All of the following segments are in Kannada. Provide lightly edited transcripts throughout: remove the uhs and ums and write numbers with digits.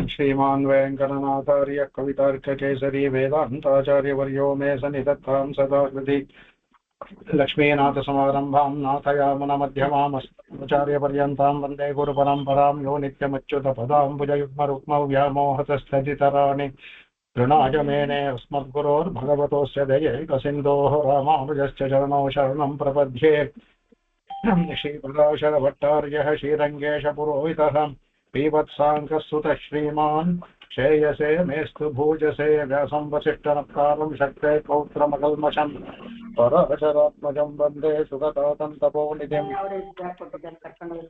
श्रीमान् वेङ्कटनाथार्य कवितार्ककेसरी वेदान्ताचार्यवर्यो मे सन्निधत्तां सदा हृदि लक्ष्मीनाथसमारम्भां नाथयामुनमध्यमामस्मचार्यपर्यन्तां वन्दे गुरुपरम्परां यो नित्यमच्युतपदाम्बुजयुग्मरुक्मौ व्यामोहतस्थगितराणि तृणायमेने अस्मद्गुरोर्भगवतोऽस्य दयैकसिन्धोः रामानुजस्य चरणौ शरणं प्रपद्ये श्रीपराशरभट्टार्यः श्रीरङ्गेशपुरोहितः पीवत्साङ्कस्तुतः श्रीमान् श्रेयसे मेस्तु भूजसे व्यासं वसिष्ठनप्तारं शक्ते पौत्रमकल्मषं पराशरात्मजं वन्दे सुगतातन्तपोनिधिं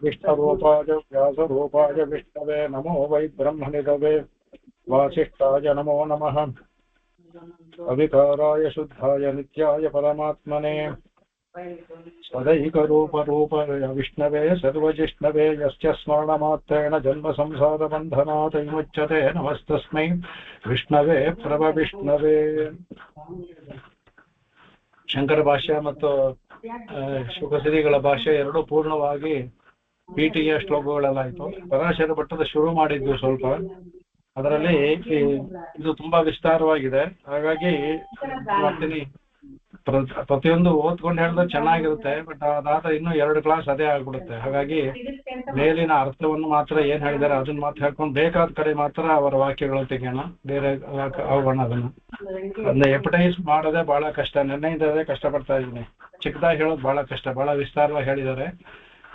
विष्णुरूपाय व्यासरूपाय विष्णवे नमो वै ब्रह्मनिधवे वासिष्ठाय नमो नमः अविकाराय शुद्धाय नित्याय परमात्मने सदैकरूपरूपाय विष्णवे सर्वजिष्णवे यस्य स्मरणमात्रेण जन्मसंसारबन्धनात् विमुच्यते नमस्तस्मै विष्णवे प्रभविष्णवे ಶಂಕರ ಭಾಷ್ಯ ಮತ್ತು ಶುಕಶ್ರೀಗಳ ಭಾಷ್ಯ ಎರಡೂ ಪೂರ್ಣವಾಗಿ ಪೀಠಿಯ ಶ್ಲೋಕಗಳೆಲ್ಲಾಯಿತು. ಪರಾಶರ ಭಟ್ಟದ ಶುರು ಮಾಡಿದ್ದು ಸ್ವಲ್ಪ, ಅದರಲ್ಲಿ ಇದು ತುಂಬಾ ವಿಸ್ತಾರವಾಗಿದೆ. ಹಾಗಾಗಿ ಮಾಡ್ತೀನಿ, ಪ್ರತಿಯೊಂದು ಓದ್ಕೊಂಡು ಹೇಳಿದ್ರೆ ಚೆನ್ನಾಗಿರುತ್ತೆ, ಬಟ್ ಅದಾದ ಇನ್ನೂ 2 ಕ್ಲಾಸ್ ಅದೇ ಆಗ್ಬಿಡುತ್ತೆ. ಹಾಗಾಗಿ ಮೇಲಿನ ಅರ್ಥವನ್ನು ಮಾತ್ರ ಏನ್ ಹೇಳಿದ್ದಾರೆ ಅದನ್ನ ಮಾತ್ರ ಹೇಳ್ಕೊಂಡು ಬೇಕಾದ ಕಡೆ ಮಾತ್ರ ಅವರ ವಾಕ್ಯಗಳು ತೆಗೆಯೋಣ, ಬೇರೆ ಹೋಗೋಣ. ಅದನ್ನ ಎಪಟೈಸ್ ಮಾಡೋದೇ ಬಹಳ ಕಷ್ಟ. ನೆನ್ನೆಯಿಂದಲೇ ಕಷ್ಟಪಡ್ತಾ ಇದ್ದೀನಿ. ಚಿಕ್ಕದಾಗಿ ಹೇಳೋದು ಬಹಳ ಕಷ್ಟ, ಬಹಳ ವಿಸ್ತಾರವಾಗಿ ಹೇಳಿದ್ದಾರೆ.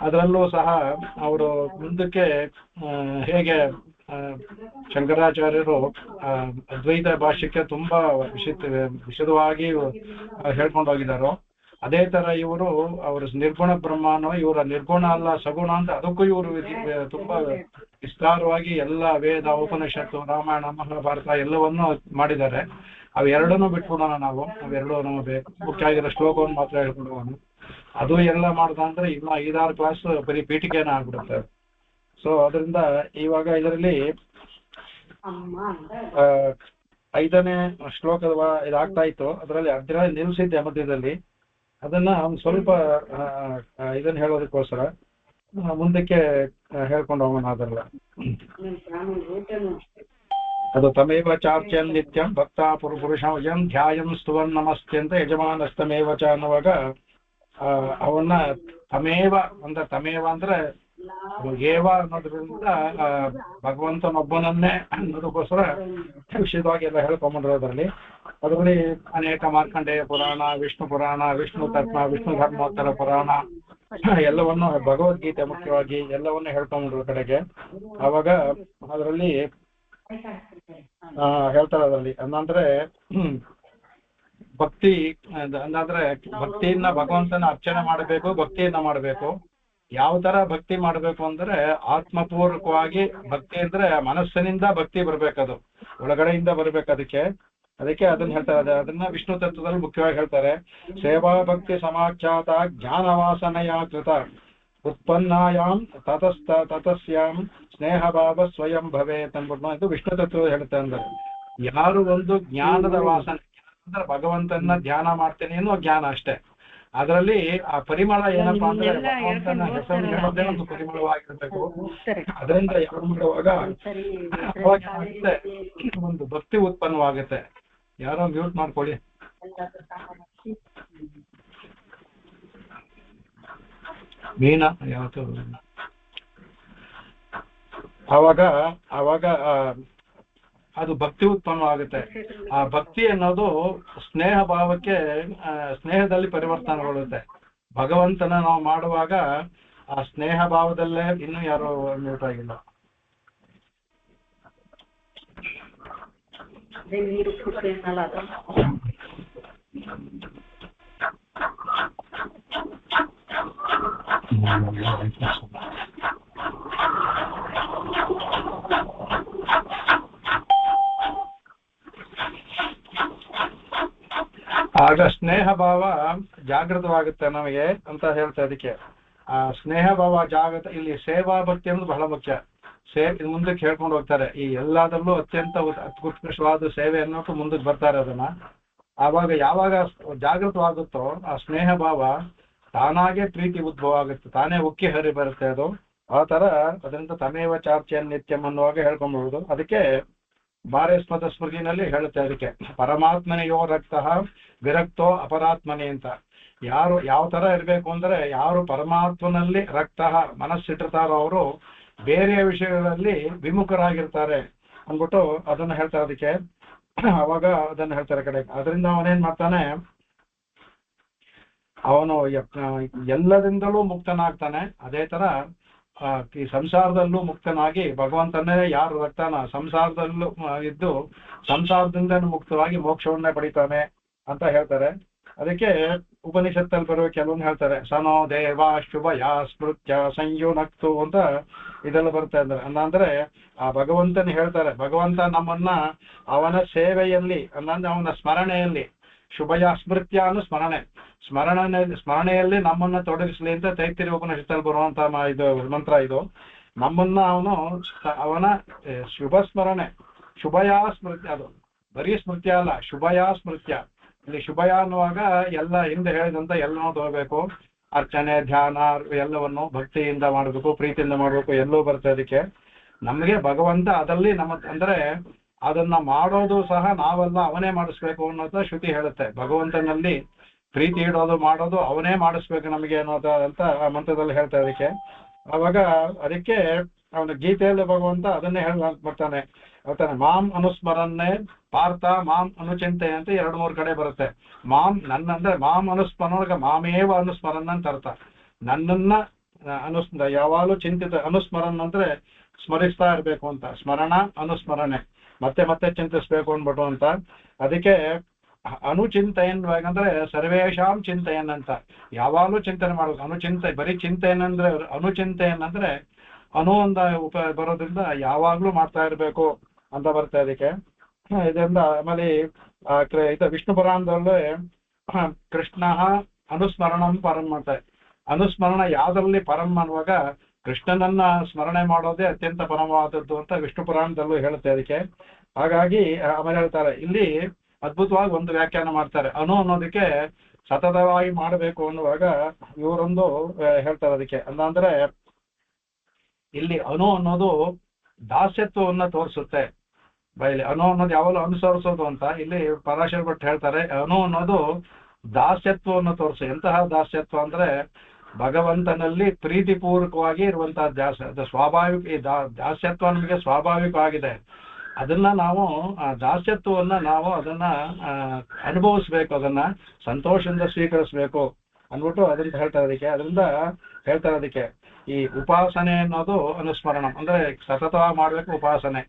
ಅದರಲ್ಲೂ ಸಹ ಅವರು ಮುಂದಕ್ಕೆ ಹೇಗೆ ಶಂಕರಾಚಾರ್ಯರು ಅದ್ವೈತ ಭಾಷ್ಯಕ್ಕೆ ತುಂಬಾ ವಿಶದವಾಗಿ ಹೇಳ್ಕೊಂಡು ಹೋಗಿದ್ದಾರೋ, ಅದೇ ತರ ಇವರು ಅವರ ನಿರ್ಗುಣ ಬ್ರಹ್ಮಾನೋ ಇವರ ನಿರ್ಗುಣ ಅಲ್ಲ ಸಗುಣ ಅಂತ ಅದಕ್ಕೂ ಇವರು ತುಂಬಾ ವಿಸ್ತಾರವಾಗಿ ಎಲ್ಲ ವೇದ ಉಪನಿಷತ್ತು ರಾಮಾಯಣ ಮಹಾಭಾರತ ಎಲ್ಲವನ್ನೂ ಮಾಡಿದ್ದಾರೆ. ಅವೆರಡನ್ನೂ ಬಿಟ್ಬಿಡೋಣ ನಾವು, ಅವೆರಡೂ ನಮಗೆ ಬೇಕು. ಮುಖ್ಯ ಆಗಿರೋ ಶ್ಲೋಕವನ್ನು ಮಾತ್ರ ಹೇಳ್ಕೊಂಡು ಹೋಗೋಣ. ಅದು ಎಲ್ಲ ಮಾಡ್ದಂದ್ರೆ ಇನ್ನು 5-6 ಕ್ಲಾಸ್ ಬರೀ ಪೀಠಿಕೆನ ಆಗ್ಬಿಡುತ್ತೆ. ಸೊ ಅದರಿಂದ ಇವಾಗ ಇದರಲ್ಲಿ 5ನೇ ಶ್ಲೋಕದ ಇದಾಗ್ತಾ ಇತ್ತು. ಅದರಲ್ಲಿ ಅರ್ಧದಲ್ಲಿ ನಿಲ್ಲಿಸಿದ್ದೆ ಮಧ್ಯದಲ್ಲಿ. ಅದನ್ನ ಸ್ವಲ್ಪ ಇದನ್ನ ಹೇಳೋದಕ್ಕೋಸ್ಕರ ಮುಂದಕ್ಕೆ ಹೇಳ್ಕೊಂಡು ಹೋಗೋಣ. ಅದೆಲ್ಲ ಅದು ತಮೇವ ಚಾರ್ಚ್ಯನ್ ನಿತ್ಯಂ ಭಕ್ತ ಪುರುಷಂ ಯಂ ಧ್ಯಾಯಂ ಸ್ತುವನ್ ನಮಸ್ತೆ ಅಂತ ಯಜಮಾನಸ್ತಮೇವ ಚ ಅನ್ನುವಾಗ ಅವನ್ನ ತಮೇವ ಅಂದ್ರೆ ಏವ ಅನ್ನೋದ್ರಿಂದ ಭಗವಂತನೊಬ್ಬನನ್ನೇ ಅನ್ನೋದಕ್ಕೋಸ್ಕರ ವಿಷಯವಾಗಿ ಎಲ್ಲ ಹೇಳ್ಕೊಂಡ್ಬಂದಿರೋದ್ರಲ್ಲಿ. ಅದರಲ್ಲಿ ಅನೇಕ ಮಾರ್ಕಂಡೇಯ ಪುರಾಣ, ವಿಷ್ಣು ಪುರಾಣ, ವಿಷ್ಣು ತತ್ವ, ವಿಷ್ಣು ಧರ್ಮೋತ್ತರ ಪುರಾಣ ಎಲ್ಲವನ್ನು, ಭಗವದ್ಗೀತೆ ಮುಖ್ಯವಾಗಿ ಎಲ್ಲವನ್ನೂ ಹೇಳ್ಕೊಂಡ್ರು ಕಡೆಗೆ. ಅವಾಗ ಅದರಲ್ಲಿ ಹೇಳ್ತಾರೆ, ಅದರಲ್ಲಿ ಅಂದ್ರೆ ಭಕ್ತಿ ಅಂದ್ರೆ ಭಕ್ತಿಯನ್ನ ಭಗವಂತನ ಅರ್ಚನೆ ಮಾಡಬೇಕು, ಭಕ್ತಿಯನ್ನ ಮಾಡಬೇಕು. ಯಾವ ತರ ಭಕ್ತಿ ಮಾಡಬೇಕು ಅಂದ್ರೆ ಆತ್ಮಪೂರ್ವಕವಾಗಿ ಭಕ್ತಿ ಅಂದ್ರೆ ಮನಸ್ಸಿನಿಂದ ಭಕ್ತಿ ಬರ್ಬೇಕದು, ಒಳಗಡೆಯಿಂದ ಬರ್ಬೇಕು. ಅದಕ್ಕೆ ಅದನ್ನ ಹೇಳ್ತಾರೆ. ಅದನ್ನ ವಿಷ್ಣು ತತ್ವದಲ್ಲಿ ಮುಖ್ಯವಾಗಿ ಹೇಳ್ತಾರೆ. ಸೇವಾ ಭಕ್ತಿ ಸಮಾಖ್ಯಾತ ಜ್ಞಾನವಾಸನೆಯ ಕೃತ ಉತ್ಪನ್ನಾಯಾಂ ತತಸ್ಯಾಂ ಸ್ನೇಹ ಭಾವ ಸ್ವಯಂ ಭವೇತ್ ಅಂದ್ಬಿಟ್ಟು ಇದು ವಿಷ್ಣು ತತ್ವ ಹೇಳುತ್ತೆ. ಅಂದ್ರೆ ಯಾರು ಒಂದು ಜ್ಞಾನದ ವಾಸನೆ ಅಂದ್ರೆ ಭಗವಂತನ ಧ್ಯಾನ ಮಾಡ್ತೇನೆ ಅನ್ನೋ ಜ್ಞಾನ ಅಷ್ಟೇ. ಅದರಲ್ಲಿ ಆ ಪರಿಮಳ ಏನಪ್ಪಾ ಅಂದ್ರೆ ಭಗವಂತನ ಹೆಸರು ಹೇಳೋದೇ ಒಂದು ಪರಿಮಳವಾಗಿರ್ಬೇಕು. ಅದರಿಂದ ಯಾರು ಮಾಡುವಾಗ ಒಂದು ಭಕ್ತಿ ಉತ್ಪನ್ನವಾಗುತ್ತೆ. ಯಾರೋ ಮ್ಯೂಟ್ ಮಾಡ್ಕೊಳ್ಳಿ. ಮೀನಾ ಯಾವತ್ತು ಅವಾಗ ಅದು ಭಕ್ತಿ ಉತ್ಪನ್ನವಾಗುತ್ತೆ. ಆ ಭಕ್ತಿ ಅನ್ನೋದು ಸ್ನೇಹ ಭಾವಕ್ಕೆ, ಸ್ನೇಹದಲ್ಲಿ ಪರಿವರ್ತನೆಗೊಳ್ಳುತ್ತೆ. ಭಗವಂತನ ನಾವು ಮಾಡುವಾಗ ಆ ಸ್ನೇಹ ಭಾವದಲ್ಲೇ. ಇನ್ನೂ ಯಾರು ಮ್ಯೂಟ್ ಆಗಿಲ್ಲ. ಆಗ ಸ್ನೇಹ ಭಾವ ಜಾಗೃತವಾಗುತ್ತೆ ನಮಗೆ ಅಂತ ಹೇಳ್ತಾ ಅದಕ್ಕೆ ಆ ಸ್ನೇಹ ಭಾವ ಜಾಗೃತ. ಇಲ್ಲಿ ಸೇವಾ ಭಕ್ತಿ ಅನ್ನೋದು ಬಹಳ ಮುಖ್ಯ. ಮುಂದಕ್ಕೆ ಹೇಳ್ಕೊಂಡು ಹೋಗ್ತಾರೆ, ಈ ಎಲ್ಲದರಲ್ಲೂ ಅತ್ಯಂತ ಉತ್ಕೃಷ್ಟವಾದ ಸೇವೆ ಅನ್ನೋದು ಮುಂದಕ್ಕೆ ಬರ್ತಾರೆ ಅದನ್ನ. ಆವಾಗ ಯಾವಾಗ ಜಾಗೃತವಾಗುತ್ತೋ ಆ ಸ್ನೇಹ ಭಾವ ತಾನಾಗೆ ಪ್ರೀತಿ ಉದ್ಭವ ಆಗುತ್ತೆ, ತಾನೇ ಉಕ್ಕಿ ಹರಿ ಬರುತ್ತೆ ಅದು. ಆ ತರ ಅದರಿಂದ ತಮೇವ ಚಾರ್ಚೆಯ ನಿತ್ಯಂ ಅನ್ನುವಾಗ ಹೇಳ್ಕೊಂಡ್ಬಹುದು. ಅದಕ್ಕೆ ಬಾರೆ ಸ್ಮೃತ ಸ್ಮೃತಿನಲ್ಲಿ ಹೇಳುತ್ತೆ ಅದಕ್ಕೆ ಪರಮಾತ್ಮನೆಯೋ ರಕ್ತಃ ವಿರಕ್ತೋ ಅಪರಾತ್ಮನೆ ಅಂತ. ಯಾರು ಯಾವ ತರ ಇರಬೇಕು ಅಂದ್ರೆ, ಯಾರು ಪರಮಾತ್ಮನಲ್ಲಿ ರಕ್ತಃ ಮನಸ್ಸಿಟ್ಟಿರ್ತಾರೋ ಅವರು ಬೇರೆಯ ವಿಷಯಗಳಲ್ಲಿ ವಿಮುಖರಾಗಿರ್ತಾರೆ ಅಂದ್ಬಿಟ್ಟು ಅದನ್ನು ಹೇಳ್ತಾರೆ ಅದಕ್ಕೆ. ಅವಾಗ ಅದನ್ನು ಹೇಳ್ತಾರೆ ಕಡೆ. ಅದರಿಂದ ಅವನೇನ್ ಮಾಡ್ತಾನೆ, ಅವನು ಎಲ್ಲದಿಂದಲೂ ಮುಕ್ತನಾಗ್ತಾನೆ. ಅದೇ ತರ ಈ ಸಂಸಾರದಲ್ಲೂ ಮುಕ್ತನಾಗಿ ಭಗವಂತನೇ ಯಾರು ರಕ್ತಾನ ಸಂಸಾರದಲ್ಲೂ ಇದ್ದು ಸಂಸಾರದಿಂದ ಮುಕ್ತವಾಗಿ ಮೋಕ್ಷವನ್ನೇ ಪಡಿತಾನೆ ಅಂತ ಹೇಳ್ತಾರೆ. ಅದಕ್ಕೆ ಉಪನಿಷತ್ತಲ್ಲಿ ಬರುವ ಕೆಲವೊಂದು ಹೇಳ್ತಾರೆ, ಸನೋ ದೇವ ಶುಭಯ ಸ್ಮೃತ್ಯ ಸಂಯುನಕ್ತು ಅಂತ ಇದೆಲ್ಲ ಬರ್ತಾ ಇದ್ದಾರೆ. ಅಂದ್ರೆ ಆ ಭಗವಂತನ ಹೇಳ್ತಾರೆ, ಭಗವಂತ ನಮ್ಮನ್ನ ಅವನ ಸೇವೆಯಲ್ಲಿ ಅಂದ್ರೆ ಅವನ ಸ್ಮರಣೆಯಲ್ಲಿ, ಶುಭಯ ಸ್ಮೃತ್ಯ ಅನ್ನು ಸ್ಮರಣೆಯಲ್ಲಿ ನಮ್ಮನ್ನ ತೊಡಗಿಸ್ಲಿ ಅಂತ ತೈತ್ತಿರಿ ಉಪನಿಷತ್ತಲ್ಲಿ ಬರುವಂತ ಇದು ಮಂತ್ರ. ಇದು ನಮ್ಮನ್ನ ಅವನ ಶುಭ ಸ್ಮರಣೆ, ಶುಭಯ ಸ್ಮೃತ್ಯ, ಅದು ಬರೀ ಸ್ಮೃತ್ಯ ಅಲ್ಲ, ಶುಭಯ ಸ್ಮೃತ್ಯ. ಇಲ್ಲಿ ಶುಭಯ ಅನ್ನುವಾಗ ಎಲ್ಲ ಹಿಂದೆ ಹೇಳಿದಂತ ಎಲ್ಲನೂ ತಗೋಬೇಕು, ಅರ್ಚನೆ ಧ್ಯಾನ ಎಲ್ಲವನ್ನು ಭಕ್ತಿಯಿಂದ ಮಾಡಬೇಕು, ಪ್ರೀತಿಯಿಂದ ಮಾಡಬೇಕು, ಎಲ್ಲೂ ಬರ್ತದೆ ಅದಕ್ಕೆ. ನಮಗೆ ಭಗವಂತ ಅದಲ್ಲಿ ಅಂದ್ರೆ ಅದನ್ನ ಮಾಡೋದು ಸಹ ನಾವೆಲ್ಲ ಅವನೇ ಮಾಡಿಸ್ಬೇಕು ಅನ್ನೋದ ಶ್ರುತಿ ಹೇಳುತ್ತೆ. ಭಗವಂತನಲ್ಲಿ ಪ್ರೀತಿ ಇಡೋದು ಮಾಡೋದು ಅವನೇ ಮಾಡಿಸ್ಬೇಕು ನಮಗೆ ಅನ್ನೋದಂತ ಆ ಮಂತ್ರದಲ್ಲಿ ಹೇಳ್ತಾ ಅದಕ್ಕೆ. ಅವಾಗ ಅದಕ್ಕೆ ಅವನ ಗೀತೆಯಲ್ಲಿ ಭಗವಂತ ಅದನ್ನೇ ಬರ್ತಾನೆ ಮಾಂ ಅನುಸ್ಮರನ್ನೇ ಪಾರ್ಥ ಮಾಂ ಅನುಚಿಂತೆ ಅಂತ 2-3 ಕಡೆ ಬರುತ್ತೆ. ಮಾಂ ನನ್ನಂದ್ರೆ ಮಾಂ ಅನುಸ್ಮರಣ ಮಾಮೇವ ಅನುಸ್ಮರಣ ಅಂತ ಅರ್ಥ. ನನ್ನನ್ನ ಯಾವಾಗಲೂ ಚಿಂತಿತ, ಅನುಸ್ಮರಣ ಅಂದ್ರೆ ಸ್ಮರಿಸ್ತಾ ಇರ್ಬೇಕು ಅಂತ, ಸ್ಮರಣ ಅನುಸ್ಮರಣೆ ಮತ್ತೆ ಮತ್ತೆ ಚಿಂತಿಸ್ಬೇಕು ಅಂದ್ಬಿಟ್ಟು ಅಂತ. ಅದಕ್ಕೆ ಅನುಚಿಂತೆಯನ್ ಅಂದ್ರೆ ಸರ್ವೇಶಾಂ ಚಿಂತೆಯನ್ ಅಂತ, ಯಾವಾಗಲೂ ಚಿಂತನೆ ಮಾಡ್ಬೇಕು. ಬರೀ ಚಿಂತೆಯನ್ ಅಂದ್ರೆ ಅನುಚಿಂತೆಯನ್ ಅಂದ್ರೆ ಒಂದ ಬರೋದ್ರಿಂದ ಯಾವಾಗ್ಲೂ ಮಾಡ್ತಾ ಇರ್ಬೇಕು ಅಂತ ಬರ್ತಾ ಇದಕ್ಕೆ. ಇದರಿಂದ ಆಮೇಲೆ ಇದು ವಿಷ್ಣು ಪುರಾಣದಲ್ಲೇ ಕೃಷ್ಣ ಅನುಸ್ಮರಣಂ ಪರಂ ಅಂತ. ಅನುಸ್ಮರಣ ಯಾವ್ದ್ರಲ್ಲಿ ಪರಂ ಅನ್ನುವಾಗ ಕೃಷ್ಣನನ್ನ ಸ್ಮರಣೆ ಮಾಡೋದೇ ಅತ್ಯಂತ ಪರಮವಾದದ್ದು ಅಂತ ವಿಷ್ಣು ಪುರಾಣದಲ್ಲೂ ಹೇಳುತ್ತೆ ಅದಕ್ಕೆ. ಹಾಗಾಗಿ ಆಮೇಲೆ ಹೇಳ್ತಾರೆ ಇಲ್ಲಿ ಅದ್ಭುತವಾಗಿ ಒಂದು ವ್ಯಾಖ್ಯಾನ ಮಾಡ್ತಾರೆ. ಅನ್ನೋದಕ್ಕೆ ಸತತವಾಗಿ ಮಾಡಬೇಕು ಅನ್ನುವಾಗ ಇವರೊಂದು ಹೇಳ್ತಾರೆ ಅದಕ್ಕೆ. ಅಂದ್ರೆ ಇಲ್ಲಿ ಅನ್ನೋದು ದಾಸ್ಯತ್ವವನ್ನ ತೋರಿಸುತ್ತೆ. ಬಯಲಿ ಅನ್ನೋದು ಯಾವಾಗಲೂ ಅನುಸರಿಸೋದು ಅಂತ ಇಲ್ಲಿ ಪರಾಶರ ಭಟ್ ಹೇಳ್ತಾರೆ. ಅನ್ನೋದು ದಾಸ್ಯತ್ವವನ್ನು ತೋರಿಸು. ಎಂತಹ ದಾಸ್ಯತ್ವ ಅಂದ್ರೆ ಭಗವಂತನಲ್ಲಿ ಪ್ರೀತಿಪೂರ್ವಕವಾಗಿ ಇರುವಂತಹ ದಾಸ್ಯ, ಸ್ವಾಭಾವಿಕ. ದಾಸ್ಯತ್ವ ನಮಗೆ ಸ್ವಾಭಾವಿಕವಾಗಿದೆ. ಅದನ್ನ ನಾವು ದಾಸ್ಯತ್ವವನ್ನ ನಾವು ಅದನ್ನ ಅನುಭವಿಸ್ಬೇಕು, ಅದನ್ನ ಸಂತೋಷದಿಂದ ಸ್ವೀಕರಿಸ್ಬೇಕು ಅಂದ್ಬಿಟ್ಟು ಅದನ್ನ ಹೇಳ್ತಾರೆ ಅದಕ್ಕೆ. ಅದರಿಂದ ಹೇಳ್ತಾರೆ ಅದಕ್ಕೆ ಈ ಉಪಾಸನೆ ಅನ್ನೋದು ಅನುಸ್ಮರಣ ಅಂದ್ರೆ ಸತತವಾಗಿ ಮಾಡ್ಬೇಕು ಉಪಾಸನೆ.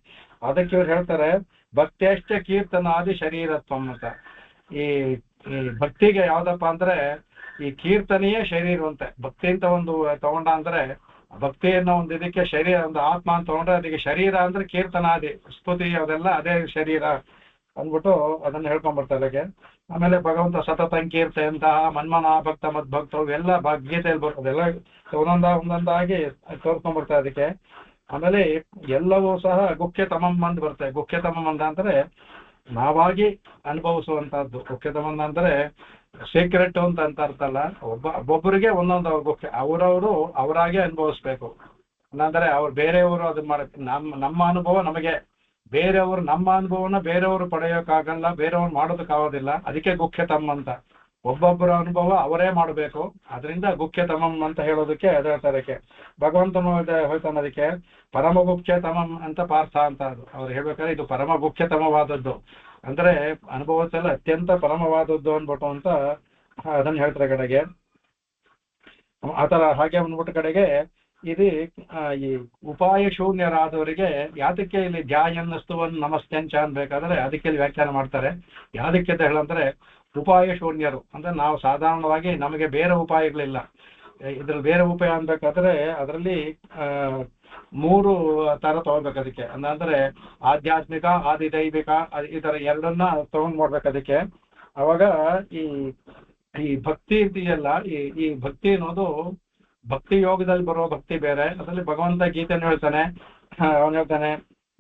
ಅದಕ್ಕೆ ಇವ್ರು ಹೇಳ್ತಾರೆ ಭಕ್ತಿಯಷ್ಟೇ ಕೀರ್ತನಾದಿ ಶರೀರತ್ವಂ ಅಂತ. ಈ ಭಕ್ತಿಗೆ ಯಾವ್ದಪ್ಪ ಅಂದ್ರೆ ಈ ಕೀರ್ತನೆಯೇ ಶರೀರವಂತೆ. ಭಕ್ತಿ ಅಂತ ಒಂದು ತಗೊಂಡ ಅಂದ್ರೆ ಭಕ್ತಿ ಅನ್ನೋ ಒಂದು ಇದಕ್ಕೆ ಶರೀರ, ಒಂದು ಆತ್ಮ ಅಂತ ತಗೊಂಡ್ರೆ ಅದಕ್ಕೆ ಶರೀರ ಅಂದ್ರೆ ಕೀರ್ತನಾದಿ ಸ್ತುತಿ ಅದೆಲ್ಲ ಅದೇ ಶರೀರ ಅಂದ್ಬಿಟ್ಟು ಅದನ್ನ ಹೇಳ್ಕೊಂಡ್ಬರ್ತಾರೆ ಅದಕ್ಕೆ. ಆಮೇಲೆ ಭಗವಂತ ಸತತಂ ಕೀರ್ತೆಯಂತಹ ಮನ್ಮನ ಭಕ್ತ ಮದ್ಭಕ್ತ ಇವೆಲ್ಲ ಗೀತೆಯಲ್ಲಿ ಬರ್ತದೆಲ್ಲ ಒಂದೊಂದಾಗಿ ತೋರ್ಕೊಂಡ್ಬರ್ತಾರೆ ಅದಕ್ಕೆ. ಆಮೇಲೆ ಎಲ್ಲವೂ ಸಹ ಗುಖ್ಯತಮಂ ಅಂತ ಬರ್ತದೆ. ಗುಖ್ಯತಮಂ ಅಂದ್ರೆ ನಾವಾಗಿ ಅನುಭವಿಸುವಂತಹದ್ದು. ಗುಖ್ಯತಮಂ ಅಂದ್ರೆ ಸೀಕ್ರೆಟ್ ಅಂತ ಅರ್ಥ ಅಲ್ಲ, ಒಬ್ಬೊಬ್ಬರಿಗೆ ಒಂದೊಂದು ಅವ್ರ ಗುಖ್ಯ, ಅವರಾಗೆ ಅನುಭವಿಸ್ಬೇಕು. ಅಂದ್ರೆ ಅವ್ರು ಬೇರೆಯವರು ಅದನ್ನ ಮಾಡಕ್ಕೆ ನಮ್ಮ ಅನುಭವ ನಮಗೆ, ಬೇರೆಯವರು ನಮ್ಮ ಅನುಭವನ ಬೇರೆಯವರು ಪಡೆಯೋಕ್ಕಾಗಲ್ಲ, ಬೇರೆಯವ್ರು ಮಾಡೋದಕ್ಕಾಗೋದಿಲ್ಲ. ಅದಕ್ಕೆ ಗುಖ್ಯತಮ್ ಅಂತ. ಒಬ್ಬೊಬ್ಬರ ಅನುಭವ ಅವರೇ ಮಾಡಬೇಕು. ಅದರಿಂದ ಗುಖ್ಯತಮಂ ಅಂತ ಹೇಳೋದಕ್ಕೆ ಅದಕ್ಕೆ ಭಗವಂತನು ಹೇಳ್ತಾನೆ ಅದಕ್ಕೆ ಪರಮ ಗುಖ್ಯತಮಂ ಅಂತ ಪಾರ್ಥ ಅಂತ. ಅದು ಅವ್ರು ಹೇಳ್ಬೇಕಾದ್ರೆ ಇದು ಪರಮ ಗುಖ್ಯತಮವಾದದ್ದು ಅಂದ್ರೆ ಅನುಭವದಲ್ಲ ಅತ್ಯಂತ ಪರಮವಾದದ್ದು ಅನ್ಬಿಟ್ಟು ಅಂತ ಅದನ್ನ ಹೇಳ್ತಾರೆ ಕಡೆಗೆ. ಆತರ ಹಾಗೆ ಅಂದ್ಬಿಟ್ಟು ಕಡೆಗೆ ಇದು ಈ ಉಪಾಯ ಶೂನ್ಯರಾದವರಿಗೆ ಯಾತಕ್ಕೆ ಇಲ್ಲಿ ಧ್ಯಾಯನ್ನಸ್ತುವನ್ ನಮಸ್ತೆಂಚ ಅನ್ಬೇಕಾದ್ರೆ ಅದಕ್ಕೆ ಇಲ್ಲಿ ವ್ಯಾಖ್ಯಾನ ಮಾಡ್ತಾರೆ. ಯಾದಕ್ಕೆ ಅಂತ ಹೇಳಂದ್ರೆ ಉಪಾಯ ಶೂನ್ಯರು ಅಂದ್ರೆ ನಾವು ಸಾಧಾರಣವಾಗಿ ನಮಗೆ ಬೇರೆ ಉಪಾಯಗಳಿಲ್ಲ. ಇದ್ರಲ್ಲಿ ಬೇರೆ ಉಪಾಯ ಅನ್ಬೇಕಾದ್ರೆ ಅದರಲ್ಲಿ 3 ತರ ತಗೋಬೇಕು ಅದಕ್ಕೆ. ಅಂದ್ರೆ ಆಧ್ಯಾತ್ಮಿಕ ಆದಿದೈವಿಕ ಈ ತರ ಎರಡನ್ನ ತಗೊಂಡ್ ಮಾಡ್ಬೇಕು ಅದಕ್ಕೆ. ಅವಾಗ ಈ ಈ ಭಕ್ತಿ ಇದೆಯಲ್ಲ, ಈ ಭಕ್ತಿ ಅನ್ನೋದು ಭಕ್ತಿ ಯೋಗದಲ್ಲಿ ಬರೋ ಭಕ್ತಿ ಬೇರೆ. ಅದರಲ್ಲಿ ಭಗವಂತ ಗೀತೆಯನ್ನು ಹೇಳ್ತಾನೆ, ಅವನು ಹೇಳ್ತಾನೆ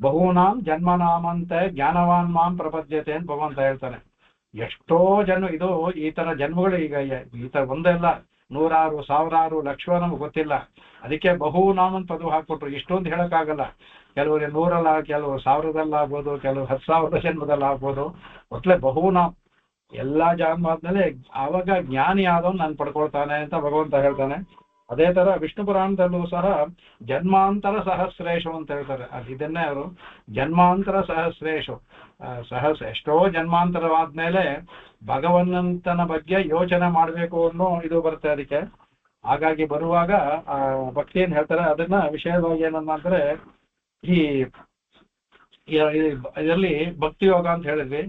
ಬಹೂನಾಂ ಜನ್ಮನಾಮಂತೆ ಜ್ಞಾನವಾನ್ ಮಾಂ ಪ್ರಪದ್ಯತೆ ಅಂತ ಭಗವಂತ ಹೇಳ್ತಾನೆ. ಎಷ್ಟೋ ಜನ್ಮ, ಇದು ಈ ತರ ಜನ್ಮಗಳು ಈಗ ಈ ತರ ಒಂದೆಲ್ಲ ನೂರಾರು ಸಾವಿರಾರು ಲಕ್ಷ ನಮ್ಗೆ ಗೊತ್ತಿಲ್ಲ. ಅದಕ್ಕೆ ಬಹುನಾಮ್ ಅಂತ ಪದ ಹಾಕ್ಬಿಟ್ರು. ಇಷ್ಟೊಂದು ಹೇಳಕ್ಕಾಗಲ್ಲ. ಕೆಲವರು 100 ಕೆಲವರು 1000 ಆಗ್ಬೋದು, ಕೆಲವರು 10,000 ಜನ್ಮದಲ್ಲಿ ಆಗ್ಬೋದು. ಒಟ್ಲೆ ಬಹುನಾಮ್ ಎಲ್ಲಾ ಜನ್ಮ ಆದ್ಮೇಲೆ ಆವಾಗ ಜ್ಞಾನಿ ಆದವನು ನಾನು ಪಡ್ಕೊಳ್ತಾನೆ ಅಂತ ಭಗವಂತ ಹೇಳ್ತಾನೆ. ಅದೇ ತರ ವಿಷ್ಣು ಪುರಾಣದಲ್ಲೂ ಸಹ ಜನ್ಮಾಂತರ ಸಹಸ್ರೇಶು ಅಂತ ಹೇಳ್ತಾರೆ. ಇದನ್ನೇ ಅವರು ಜನ್ಮಾಂತರ ಸಹಸ್ರೇಶು, ಎಷ್ಟೋ ಜನ್ಮಾಂತರವಾದ್ಮೇಲೆ ಭಗವಂತನ ಬಗ್ಗೆ ಯೋಚನೆ ಮಾಡಬೇಕು ಅನ್ನೋ ಇದು ಬರುತ್ತೆ ಅದಕ್ಕೆ. ಹಾಗಾಗಿ ಬರುವಾಗ ಆ ಭಕ್ತಿಯನ್ನು ಹೇಳ್ತಾರೆ. ಅದನ್ನ ವಿಷಯವಾಗಿ ಏನಂದ್ರೆ ಈ ಇದರಲ್ಲಿ ಭಕ್ತಿ ಯೋಗ ಅಂತ ಹೇಳಿದ್ವಿ,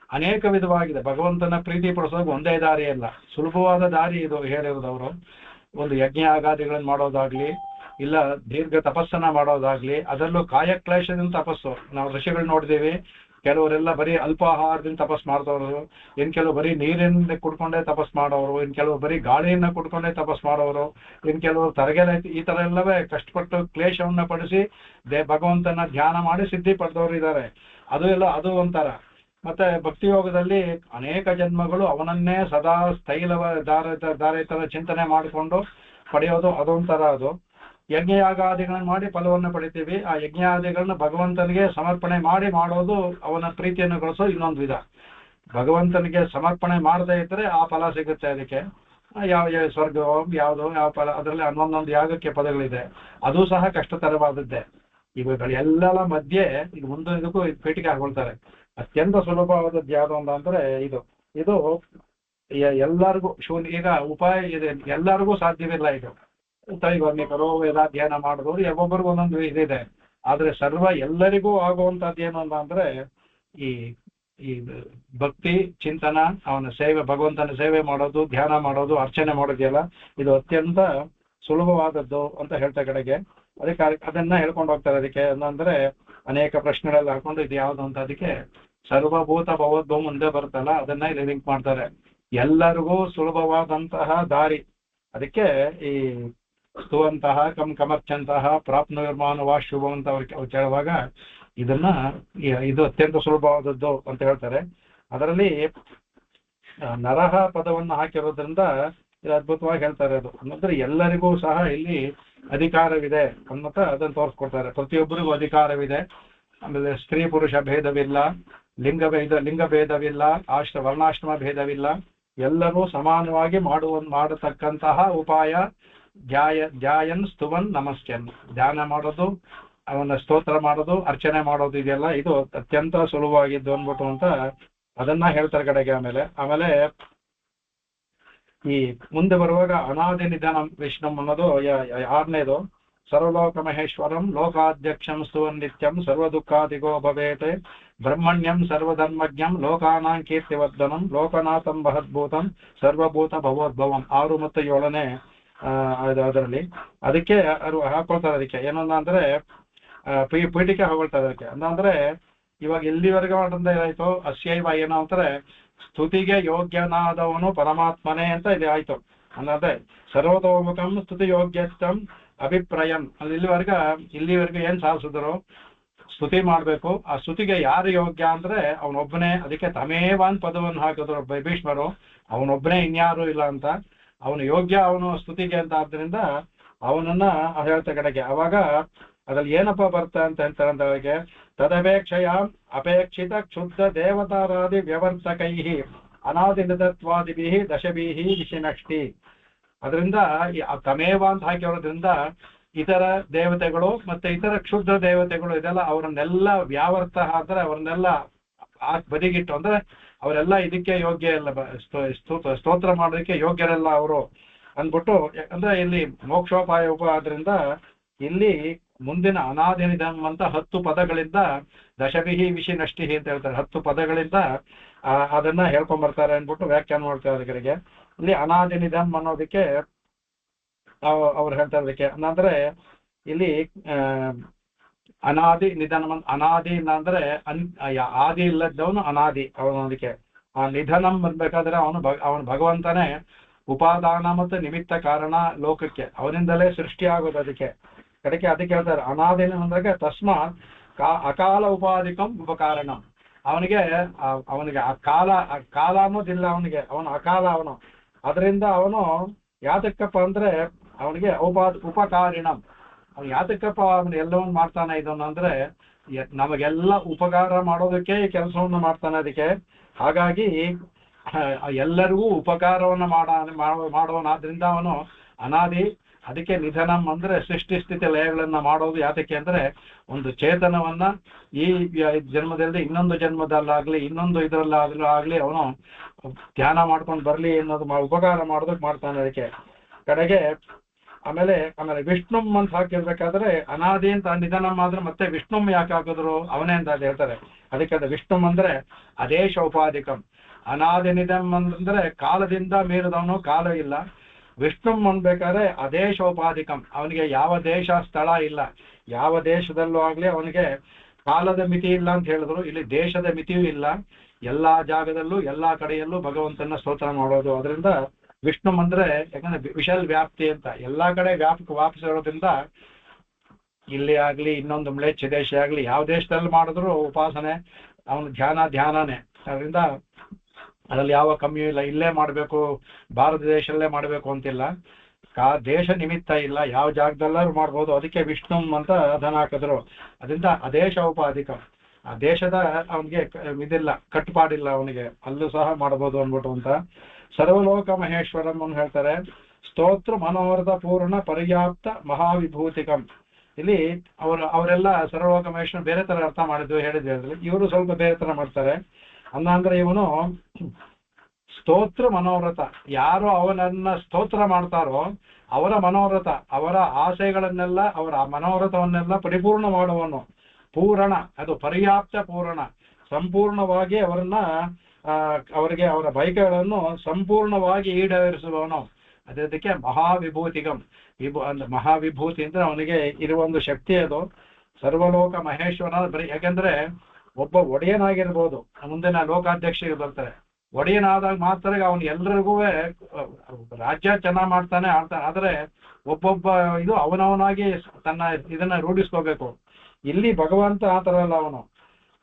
ಅನೇಕ ವಿಧವಾಗಿದೆ. ಭಗವಂತನ ಪ್ರೀತಿ ಪಡಿಸೋಕೆ ಒಂದೇ ದಾರಿ ಅಲ್ಲ, ಸುಲಭವಾದ ದಾರಿ ಇದು ಹೇಳಿರೋದವರು. ಒಂದು ಯಜ್ಞ ಆಗಾದಿಗಳನ್ನು ಮಾಡೋದಾಗ್ಲಿ, ಇಲ್ಲ ದೀರ್ಘ ತಪಸ್ಸನ್ನ ಮಾಡೋದಾಗ್ಲಿ, ಅದರಲ್ಲೂ ಕಾಯಕ್ಲೇಶದಿಂದ ತಪಸ್ಸು. ನಾವು ಋಷಿಗಳು ನೋಡಿದೀವಿ, ಕೆಲವರೆಲ್ಲ ಬರೀ ಅಲ್ಪಾಹಾರದಿಂದ ತಪಸ್ ಮಾಡಿದವರು, ಇನ್ ಕೆಲವು ಬರೀ ನೀರಿನಿಂದ ಕುಡ್ಕೊಂಡೇ ತಪಸ್ ಮಾಡೋರು, ಇನ್ ಕೆಲವು ಬರೀ ಗಾಳಿಯನ್ನ ಕುಡ್ಕೊಂಡೇ ತಪಸ್ ಮಾಡೋರು, ಇನ್ ಕೆಲವರು ತರಗೆಲೆ, ಈ ತರ ಎಲ್ಲವೇ ಕಷ್ಟಪಟ್ಟು ಕ್ಲೇಶವನ್ನ ಪಡಿಸಿ ಭಗವಂತನ ಧ್ಯಾನ ಮಾಡಿ ಸಿದ್ಧಿ ಪಡೆದವರು ಇದ್ದಾರೆ. ಅದು ಒಂಥರ. ಮತ್ತೆ ಭಕ್ತಿ ಯೋಗದಲ್ಲಿ ಅನೇಕ ಜನ್ಮಗಳು ಅವನನ್ನೇ ಸದಾ ಸ್ಥೈಲವ ಧಾರಿತರ ಚಿಂತನೆ ಮಾಡಿಕೊಂಡು ಪಡೆಯೋದು, ಅದೊಂಥರ. ಅದು ಯಜ್ಞಯಾಗಾದಿಗಳನ್ನ ಮಾಡಿ ಫಲವನ್ನು ಪಡಿತೀವಿ. ಆ ಯಜ್ಞಯಾದಿಗಳನ್ನ ಭಗವಂತನಿಗೆ ಸಮರ್ಪಣೆ ಮಾಡೋದು, ಅವನ ಪ್ರೀತಿಯನ್ನು ಗಳಿಸೋದು ಇನ್ನೊಂದು ವಿಧ. ಭಗವಂತನಿಗೆ ಸಮರ್ಪಣೆ ಮಾಡದೇ ಇದ್ರೆ ಆ ಫಲ ಸಿಗುತ್ತೆ. ಅದಕ್ಕೆ ಯಾವ ಸ್ವರ್ಗ ಯಾವುದು ಯಾವ ಫಲ, ಅದರಲ್ಲಿ ಒಂದೊಂದು ಯಾಗಕ್ಕೆ ಪದಗಳಿದೆ. ಅದು ಸಹ ಕಷ್ಟತರವಾದದ್ದೇ. ಇವುಗಳ ಎಲ್ಲರ ಮಧ್ಯೆ ಈಗ ಮುಂದೊಂದಕ್ಕೂ ಪೀಠಿಕೆ ಹಾಕೊಳ್ತಾರೆ. ಅತ್ಯಂತ ಸುಲಭವಾದದ್ದು ಯಾವುದು ಅಂದ್ರೆ ಇದು ಎಲ್ಲರಿಗೂ ಈಗ ಉಪಾಯ ಇದೆ, ಎಲ್ಲರಿಗೂ ಸಾಧ್ಯವಿಲ್ಲ. ಇದು ತೈವರ್ಣಿಕರು ವೇದಾಧ್ಯಯನ ಮಾಡಿದವರು ಒಬ್ಬೊಬ್ಬರಿಗೂ ಒಂದೊಂದು ಇದಿದೆ. ಆದ್ರೆ ಎಲ್ಲರಿಗೂ ಆಗುವಂತದ್ದು ಏನು ಅಂದ್ರೆ ಈ ಭಕ್ತಿ ಚಿಂತನ, ಅವನ ಸೇವೆ, ಭಗವಂತನ ಸೇವೆ ಮಾಡೋದು, ಧ್ಯಾನ ಮಾಡೋದು, ಅರ್ಚನೆ ಮಾಡೋದಿಲ್ಲ, ಇದು ಅತ್ಯಂತ ಸುಲಭವಾದದ್ದು ಅಂತ ಹೇಳ್ತಾ ಕಡೆಗೆ ಅದನ್ನ ಹೇಳ್ಕೊಂಡು ಹೋಗ್ತಾರೆ. ಅದಕ್ಕೆ ಅಂದ್ರೆ ಅನೇಕ ಪ್ರಶ್ನೆಗಳೆಲ್ಲ ಹಾಕೊಂಡು ಇದು ಯಾವ್ದು ಅಂತ ಅದಕ್ಕೆ ಸರ್ವಭೂತ ಭವದ್ಭವ ಮುಂದೆ ಬರುತ್ತಲ್ಲ, ಅದನ್ನ ಇಲ್ಲಿ ಲಿಂಕ್ ಮಾಡ್ತಾರೆ. ಎಲ್ಲರಿಗೂ ಸುಲಭವಾದಂತಹ ದಾರಿ. ಅದಕ್ಕೆ ಈ ಸ್ತುವಂತಹ ಕಮರ್ಚಂತಹ ಪ್ರಾಪ್ನುರ್ಮಾನವಾ ಶುಭಂ ಅಂತ ಅವ್ರು ಕೇಳುವಾಗ ಇದು ಅತ್ಯಂತ ಸುಲಭವಾದದ್ದು ಅಂತ ಹೇಳ್ತಾರೆ. ಅದರಲ್ಲಿ ನರಹ ಪದವನ್ನು ಹಾಕಿರೋದ್ರಿಂದ ಇದು ಅದ್ಭುತವಾಗಿ ಹೇಳ್ತಾರೆ. ಅದು ಅಂದ್ರೆ ಎಲ್ಲರಿಗೂ ಸಹ ಇಲ್ಲಿ ಅಧಿಕಾರವಿದೆ ಅನ್ನೋತ ಅದನ್ನು ತೋರಿಸ್ಕೊಡ್ತಾರೆ. ಪ್ರತಿಯೊಬ್ಬರಿಗೂ ಅಧಿಕಾರವಿದೆ. ಆಮೇಲೆ ಸ್ತ್ರೀ ಪುರುಷ ಭೇದವಿಲ್ಲ, ಲಿಂಗ ಭೇದವಿಲ್ಲ, ವರ್ಣಾಶ್ರಮ ಭೇದವಿಲ್ಲ. ಎಲ್ಲರೂ ಸಮಾನವಾಗಿ ಮಾಡತಕ್ಕಂತಹ ಉಪಾಯ ಧ್ಯಾಯನ್ ಸ್ತುವನ್ ನಮಸ್ಕ್ಯನ್, ಧ್ಯಾನ ಮಾಡೋದು, ಅವನ ಸ್ತೋತ್ರ ಮಾಡೋದು, ಅರ್ಚನೆ ಮಾಡೋದು, ಇದೆಲ್ಲ ಇದು ಅತ್ಯಂತ ಸುಲಭವಾಗಿದ್ದು ಅಂದ್ಬಿಟ್ಟು ಅಂತ ಅದನ್ನ ಹೇಳ್ತಾರೆ ಕಡೆಗೆ. ಆಮೇಲೆ ಈ ಮುಂದೆ ಬರುವಾಗ ಅನಾದಿ ನಿಧನ ವಿಷ್ಣು ಅನ್ನೋದು 6ನೇದು. ಸರ್ವಲೋಕ ಮಹೇಶ್ವರಂ ಲೋಕಾಧ್ಯಕ್ಷಂ ಸ್ತುವನ್ ನಿತ್ಯಂ ಸರ್ವ ದುಃಖಾದಿಗೋ ಭವೇತ್ ಬ್ರಹ್ಮಣ್ಯಂ ಸರ್ವಧರ್ಮಜ್ಞಂ ಲೋಕಾನಾಂ ಕೀರ್ತಿವರ್ಧನಂ ಲೋಕನಾಥಂ ಮಹದ್ಭೂತಂ ಸರ್ವಭೂತ ಭವೋದ್ಭವಂ. 6 ಮತ್ತು 7ನೇ ಅದರಲ್ಲಿ ಅದಕ್ಕೆ ಹಾಕೊಳ್ತಾರೆ. ಅದಕ್ಕೆ ಏನಂದ್ರೆ ಪೀಠಿಕೆ ಹಾಕೊಳ್ತಾರೆ. ಅದಕ್ಕೆ ಅಂದ್ರೆ ಇವಾಗ ಎಲ್ಲಿವರೆಗೆ ಏನಾಯ್ತು, ಅಸ್ಯೈವ ಏನೋ ಅಂತಾರೆ ಸ್ತುತಿಗೆ ಯೋಗ್ಯನಾದವನು ಪರಮಾತ್ಮನೇ ಅಂತ ಇದೆ ಆಯ್ತು. ಅಂದ್ರೆ ಸರ್ವತೋಮುಖಂ ಸ್ತುತಿ ಯೋಗ್ಯತ್ವಂ ಅಭಿಪ್ರಾಯಂ. ಇಲ್ಲಿವರೆಗೆ ಏನ್ ಸಾಧಿಸಿದ್ರು, ಸ್ತುತಿ ಮಾಡ್ಬೇಕು. ಆ ಸ್ತುತಿಗೆ ಯಾರು ಯೋಗ್ಯ ಅಂದ್ರೆ ಅವನೊಬ್ಬನೇ. ಅದಕ್ಕೆ ತಮೇವಾನ್ ಪದವನ್ನು ಹಾಕಿದ್ರು ಭೀಷ್ಮರು, ಅವನೊಬ್ಬನೇ, ಇನ್ಯಾರು ಇಲ್ಲ ಅಂತ. ಅವನು ಯೋಗ್ಯ, ಅವನು ಸ್ತುತಿಗೆ ಅಂತ. ಆದ್ರಿಂದ ಅವನನ್ನ ಹೇಳ್ತಾ ಕಡೆಗೆ ಅವಾಗ ಅದ್ರಲ್ಲಿ ಏನಪ್ಪ ಬರ್ತಾ ಅಂತ ಹೇಳ್ತಾರೆ. ತದಪೇಕ್ಷೆಯ ಅಪೇಕ್ಷಿತ ಕ್ಷುದ್ಧ ದೇವತಾರಾದಿ ವ್ಯವರ್ತಕೈ ಅನಾದಿ ನಿಧತ್ವಾದಿಭಿ ದಶಭೀಹಿ ವಿಷಿನಷ್ಟಿ. ಅದರಿಂದ ತಮೇವ ಅಂತ ಹಾಕಿರೋದ್ರಿಂದ ಇತರ ದೇವತೆಗಳು ಮತ್ತೆ ಇತರ ಕ್ಷುದ್ರ ದೇವತೆಗಳು ಇದೆಲ್ಲ ಅವರನ್ನೆಲ್ಲ ವ್ಯಾವರ್ತ ಅಂದ್ರೆ ಅವ್ರನ್ನೆಲ್ಲ ಬದಿಗಿಟ್ಟು, ಅಂದ್ರೆ ಅವರೆಲ್ಲ ಇದಕ್ಕೆ ಯೋಗ್ಯ ಇಲ್ಲ, ಸ್ತೋತ್ರ ಮಾಡೋದಕ್ಕೆ ಯೋಗ್ಯರಲ್ಲ ಅವರು ಅಂದ್ಬಿಟ್ಟು. ಅಂದ್ರೆ ಇಲ್ಲಿ ಮೋಕ್ಷೋಪಾಯ ಆದ್ರಿಂದ ಇಲ್ಲಿ ಮುಂದಿನ ಅನಾದಿ ನಿಧಂ ಅಂತ 10 ಪದಗಳಿಂದ ದಶಭಿಹಿ ವಿಷಿನಷ್ಟಿ ಅಂತ ಹೇಳ್ತಾರೆ. 10 ಪದಗಳಿಂದ ಅದನ್ನ ಹೇಳ್ಕೊಂಡ್ ಬರ್ತಾರೆ ಅಂದ್ಬಿಟ್ಟು ವ್ಯಾಖ್ಯಾನ ಮಾಡ್ತಾರೆ. ಅದಕ್ಕೆ ಇಲ್ಲಿ ಅನಾದಿ ನಿಧಂ ಅನ್ನೋದಕ್ಕೆ ಅವ್ರು ಹೇಳ್ತಾರೆ. ಅದಕ್ಕೆ ಅಂದ್ರೆ ಇಲ್ಲಿ ಅನಾದಿ ನಿಧನ, ಅನಾದಿ ಅಂದ್ರೆ ಆದಿ ಇಲ್ಲದವನು ಅನಾದಿ ಅವನೋದಕ್ಕೆ. ಆ ನಿಧನಂ ಬರ್ಬೇಕಾದ್ರೆ ಅವನು ಭಗವಂತನೇ ಉಪಾದಾನ ಮತ್ತು ನಿಮಿತ್ತ ಕಾರಣ ಲೋಕಕ್ಕೆ, ಅವನಿಂದಲೇ ಸೃಷ್ಟಿ ಆಗೋದು. ಅದಕ್ಕೆ ಹೇಳ್ತಾರೆ ಅನಾದಿನ ಅಂದಾಗ ತಸ್ಮಾತ್ ಅಕಾಲ ಉಪಾಧಿಕಂ ಉಪಕಾರಣ. ಅವನಿಗೆ ಆ ಕಾಲ ಅನ್ನೋದಿಲ್ಲ, ಅವನು ಅಕಾಲ, ಅದರಿಂದ ಅವನು ಯಾತಕ್ಕಪ್ಪ ಅಂದ್ರೆ ಅವನಿಗೆ ಉಪಕಾರಿಣಂ. ಅವನು ಯಾತಕ್ಕಪ್ಪ ಅವನು ಎಲ್ಲವನ್ನು ಮಾಡ್ತಾನೆ ಇದನ್ನು ಅಂದ್ರೆ ನಮಗೆಲ್ಲ ಉಪಕಾರ ಮಾಡೋದಕ್ಕೆ ಈ ಕೆಲಸವನ್ನು ಮಾಡ್ತಾನೆ. ಅದಕ್ಕೆ ಹಾಗಾಗಿ ಎಲ್ಲರಿಗೂ ಉಪಕಾರವನ್ನು ಮಾಡೋನಾದ್ರಿಂದ ಅವನು ಅನಾದಿ. ಅದಕ್ಕೆ ನಿಧನಂ ಅಂದ್ರೆ ಸೃಷ್ಟಿ ಸ್ಥಿತಿ ಲಯಗಳನ್ನ ಮಾಡೋದು ಯಾತಕ್ಕೆ ಅಂದ್ರೆ ಒಂದು ಚೇತನವನ್ನ ಈ ಜನ್ಮದಲ್ಲಿ ಇನ್ನೊಂದು ಜನ್ಮದಲ್ಲಾಗ್ಲಿ ಇನ್ನೊಂದು ಇದರಲ್ಲಾಗ್ಲಿ ಅವನು ಧ್ಯಾನ ಮಾಡ್ಕೊಂಡು ಬರ್ಲಿ ಅನ್ನೋದು ಉಪಕಾರ ಮಾಡೋದಕ್ಕೆ ಮಾಡ್ತಾನೆ. ಅದಕ್ಕೆ ಕಡೆಗೆ ಆಮೇಲೆ ವಿಷ್ಣುಂ ಅಂತ ಹಾಕಿರ್ಬೇಕಾದ್ರೆ ಅನಾದಿ ಅಂತ ನಿಧನಂ ಆದ್ರೆ ಮತ್ತೆ ವಿಷ್ಣುಂ ಯಾಕೆ ಹಾಕಿದ್ರು ಅವನೇ ಅಂತ ಹೇಳ್ತಾರೆ. ಅದಕ್ಕೆ ಅದು ವಿಷ್ಣುಂ ಅಂದ್ರೆ ಅದೇಶ ಉಪಾಧಿಕಂ. ಅನಾದಿ ನಿಧಂ ಅಂದ್ರೆ ಕಾಲದಿಂದ ಮೀರಿದವನು, ಕಾಲ ಇಲ್ಲ. ವಿಷ್ಣುಂ ಅನ್ಬೇಕಾದ್ರೆ ಅದೇಶೋಪಾಧಿಕಂ, ಅವನಿಗೆ ಯಾವ ದೇಶ ಸ್ಥಳ ಇಲ್ಲ, ಯಾವ ದೇಶದಲ್ಲೂ ಆಗ್ಲಿ ಅವನಿಗೆ ಕಾಲದ ಮಿತಿ ಇಲ್ಲ ಅಂತ ಹೇಳಿದ್ರು. ಇಲ್ಲಿ ದೇಶದ ಮಿತಿಯೂ ಇಲ್ಲ, ಎಲ್ಲಾ ಜಾಗದಲ್ಲೂ ಎಲ್ಲಾ ಕಡೆಯಲ್ಲೂ ಭಗವಂತನ ಸ್ತೋತ್ರ ಮಾಡೋದು. ಅದರಿಂದ ವಿಷ್ಣು ಅಂದ್ರೆ ಯಾಕಂದ್ರೆ ವಿಶಾಲ್ ವ್ಯಾಪ್ತಿ ಅಂತ ಎಲ್ಲಾ ಕಡೆ ವ್ಯಾಪಿಸಿರೋದ್ರಿಂದ ಇಲ್ಲಿ ಆಗ್ಲಿ ಇನ್ನೊಂದು ಮ್ಲೇಚ್ಛ ದೇಶ ಆಗ್ಲಿ ಯಾವ ದೇಶದಲ್ಲಿ ಮಾಡಿದ್ರು ಉಪಾಸನೆ ಅವನು ಧ್ಯಾನನೇ. ಅದರಿಂದ ಅದ್ರಲ್ಲಿ ಯಾವ ಕಮ್ಮಿಯೂ ಇಲ್ಲ. ಇಲ್ಲೇ ಮಾಡಬೇಕು, ಭಾರತ ದೇಶದಲ್ಲೇ ಮಾಡಬೇಕು ಅಂತಿಲ್ಲ, ದೇಶ ನಿಮಿತ್ತ ಇಲ್ಲ, ಯಾವ ಜಾಗದಲ್ಲಾದ್ರು ಮಾಡ್ಬೋದು. ಅದಕ್ಕೆ ವಿಷ್ಣು ಅಂತ ಅದನ್ನ ಹಾಕಿದ್ರು. ಅದರಿಂದ ಅದೇಶ ಉಪಾಧಿಕ, ಆ ದೇಶದ ಅವನಿಗೆ ಇದಿಲ್ಲ, ಕಟ್ಟುಪಾಡಿಲ್ಲ ಅವನಿಗೆ, ಅಲ್ಲೂ ಸಹ ಮಾಡ್ಬೋದು ಅನ್ಬಿಟ್ಟು ಅಂತ. ಸರ್ವಲೋಕ ಮಹೇಶ್ವರಂ ಅಂತ ಹೇಳ್ತಾರೆ. ಸ್ತೋತ್ರ ಮನೋರಥ ಪೂರ್ಣ ಪರ್ಯಾಪ್ತ ಮಹಾವಿಭೂತಿಕಂ. ಇಲ್ಲಿ ಅವರೆಲ್ಲ ಸರ್ವಲೋಕ ಮಹೇಶ್ವರ ಬೇರೆ ತರ ಅರ್ಥ ಮಾಡಿದ್ವಿ ಹೇಳಿದ್ವಿ. ಇವರು ಸ್ವಲ್ಪ ಬೇರೆ ತರ ಮಾಡ್ತಾರೆ. ಅಂದ್ರೆ ಇವನು ಸ್ತೋತ್ರ ಮನೋರಥ, ಯಾರು ಅವನನ್ನ ಸ್ತೋತ್ರ ಮಾಡ್ತಾರೋ ಅವರ ಮನೋರಥ, ಅವರ ಆಸೆಗಳನ್ನೆಲ್ಲ, ಅವರ ಮನೋರಥವನ್ನೆಲ್ಲ ಪರಿಪೂರ್ಣ ಮಾಡುವನು. ಪೂರ್ಣ, ಅದು ಪರ್ಯಾಪ್ತ ಪೂರ್ಣ, ಸಂಪೂರ್ಣವಾಗಿ ಅವರಿಗೆ ಅವರ ಬಯಕೆಗಳನ್ನು ಸಂಪೂರ್ಣವಾಗಿ ಈಡೇರಿಸುವವನು. ಅದಕ್ಕೆ ಮಹಾವಿಭೂತಿಗಂ. ಮಹಾವಿಭೂತಿ ಅಂದ್ರೆ ಅವನಿಗೆ ಇರುವ ಒಂದು ಶಕ್ತಿ ಅದು. ಸರ್ವಲೋಕ ಮಹೇಶ್ವರ ಬರೀ ಯಾಕೆಂದ್ರೆ ಒಬ್ಬ ಒಡೆಯನಾಗಿರ್ಬೋದು, ಮುಂದಿನ ಲೋಕಾಧ್ಯಕ್ಷರಿಗೆ ಬರ್ತಾರೆ. ಒಡೆಯನಾದಾಗ ಮಾತ್ರ ಅವನು ಎಲ್ರಿಗೂ ರಾಜ್ಯ ಚೆನ್ನಾಗಿ ಮಾಡ್ತಾನೆ ಆಡ್ತಾನೆ. ಆದ್ರೆ ಒಬ್ಬೊಬ್ಬ ಇದು ಅವನವನಾಗಿ ತನ್ನ ಇದನ್ನ ರೂಢಿಸ್ಕೋಬೇಕು. ಇಲ್ಲಿ ಭಗವಂತ ಆ ತರ ಅಲ್ಲ,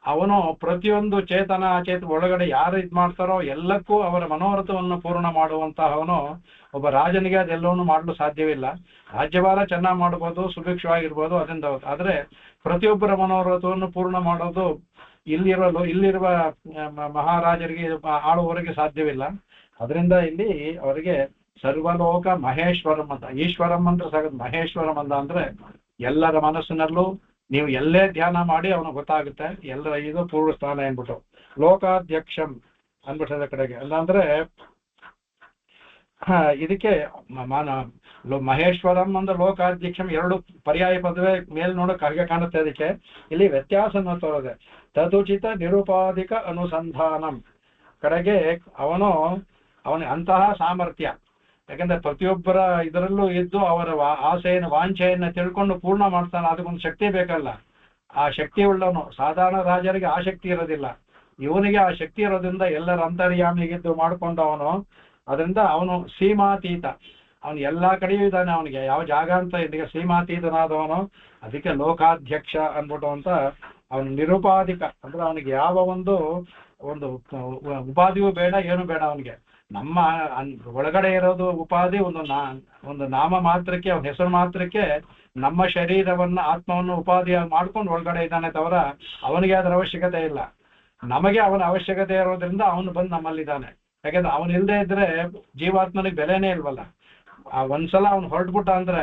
ಅವನು ಪ್ರತಿಯೊಂದು ಚೇತನ ಒಳಗಡೆ ಯಾರು ಇದ್ ಮಾಡ್ತಾರೋ ಎಲ್ಲಕ್ಕೂ ಅವರ ಮನೋರಥವನ್ನು ಪೂರ್ಣ ಮಾಡುವಂತಹವನು. ಒಬ್ಬ ರಾಜನಿಗೆ ಅದೆಲ್ಲವನ್ನೂ ಮಾಡಲು ಸಾಧ್ಯವಿಲ್ಲ. ರಾಜ್ಯಭಾರ ಚೆನ್ನಾಗಿ ಮಾಡ್ಬೋದು, ಸುಭಿಕ್ಷವಾಗಿರ್ಬೋದು, ಅದರಿಂದ. ಆದ್ರೆ ಪ್ರತಿಯೊಬ್ಬರ ಮನೋರಥವನ್ನು ಪೂರ್ಣ ಮಾಡೋದು ಇಲ್ಲಿರುವ ಮಹಾರಾಜರಿಗೆ, ಆಳುವವರಿಗೆ ಸಾಧ್ಯವಿಲ್ಲ. ಅದರಿಂದ ಇಲ್ಲಿ ಅವರಿಗೆ ಸರ್ವಲೋಕ ಮಹೇಶ್ವರಂ ಅಂತ, ಈಶ್ವರಂ ಅಂತ ಸಾಗುತ್ತೆ, ಮಹೇಶ್ವರಂ ಅಂತ ಅಂದ್ರೆ ಎಲ್ಲರ ಮನಸ್ಸಿನಲ್ಲೂ ನೀವು ಎಲ್ಲೇ ಧ್ಯಾನ ಮಾಡಿ ಅವನು ಗೊತ್ತಾಗುತ್ತೆ, ಎಲ್ಲರ ಇದು ಪೂರ್ವ ಸ್ಥಾನ ಏನ್ಬಿಟ್ಟು. ಲೋಕಾಧ್ಯಕ್ಷಂ ಅನ್ಬಿಟ್ಟದ ಕಡೆಗೆ ಅಲ್ಲಾಂದ್ರೆ ಇದಕ್ಕೆ ಮಹೇಶ್ವರಂ ಅಂದ್ರೆ ಲೋಕಾಧ್ಯಕ್ಷಂ ಎರಡು ಪರ್ಯಾಯ ಪದವೇ ಮೇಲ್ ನೋಡಕ್ ಹಾಗೆ ಕಾಣುತ್ತೆ. ಅದಕ್ಕೆ ಇಲ್ಲಿ ವ್ಯತ್ಯಾಸ ತೋರದೆ. ತದುಚಿತ ನಿರುಪಾಧಿಕ ಅನುಸಂಧಾನಂ ಕಡೆಗೆ ಅವನ ಅಂತಹ ಸಾಮರ್ಥ್ಯ. ಯಾಕಂದ್ರೆ ಪ್ರತಿಯೊಬ್ಬರ ಇದರಲ್ಲೂ ಇದ್ದು ಅವರ ಆಸೆಯನ್ನು ವಾಂಛೆಯನ್ನು ತಿಳ್ಕೊಂಡು ಪೂರ್ಣ ಮಾಡ್ತಾನೆ. ಅದಕ್ಕೊಂದು ಶಕ್ತಿ ಬೇಕಲ್ಲ, ಆ ಶಕ್ತಿ ಉಳ್ಳವನು. ಸಾಧಾರಣ ರಾಜರಿಗೆ ಆ ಶಕ್ತಿ ಇರೋದಿಲ್ಲ, ಇವನಿಗೆ ಆ ಶಕ್ತಿ ಇರೋದ್ರಿಂದ ಎಲ್ಲರ ಅಂತರ್ಯಾಮಿಗಿದ್ದು ಮಾಡಿಕೊಂಡವನು. ಅದರಿಂದ ಅವನು ಸೀಮಾತೀತ, ಅವನು ಎಲ್ಲಾ ಕಡೆಯೂ ಇದ್ದಾನೆ, ಅವನಿಗೆ ಯಾವ ಜಾಗ ಅಂತ ಇದಕ್ಕೆ ಸೀಮಾತೀತನಾದವನು. ಅದಕ್ಕೆ ಲೋಕಾಧ್ಯಕ್ಷ ಅನ್ಬಿಟ್ಟು ಅಂತ. ಅವನು ನಿರುಪಾಧಿಕ ಅಂದ್ರೆ ಅವನಿಗೆ ಯಾವ ಒಂದು ಉಪಾಧಿಯೂ ಬೇಡ, ಏನು ಬೇಡ ಅವನಿಗೆ. ನಮ್ಮ ಒಳಗಡೆ ಇರೋದು ಉಪಾಧಿ ಒಂದು ನಾಮ ಮಾತ್ರಕ್ಕೆ, ಅವನ ಹೆಸರು ಮಾತ್ರಕ್ಕೆ ನಮ್ಮ ಶರೀರವನ್ನ ಆತ್ಮವನ್ನು ಉಪಾಧಿಯಾಗಿ ಮಾಡ್ಕೊಂಡು ಒಳಗಡೆ ಇದ್ದಾನೆ ತವರ ಅವನಿಗೆ ಅದರ ಅವಶ್ಯಕತೆ ಇಲ್ಲ. ನಮಗೆ ಅವನ ಅವಶ್ಯಕತೆ ಇರೋದ್ರಿಂದ ಅವನು ಬಂದು ನಮ್ಮಲ್ಲಿದ್ದಾನೆ. ಯಾಕಂದ್ರೆ ಅವನು ಇಲ್ಲದೆ ಇದ್ರೆ ಜೀವಾತ್ಮನಿಗೆ ಬೆಲೆನೇ ಇಲ್ವಲ್ಲ. ಒಂದ್ಸಲ ಅವ್ನು ಹೊರಟ್ಬಿಟ್ಟ ಅಂದ್ರೆ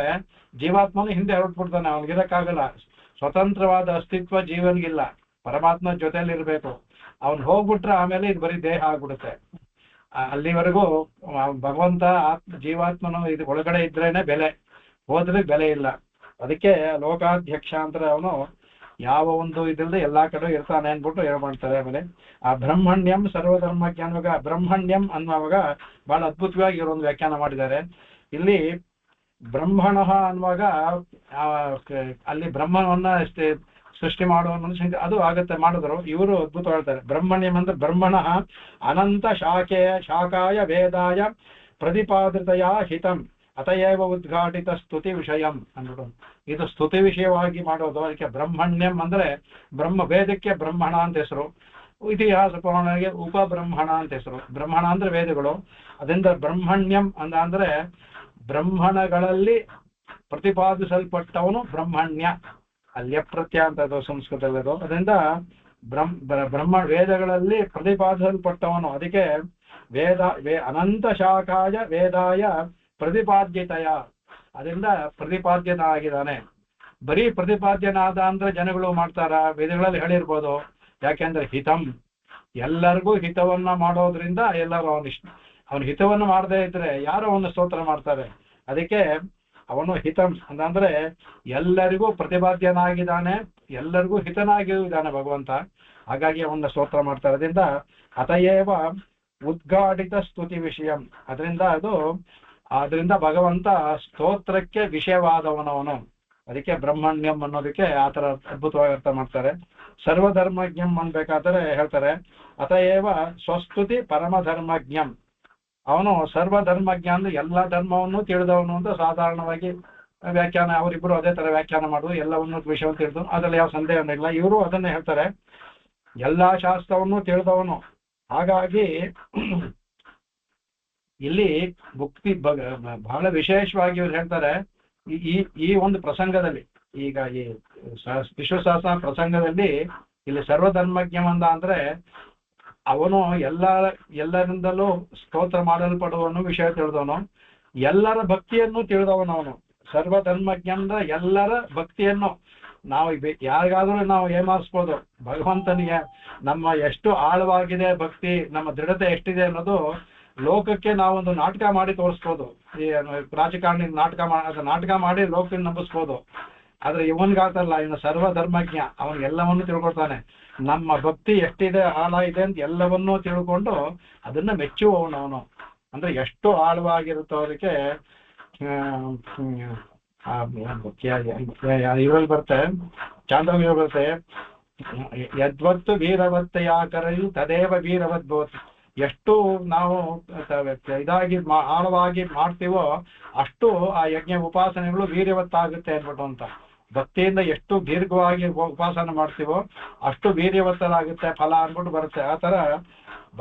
ಜೀವಾತ್ಮನು ಹಿಂದೆ ಹೊರಟ್ಬಿಡ್ತಾನೆ, ಅವನಿಗಿರಕ್ಕಾಗಲ್ಲ. ಸ್ವತಂತ್ರವಾದ ಅಸ್ತಿತ್ವ ಜೀವನ್ಗಿಲ್ಲ, ಪರಮಾತ್ಮ ಜೊತೆಯಲ್ಲಿ ಇರ್ಬೇಕು. ಅವ್ನು ಹೋಗ್ಬಿಟ್ರೆ ಆಮೇಲೆ ಇದು ಬರೀ ದೇಹ ಆಗ್ಬಿಡುತ್ತೆ. ಅಲ್ಲಿವರೆಗೂ ಭಗವಂತ ಜೀವಾತ್ಮನು ಇದು ಒಳಗಡೆ ಇದ್ರೇನೆ ಬೆಲೆ, ಹೋದ್ರೆ ಬೆಲೆ ಇಲ್ಲ. ಅದಕ್ಕೆ ಲೋಕಾಧ್ಯಕ್ಷ ಅಂದ್ರೆ ಅವನು ಯಾವ ಒಂದು ಇದಿಲ್ಲದೆ ಎಲ್ಲಾ ಕಡೆ ಇರ್ತಾನೆ ಅನ್ಬಿಟ್ಟು ಮಾಡ್ತಾರೆ. ಆಮೇಲೆ ಆ ಬ್ರಹ್ಮಣ್ಯಂ ಸರ್ವಧರ್ಮಜ್ಞ ಅನ್ನುವಾಗ, ಬ್ರಹ್ಮಣ್ಯಂ ಅನ್ನುವಾಗ ಬಹಳ ಅದ್ಭುತವಾಗಿ ಇವರೊಂದು ವ್ಯಾಖ್ಯಾನ ಮಾಡಿದ್ದಾರೆ. ಇಲ್ಲಿ ಬ್ರಹ್ಮಣ ಅನ್ನುವಾಗ ಅಲ್ಲಿ ಬ್ರಹ್ಮವನ್ನ ಸೃಷ್ಟಿ ಮಾಡುವ ಮನುಷ್ಯ ಅದು ಆಗತ್ತೆ ಮಾಡಿದ್ರು. ಇವರು ಅದ್ಭುತ ಹೇಳ್ತಾರೆ, ಬ್ರಹ್ಮಣ್ಯಂ ಅಂದ್ರೆ ಬ್ರಹ್ಮಣ ಅನಂತ ಶಾಖಾಯ ವೇದಾಯ ಪ್ರತಿಪಾದಿತಯ ಹಿತಂ ಅತಯೇವ ಉದ್ಘಾಟಿತ ಸ್ತುತಿ ವಿಷಯಂ ಅಂದ್ಬಿಟ್ಟು ಇದು ಸ್ತುತಿ ವಿಷಯವಾಗಿ ಮಾಡೋದು. ಅದಕ್ಕೆ ಬ್ರಹ್ಮಣ್ಯಂ ಅಂದ್ರೆ ವೇದಕ್ಕೆ ಬ್ರಹ್ಮಣ ಅಂತ ಹೆಸರು, ಇತಿಹಾಸ ಪುರಾಣಕ್ಕೆ ಉಪಬ್ರಹ್ಮಣ ಅಂತ ಹೆಸರು. ಬ್ರಹ್ಮಣ ಅಂದ್ರೆ ವೇದಗಳು, ಅದರಿಂದ ಬ್ರಹ್ಮಣ್ಯಂ ಅಂದ್ರೆ ಬ್ರಹ್ಮಣಗಳಲ್ಲಿ ಪ್ರತಿಪಾದಿಸಲ್ಪಟ್ಟವನು ಬ್ರಹ್ಮಣ್ಯ, ಅಲ್ಯ ಪ್ರತ್ಯಯ ಅಂತ ಅದು ಸಂಸ್ಕೃತದಲ್ಲಿರೋದು. ಅದರಿಂದ ಬ್ರಹ್ಮ ವೇದಗಳಲ್ಲಿ ಪ್ರತಿಪಾದಿಸಲ್ಪಟ್ಟವನು. ಅದಕ್ಕೆ ಅನಂತ ಶಾಖಾಯ ವೇದಾಯ ಪ್ರತಿಪಾದ್ಯತೆಯ, ಅದರಿಂದ ಪ್ರತಿಪಾದ್ಯನ ಆಗಿದ್ದಾನೆ. ಬರೀ ಪ್ರತಿಪಾದ್ಯನಾದ ಅಂದ್ರೆ ಜನಗಳು ಮಾಡ್ತಾರ, ವೇದಗಳಲ್ಲಿ ಹೇಳಿರ್ಬೋದು. ಯಾಕೆಂದ್ರೆ ಹಿತಂ, ಎಲ್ಲರಿಗೂ ಹಿತವನ್ನ ಮಾಡೋದ್ರಿಂದ ಎಲ್ಲರೂ ಅವನ ಹಿತವನ್ನು ಮಾಡದೇ ಇದ್ರೆ ಯಾರೋ ಅವನು ಸ್ತೋತ್ರ ಮಾಡ್ತಾರೆ. ಅದಕ್ಕೆ ಅವನು ಹಿತಂ ಅಂದ್ರೆ ಎಲ್ಲರಿಗೂ ಪ್ರತಿಪಾದ್ಯನಾಗಿದ್ದಾನೆ, ಎಲ್ಲರಿಗೂ ಹಿತನಾಗಿದ್ದಾನೆ ಭಗವಂತ. ಹಾಗಾಗಿ ಅವನ್ನ ಸ್ತೋತ್ರ ಮಾಡ್ತಾರೆ. ಅದರಿಂದ ಅತಯೇವ ಉದ್ಘಾಟಿತ ಸ್ತುತಿ ವಿಷಯಂ, ಅದರಿಂದ ಭಗವಂತ ಸ್ತೋತ್ರಕ್ಕೆ ವಿಷಯವಾದವನವನು. ಅದಕ್ಕೆ ಬ್ರಹ್ಮಣ್ಯಂ ಅನ್ನೋದಕ್ಕೆ ಆತರ ಅದ್ಭುತವಾಗಿ ಅರ್ಥ ಮಾಡ್ತಾರೆ. ಸರ್ವಧರ್ಮಜ್ಞಂ ಅನ್ಬೇಕಾದ್ರೆ ಹೇಳ್ತಾರೆ, ಅತಯೇವ ಸ್ವಸ್ತುತಿ ಪರಮಧರ್ಮಜ್ಞಂ, ಅವನು ಸರ್ವಧರ್ಮಜ್ಞ ಅಂದ್ರೆ ಎಲ್ಲ ಧರ್ಮವನ್ನು ತಿಳಿದವನು ಅಂತ ಸಾಧಾರಣವಾಗಿ ವ್ಯಾಖ್ಯಾನ, ಅವರಿಬ್ಬರು ಅದೇ ತರ ವ್ಯಾಖ್ಯಾನ ಮಾಡುದು, ಎಲ್ಲವನ್ನೂ ವಿಷಯವನ್ನು ತಿಳಿದು, ಅದ್ರಲ್ಲಿ ಯಾವ ಸಂದೇಹನೂ ಇಲ್ಲ. ಇವರು ಅದನ್ನೇ ಹೇಳ್ತಾರೆ, ಎಲ್ಲಾ ಶಾಸ್ತ್ರವನ್ನು ತಿಳಿದವನು. ಹಾಗಾಗಿ ಇಲ್ಲಿ ಭಕ್ತಿ ಬಹಳ ವಿಶೇಷವಾಗಿ ಇವ್ರು ಹೇಳ್ತಾರೆ, ಈ ಒಂದು ಪ್ರಸಂಗದಲ್ಲಿ, ಈಗ ಈ ವಿಶ್ವಶಾಸ್ತ್ರ ಪ್ರಸಂಗದಲ್ಲಿ ಇಲ್ಲಿ ಸರ್ವಧರ್ಮಜ್ಞವಂದ ಅಂದ್ರೆ ಅವನು ಎಲ್ಲರಿಂದಲೂ ಸ್ತೋತ್ರ ಮಾಡಲ್ಪಡುವನು, ವಿಷಯ ತಿಳಿದವನು, ಎಲ್ಲರ ಭಕ್ತಿಯನ್ನು ತಿಳಿದವನು. ಅವನು ಸರ್ವಧರ್ಮಜ್ಞ ಅಂದ್ರೆ ಎಲ್ಲರ ಭಕ್ತಿಯನ್ನು ನಾವು ಯಾರಿಗಾದ್ರೂ ನಾವು ಏಮಾರಿಸ್ಬೋದು. ಭಗವಂತನಿಗೆ ನಮ್ಮ ಎಷ್ಟು ಆಳವಾಗಿದೆ ಭಕ್ತಿ, ನಮ್ಮ ದೃಢತೆ ಎಷ್ಟಿದೆ ಅನ್ನೋದು ಲೋಕಕ್ಕೆ ನಾವೊಂದು ನಾಟಕ ಮಾಡಿ ತೋರಿಸ್ಬೋದು. ಈ ರಾಜಕಾರಣಿ ನಾಟಕ ಮಾಡಿ ಲೋಕಕ್ಕೆ ನಂಬಿಸ್ಬೋದು. ಆದ್ರೆ ಇವನ್ಗಾತಲ್ಲ, ಇವನು ಸರ್ವಧರ್ಮಜ್ಞ, ಅವನಿಗೆಲ್ಲವನ್ನೂ ತಿಳ್ಕೊಳ್ತಾನೆ. ನಮ್ಮ ಭಕ್ತಿ ಎಷ್ಟಿದೆ, ಆಳ ಇದೆ ಅಂತ ಎಲ್ಲವನ್ನೂ ತಿಳ್ಕೊಂಡು ಅದನ್ನ ಮೆಚ್ಚುವವನು. ಅಂದ್ರೆ ಎಷ್ಟು ಆಳವಾಗಿರುತ್ತೋ ಅದಕ್ಕೆ ಇದ್ರಲ್ಲಿ ಬರುತ್ತೆ, ಚಾಂದೋಗ್ಯ ಬರುತ್ತೆ, ಯದ್ವತ್ತು ವೀರವತ್ತೆಯ ಕರೆಯು ತದೇವ ವೀರವತ್ ಭವತಿ. ಎಷ್ಟು ನಾವು ಇದಾಗಿ ಆಳವಾಗಿ ಮಾಡ್ತೀವೋ ಅಷ್ಟು ಆ ಯಜ್ಞ ಉಪಾಸನೆಗಳು ವೀರ್ಯವತ್ತಾಗುತ್ತೆ ಅನ್ಬಿಟ್ಟು ಅಂತ. ಭಕ್ತಿಯಿಂದ ಎಷ್ಟು ದೀರ್ಘವಾಗಿ ಉಪಾಸನೆ ಮಾಡ್ತೀವೋ ಅಷ್ಟು ವೀರ್ಯವತ್ತರಾಗುತ್ತೆ ಫಲ ಅನ್ಬಿಟ್ಟು ಬರುತ್ತೆ. ಆ ತರ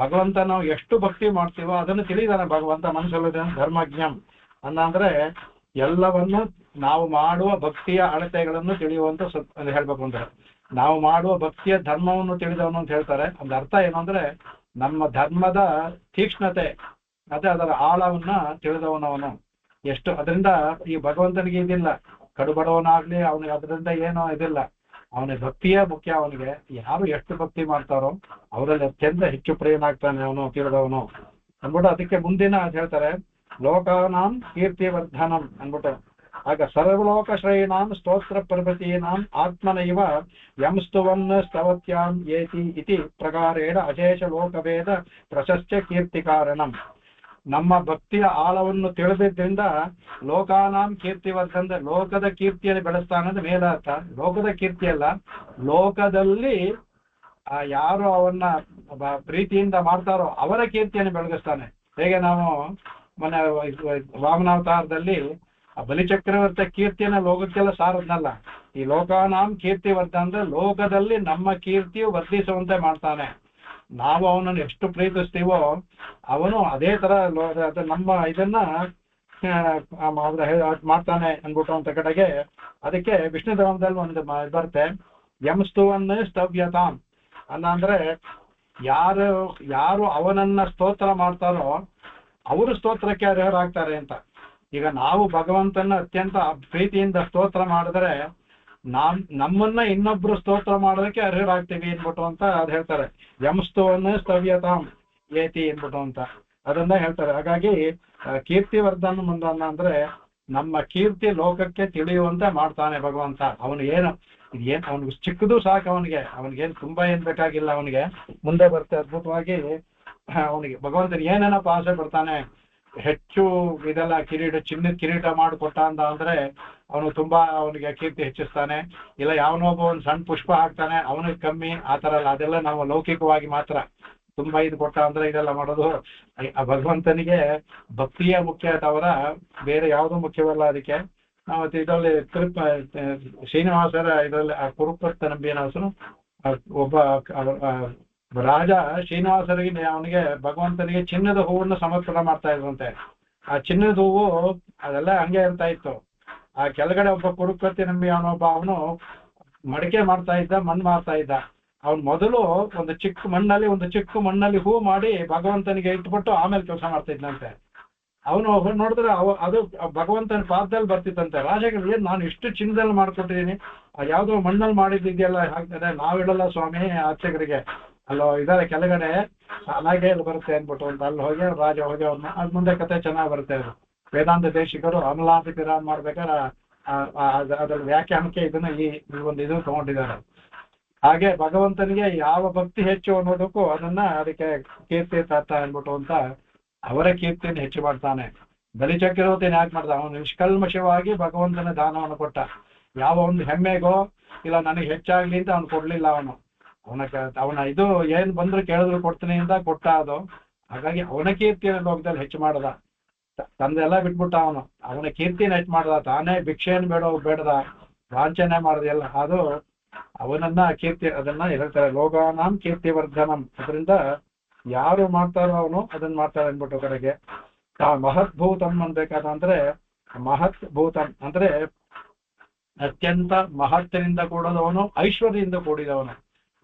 ಭಗವಂತ ನಾವು ಎಷ್ಟು ಭಕ್ತಿ ಮಾಡ್ತೀವೋ ಅದನ್ನು ತಿಳಿದಾನೆ ಭಗವಂತ ಮನಸ್ಸಲ್ಲಿದೆ ಧರ್ಮಜ್ಞಂ ಅಂದ್ರೆ ಎಲ್ಲವನ್ನು ನಾವು ಮಾಡುವ ಭಕ್ತಿಯ ಅಳತೆಗಳನ್ನು ತಿಳಿಯುವಂತ ಹೇಳ್ಬೇಕು ಅಂದ್ರೆ ನಾವು ಮಾಡುವ ಭಕ್ತಿಯ ಧರ್ಮವನ್ನು ತಿಳಿದವನು ಅಂತ ಹೇಳ್ತಾರೆ. ಅದ್ರ ಅರ್ಥ ಏನು ಅಂದ್ರೆ ನಮ್ಮ ಧರ್ಮದ ತೀಕ್ಷ್ಣತೆ ಮತ್ತೆ ಅದರ ಆಳವನ್ನ ತಿಳಿದವನವನು. ಎಷ್ಟು ಅದರಿಂದ ಈ ಭಗವಂತನಿಗೆ ಇದಿಲ್ಲ, ಕಡುಬಡವನಾಗ್ಲಿ ಅವನಿಗೆ ಅದರಿಂದ ಏನೋ ಇದಿಲ್ಲ, ಅವನಿಗೆ ಭಕ್ತಿಯೇ ಮುಖ್ಯ. ಅವನಿಗೆ ಯಾರು ಎಷ್ಟು ಭಕ್ತಿ ಮಾಡ್ತಾರೋ ಅವರಲ್ಲಿ ಅತ್ಯಂತ ಹೆಚ್ಚು ಪ್ರಿಯನಾಗ್ತಾನೆ ಅವನು ತಿಳಿದವನು ಅಂದ್ಬಿಟ್ಟು. ಅದಕ್ಕೆ ಮುಂದಿನ ಅದ್ ಹೇಳ್ತಾರೆ, ಲೋಕಾನಾಂ ಕೀರ್ತಿವರ್ಧನಂ ಅಂದ್ಬಿಟ್ಟು. ಆಗ ಸರ್ವಲೋಕ ಶ್ರೇಯಣಾಂ ಸ್ತೋತ್ರ ಪರ್ವತೀನಾಂ ಆತ್ಮನೈವ ಯಂ ಸ್ತುವನ್ ಸ್ತವತ್ಯಾಂ ಏತಿ ಇತಿ ಪ್ರಕಾರೇಣ ಅಶೇಷ ಲೋಕಭೇದ ಪ್ರಶಸ್ತ್ಯ ಕೀರ್ತಿ ಕಾರಣಂ. ನಮ್ಮ ಭಕ್ತಿಯ ಆಳವನ್ನು ತಿಳಿದಿದ್ದರಿಂದ ಲೋಕಾನಾಂ ಕೀರ್ತಿವರ್ಧನ, ಲೋಕದ ಕೀರ್ತಿಯನ್ನು ಬೆಳೆಸ್ತಾನಂದ ಮೇಲಾರ್ಥ. ಲೋಕದ ಕೀರ್ತಿಯಲ್ಲ, ಲೋಕದಲ್ಲಿ ಯಾರು ಅವನ್ನ ಪ್ರೀತಿಯಿಂದ ಮಾಡ್ತಾರೋ ಅವರ ಕೀರ್ತಿಯನ್ನು ಬೆಳಗಿಸ್ತಾನೆ. ಹೇಗೆ ನಾವು ಮೊನ್ನೆ ವಾಮನಾವತಾರದಲ್ಲಿ ಬಲಿಚಕ್ರವರ್ತಿ ಕೀರ್ತಿಯನ್ನ ಲೋಕಕ್ಕೆಲ್ಲ ಸಾರದ್ನಲ್ಲ, ಈ ಲೋಕಾನಾಂ ಕೀರ್ತಿವರ್ಧನ ಅಂದ್ರೆ ಲೋಕದಲ್ಲಿ ನಮ್ಮ ಕೀರ್ತಿಯು ವರ್ಧಿಸುವಂತೆ ಮಾಡ್ತಾನೆ. ನಾವು ಅವನನ್ನು ಎಷ್ಟು ಪ್ರೀತಿಸ್ತೀವೋ ಅವನು ಅದೇ ತರ ನಮ್ಮ ಇದನ್ನ ಮಾಡ್ತಾನೆ ಅನ್ಬಿಟ್ಟು ಅಂತ ಕಡೆಗೆ. ಅದಕ್ಕೆ ವಿಷ್ಣು ಧರ್ಮದಲ್ಲಿ ಒಂದು ಬರುತ್ತೆ, ಯಂಸ್ತುವನ್ನೇ ಸ್ತವ್ಯತಾಂ ಅಂದ್ರೆ ಯಾರು ಅವನನ್ನ ಸ್ತೋತ್ರ ಮಾಡ್ತಾರೋ ಅವರು ಸ್ತೋತ್ರಕ್ಕೆ ಅರ್ಹರಾಗ್ತಾರೆ ಅಂತ. ಈಗ ನಾವು ಭಗವಂತನ ಅತ್ಯಂತ ಪ್ರೀತಿಯಿಂದ ಸ್ತೋತ್ರ ಮಾಡಿದ್ರೆ ನಮ್ಮನ್ನ ಇನ್ನೊಬ್ರು ಸ್ತೋತ್ರ ಮಾಡೋದಕ್ಕೆ ಅರ್ಹರಾಗ್ತೀವಿ ಅನ್ಬಿಟ್ಟು ಅಂತ ಅದ್ ಹೇಳ್ತಾರೆ. ಯಂಸ್ತುವನ್ನೇ ಸ್ತವ್ಯತಾಂ ಏತಿ ಅನ್ಬಿಟ್ಟು ಅಂತ ಅದನ್ನ ಹೇಳ್ತಾರೆ. ಹಾಗಾಗಿ ಕೀರ್ತಿವರ್ಧನ ಮುಂದನ್ನ ಅಂದ್ರೆ ನಮ್ಮ ಕೀರ್ತಿ ಲೋಕಕ್ಕೆ ತಿಳಿಯುವಂತೆ ಮಾಡ್ತಾನೆ ಭಗವಂತ. ಅವನು ಅವನಿಗೆ ಚಿಕ್ಕದು ಸಾಕು, ಅವನಿಗೇನು ತುಂಬಾ ಏನ್ ಬೇಕಾಗಿಲ್ಲ. ಅವನಿಗೆ ಮುಂದೆ ಬರ್ತೆ ಅದ್ಭುತವಾಗಿ ಅವನಿಗೆ ಭಗವಂತನ ಏನೇನಪ್ಪ ಆಸೆ ಪಡ್ತಾನೆ. ಹೆಚ್ಚು ಇದೆಲ್ಲ ಚಿನ್ನದ ಕಿರೀಟ ಮಾಡಿಕೊಟ್ಟ ಅಂದ್ರೆ ಅವನು ತುಂಬಾ ಅವನಿಗೆ ಕೀರ್ತಿ ಹೆಚ್ಚಿಸ್ತಾನೆ, ಇಲ್ಲ ಯಾವನೊಬ್ಬ ಒಂದು ಸಣ್ಣ ಪುಷ್ಪ ಹಾಕ್ತಾನೆ ಅವನಿಗೆ ಕಮ್ಮಿ, ಆ ತರ ಅಲ್ಲ. ಅದೆಲ್ಲ ನಾವು ಲೌಕಿಕವಾಗಿ ಮಾತ್ರ. ತುಂಬಾ ಇದು ಕೊಟ್ಟ ಅಂದ್ರೆ ಇದೆಲ್ಲ ಮಾಡೋದು. ಆ ಭಗವಂತನಿಗೆ ಭಕ್ತಿಯೇ ಮುಖ್ಯ ತವರ ಬೇರೆ ಯಾವುದೂ ಮುಖ್ಯವಲ್ಲ. ಅದಕ್ಕೆ ನಾವು ಇದರಲ್ಲಿ ಶ್ರೀನಿವಾಸರ ಇದರಲ್ಲಿ ಆ ಕುರುಪತ್ತ ನಂಬಿಯನಸನು ಒಬ್ಬ ರಾಜ ಶ್ರೀನಿವಾಸರಿಗೆ ಅವನಿಗೆ ಭಗವಂತನಿಗೆ ಚಿನ್ನದ ಹೂವನ್ನು ಸಮರ್ಪಣೆ ಮಾಡ್ತಾ ಇದ್ರಂತೆ. ಆ ಚಿನ್ನದ ಹೂವು ಅದೆಲ್ಲ ಹಂಗೆ ಇರ್ತಾ ಇತ್ತು. ಆ ಕೆಳಗಡೆ ಒಬ್ಬ ಕುರುಕತ್ತಿ ನಂಬಿ ಅವನೊಬ್ಬ ಅವನು ಮಡಿಕೆ ಮಾಡ್ತಾ ಇದ್ದ, ಮಣ್ಣು ಮಾಡ್ತಾ ಇದ್ದ. ಅವ್ನು ಮೊದಲು ಒಂದು ಚಿಕ್ಕ ಮಣ್ಣಲ್ಲಿ ಹೂ ಮಾಡಿ ಭಗವಂತನಿಗೆ ಇಟ್ಬಿಟ್ಟು ಆಮೇಲೆ ಕೆಲಸ ಮಾಡ್ತಾ ಇದ್ದಂತೆ. ಅವನು ನೋಡಿದ್ರೆ ಅದು ಭಗವಂತನ ಪಾದದಲ್ಲಿ ಬರ್ತಿತ್ತಂತೆ. ರಾಜಗಳಿಗೆ ನಾನು ಇಷ್ಟು ಚಿನ್ನದಲ್ಲಿ ಮಾಡ್ಕೊಟ್ಟಿದ್ದೀನಿ, ಯಾವ್ದೋ ಮಣ್ಣಲ್ಲಿ ಮಾಡಿದ್ದಿದೆಯಲ್ಲ ಹಾಕ್ತಾರೆ, ನಾವಿಡಲ್ಲ ಸ್ವಾಮಿ ಅರ್ಚಕರಿಗೆ ಅಲ್ಲೋ ಇದಾರೆ ಕೆಳಗಡೆ ಹಾಗೆ ಅಲ್ಲಿ ಬರುತ್ತೆ ಅಂದ್ಬಿಟ್ಟು ಅಂತ ಅಲ್ಲಿ ಹೋಗಿ ರಾಜ ಹೋಗಿ ಅವ್ರನ್ನ ಅದ್ ಮುಂದೆ ಕತೆ ಚೆನ್ನಾಗಿ ಬರುತ್ತೆ. ಅದು ವೇದಾಂತ ದೇಶಿಕರು ಅಮಲಾಂತ ಪಿರಾನ್ ಮಾಡ್ಬೇಕಾದ್ರೆ ಅದರ ವ್ಯಾಖ್ಯಾನಕ್ಕೆ ಇದನ್ನ ಈ ಒಂದು ಇದನ್ನು ತಗೊಂಡಿದ್ದಾರೆ. ಹಾಗೆ ಭಗವಂತನಿಗೆ ಯಾವ ಭಕ್ತಿ ಹೆಚ್ಚು ಅನ್ನೋದಕ್ಕೂ ಅದಕ್ಕೆ ಕೀರ್ತಿ ತಾತ ಅಂದ್ಬಿಟ್ಟು ಅಂತ ಅವರ ಕೀರ್ತಿಯನ್ನು ಹೆಚ್ಚು ಮಾಡ್ತಾನೆ. ಬಲಿಚಕ್ರವರ್ತಿನ ಯಾಕೆ ಮಾಡ್ದ? ಅವನು ನಿಷ್ಕಲ್ಮಶವಾಗಿ ಭಗವಂತನ ದಾನವನ್ನು ಕೊಟ್ಟ. ಯಾವ ಒಂದು ಹೆಮ್ಮೆಗೋ ಇಲ್ಲ ನನಗೆ ಹೆಚ್ಚಾಗ್ಲಿ ಅಂತ ಅವನು ಕೊಡ್ಲಿಲ್ಲ. ಅವನ ಇದು ಏನ್ ಬಂದ್ರು ಕೇಳಿದ್ರು ಕೊಡ್ತೀನಿ ಅಂತ ಕೊಟ್ಟ ಅದು. ಹಾಗಾಗಿ ಅವನ ಕೀರ್ತಿಯನ್ನು ಲೋಕದಲ್ಲಿ ಹೆಚ್ಚು ಮಾಡದ. ತಂದೆಲ್ಲ ಬಿಟ್ಬಿಟ್ಟ ಅವನ ಕೀರ್ತಿನ ಹೆಚ್ಚು ಮಾಡ್ದ. ತಾನೇ ಭಿಕ್ಷೆಯನ್ನು ಬೇಡದ, ವಾಂಚನೆ ಮಾಡದೆಲ್ಲ ಅದು ಅವನನ್ನ ಕೀರ್ತಿ ಅದನ್ನ ಹೇಳ್ತಾರೆ ಲೋಗಾನಾಂ ಕೀರ್ತಿವರ್ಧನಂ. ಅದರಿಂದ ಯಾರು ಮಾಡ್ತಾರೋ ಅವನು ಅದನ್ನ ಮಾಡ್ತಾರೆ ಅಂದ್ಬಿಟ್ಟು ಕಡೆಗೆ ಮಹದ್ಭೂತಂ ಅನ್ಬೇಕಾದ್ರೆ ಮಹತ್ ಭೂತಂ ಅಂದ್ರೆ ಅತ್ಯಂತ ಮಹತ್ವದಿಂದ ಕೂಡದವನು, ಐಶ್ವರ್ಯದಿಂದ ಕೂಡಿದವನು.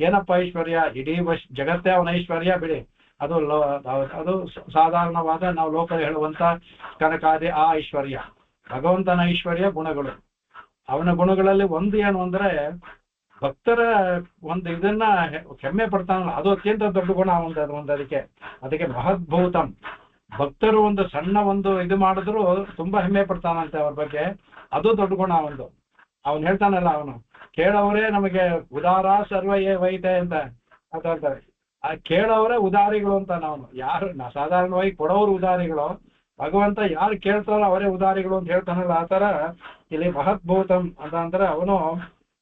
ಏನಪ್ಪ ಐಶ್ವರ್ಯ? ಇಡೀ ಜಗತ್ತೇ ಅವನ ಐಶ್ವರ್ಯ ಬಿಡಿ. ಅದು ಸಾಧಾರಣವಾದ ನಾವು ಲೋಕ ಹೇಳುವಂತ ಕನಕಾದಿ ಆ ಐಶ್ವರ್ಯ. ಭಗವಂತನ ಐಶ್ವರ್ಯ ಗುಣಗಳು. ಅವನ ಗುಣಗಳಲ್ಲಿ ಒಂದು ಏನು ಅಂದ್ರೆ ಭಕ್ತರ ಒಂದು ಇದನ್ನ ಹೆಮ್ಮೆ ಪಡ್ತಾನಲ್ಲ, ಅದು ಅತ್ಯಂತ ದೊಡ್ಡ ಗುಣ ಒಂದು ಅದಕ್ಕೆ ಮಹದ್ಭೂತಂ. ಭಕ್ತರು ಒಂದು ಸಣ್ಣ ಒಂದು ಇದು ಮಾಡಿದ್ರು ತುಂಬಾ ಹೆಮ್ಮೆ ಪಡ್ತಾನಂತೆ ಅವ್ರ ಬಗ್ಗೆ, ಅದು ದೊಡ್ಡ ಗುಣ ಒಂದು. ಅವನು ಹೇಳ್ತಾನಲ್ಲ, ಅವನು ಕೇಳವರೇ ನಮಗೆ ಉದಾರ ಸರ್ವಯೇ ವೈತೆ ಅಂತ ಹೇಳ್ತಾರೆ. ಆ ಕೇಳವರೇ ಉದಾರಿಗಳು ಅಂತ. ನಾವು ಯಾರು ಸಾಧಾರಣವಾಗಿ ಕೊಡೋರು ಉದಾರಿಗಳು, ಭಗವಂತ ಯಾರು ಕೇಳ್ತಾರೋ ಅವರೇ ಉದಾರಿಗಳು ಅಂತ ಹೇಳ್ತಾನಲ್ಲ. ಆ ತರ ಇಲ್ಲಿ ಮಹದ್ಭೂತಂ ಅಂತ ಅಂದ್ರೆ ಅವನು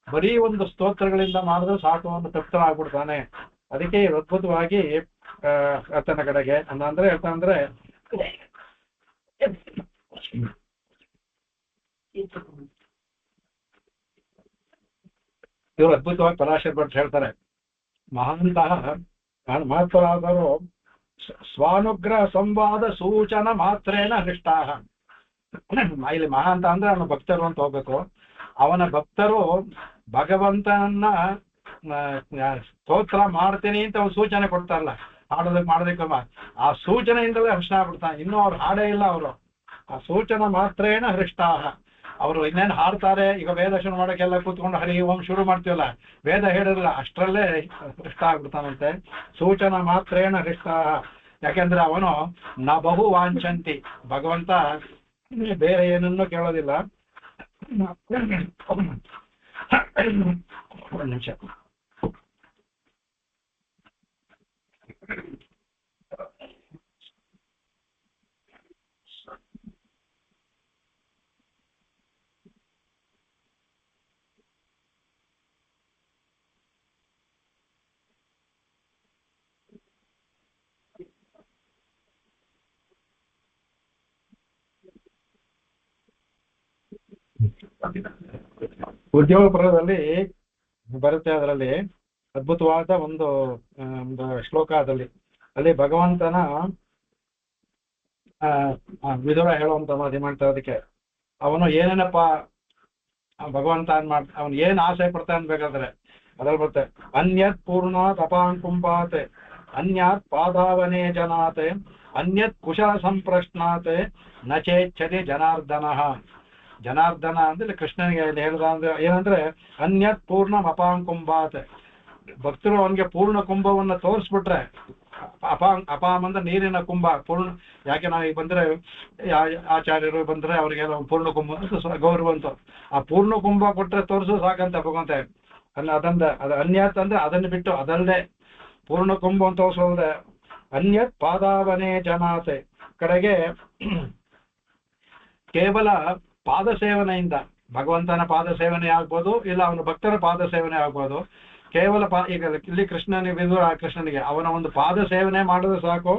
ಬರೀ ಒಂದು ಸ್ತೋತ್ರಗಳಿಂದ ಮಾಡಿದ್ರೆ ಸಾಕು ಒಂದು ತೃಪ್ತರಾಗ್ಬಿಡ್ತಾನೆ. ಅದಕ್ಕೆ ಅದ್ಭುತವಾಗಿ ಆತನ ಕಡೆಗೆ ಅಂದ್ರೆ ಹೇಳ್ತಾನಂದ್ರೆ ಇವರು ಅದ್ಭುತವಾಗಿ ಪರಾಶರ ಭಟ್ ಹೇಳ್ತಾರೆ, ಮಹತ್ವರಾದರು ಸ್ವಾನುಗ್ರಹ ಸಂವಾದ ಸೂಚನ ಮಾತ್ರೇನ ಹೃಷ್ಟಾಹ. ಇಲ್ಲಿ ಮಹಾಂತ ಅಂದ್ರೆ ಅವನ ಭಕ್ತರು ಅಂತ ಹೋಗ್ಬೇಕು. ಅವನ ಭಕ್ತರು ಭಗವಂತನನ್ನ ಸ್ತೋತ್ರ ಮಾಡ್ತೀನಿ ಅಂತ ಅವ್ರು ಸೂಚನೆ ಕೊಡ್ತಾರಲ್ಲ, ಮಾಡೋದಕ್ಕೆ ಆ ಸೂಚನೆಯಿಂದಲೇ ಹರ್ಷ ಆಗ್ಬಿಡ್ತಾನೆ. ಇನ್ನೂ ಅವ್ರು ಹಾಡೇ ಇಲ್ಲ. ಅವರು ಆ ಸೂಚನೆ ಮಾತ್ರೇನ ಹೃಷ್ಟಾಹ. ಅವರು ಇನ್ನೇನು ಹಾಡ್ತಾರೆ. ಈಗ ವೇದ ಶುರು ಮಾಡೋಕ್ಕೆಲ್ಲ ಕೂತ್ಕೊಂಡು ಹರಿ ಓಂ ಶುರು ಮಾಡ್ತೀವಲ್ಲ, ವೇದ ಹೇಳಿರಲ್ಲ ಅಷ್ಟರಲ್ಲೇ ಹೃಷ್ಟ ಆಗ್ಬಿಡ್ತಾನಂತೆ. ಸೂಚನ ಮಾತ್ರೇನ ಹೃಷ್ಟಾಹ. ಯಾಕೆಂದ್ರೆ ಅವನು ನ ಬಹು ವಾಂಛಂತಿ, ಭಗವಂತ ಬೇರೆ ಏನನ್ನೂ ಕೇಳೋದಿಲ್ಲ. ಒಂದು ನಿಮಿಷ. ಉದ್ಯೋಗಪುರದಲ್ಲಿ ಬರುತ್ತೆ. ಅದರಲ್ಲಿ ಅದ್ಭುತವಾದ ಒಂದು ಶ್ಲೋಕ. ಅಲ್ಲಿ ಭಗವಂತನ ವಿದುರ ಹೇಳುವಂತ ಮಾತು ಮಾಡ್ತಾರೆ. ಅದಕ್ಕೆ ಅವನು ಏನೇನಪ್ಪ ಭಗವಂತ ಅವನು ಏನ್ ಆಸೆ ಪಡ್ತಾನೆ ಅನ್ಬೇಕಾದ್ರೆ ಅದ್ರಲ್ಲಿ ಬರುತ್ತೆ, ಅನ್ಯತ್ ಪೂರ್ಣಾತ್ ಅಪಾಂಕುಂಪಾತ್, ಅನ್ಯಾತ್ ಪಾದಾವನೇ ಜನಾತ್, ಅನ್ಯತ್ ಕುಶಲ ಸಂಪ್ರಶ್ನಾತ್ ನಚೇಚ್ಛತಿ ಜನಾರ್ದನ. ಜನಾರ್ದನ ಅಂದ್ರೆ ಕೃಷ್ಣನಿಗೆ ಹೇಳ್ದ ಅಂದ್ರೆ ಏನಂದ್ರೆ ಅನ್ಯತ್ ಪೂರ್ಣ ಅಪಾಂಕುಂಭಾತ್. ಭಕ್ತರು ಅವನಿಗೆ ಪೂರ್ಣ ಕುಂಭವನ್ನ ತೋರಿಸ್ಬಿಟ್ರೆ, ಅಪಾಮ್ ಅಂದ್ರೆ ನೀರಿನ ಕುಂಭ ಪೂರ್ಣ. ಯಾಕೆ ನಾವು ಈಗ ಬಂದ್ರೆ ಆಚಾರ್ಯರು ಬಂದ್ರೆ ಅವ್ರಿಗೆಲ್ಲ ಪೂರ್ಣ ಕುಂಭ ಅಂತ ಗೌರವ ಅಂತ, ಆ ಪೂರ್ಣ ಕುಂಭ ಕೊಟ್ರೆ ತೋರಿಸು ಸಾಕಂತ ಭಗವಂತ. ಅದು ಅನ್ಯತ್ ಅಂದ್ರೆ ಅದನ್ನ ಬಿಟ್ಟು ಅದಲ್ಲದೆ ಪೂರ್ಣ ಕುಂಭ ಅಂತ ತೋರಿಸೋದ್ರೆ ಅನ್ಯತ್ ಪಾದಾವನೇ ಜನಾತೆ ಕಡೆಗೆ ಕೇವಲ ಪಾದ ಸೇವನೆಯಿಂದ ಭಗವಂತನ ಪಾದ ಸೇವನೆ ಆಗ್ಬೋದು, ಇಲ್ಲ ಅವನ ಭಕ್ತರ ಪಾದ ಸೇವನೆ ಆಗ್ಬೋದು. ಕೇವಲ ಈಗ ಇಲ್ಲಿ ಕೃಷ್ಣನಿಗೆ ಅವನ ಒಂದು ಪಾದ ಸೇವನೆ ಮಾಡಿದ್ರೆ ಸಾಕು.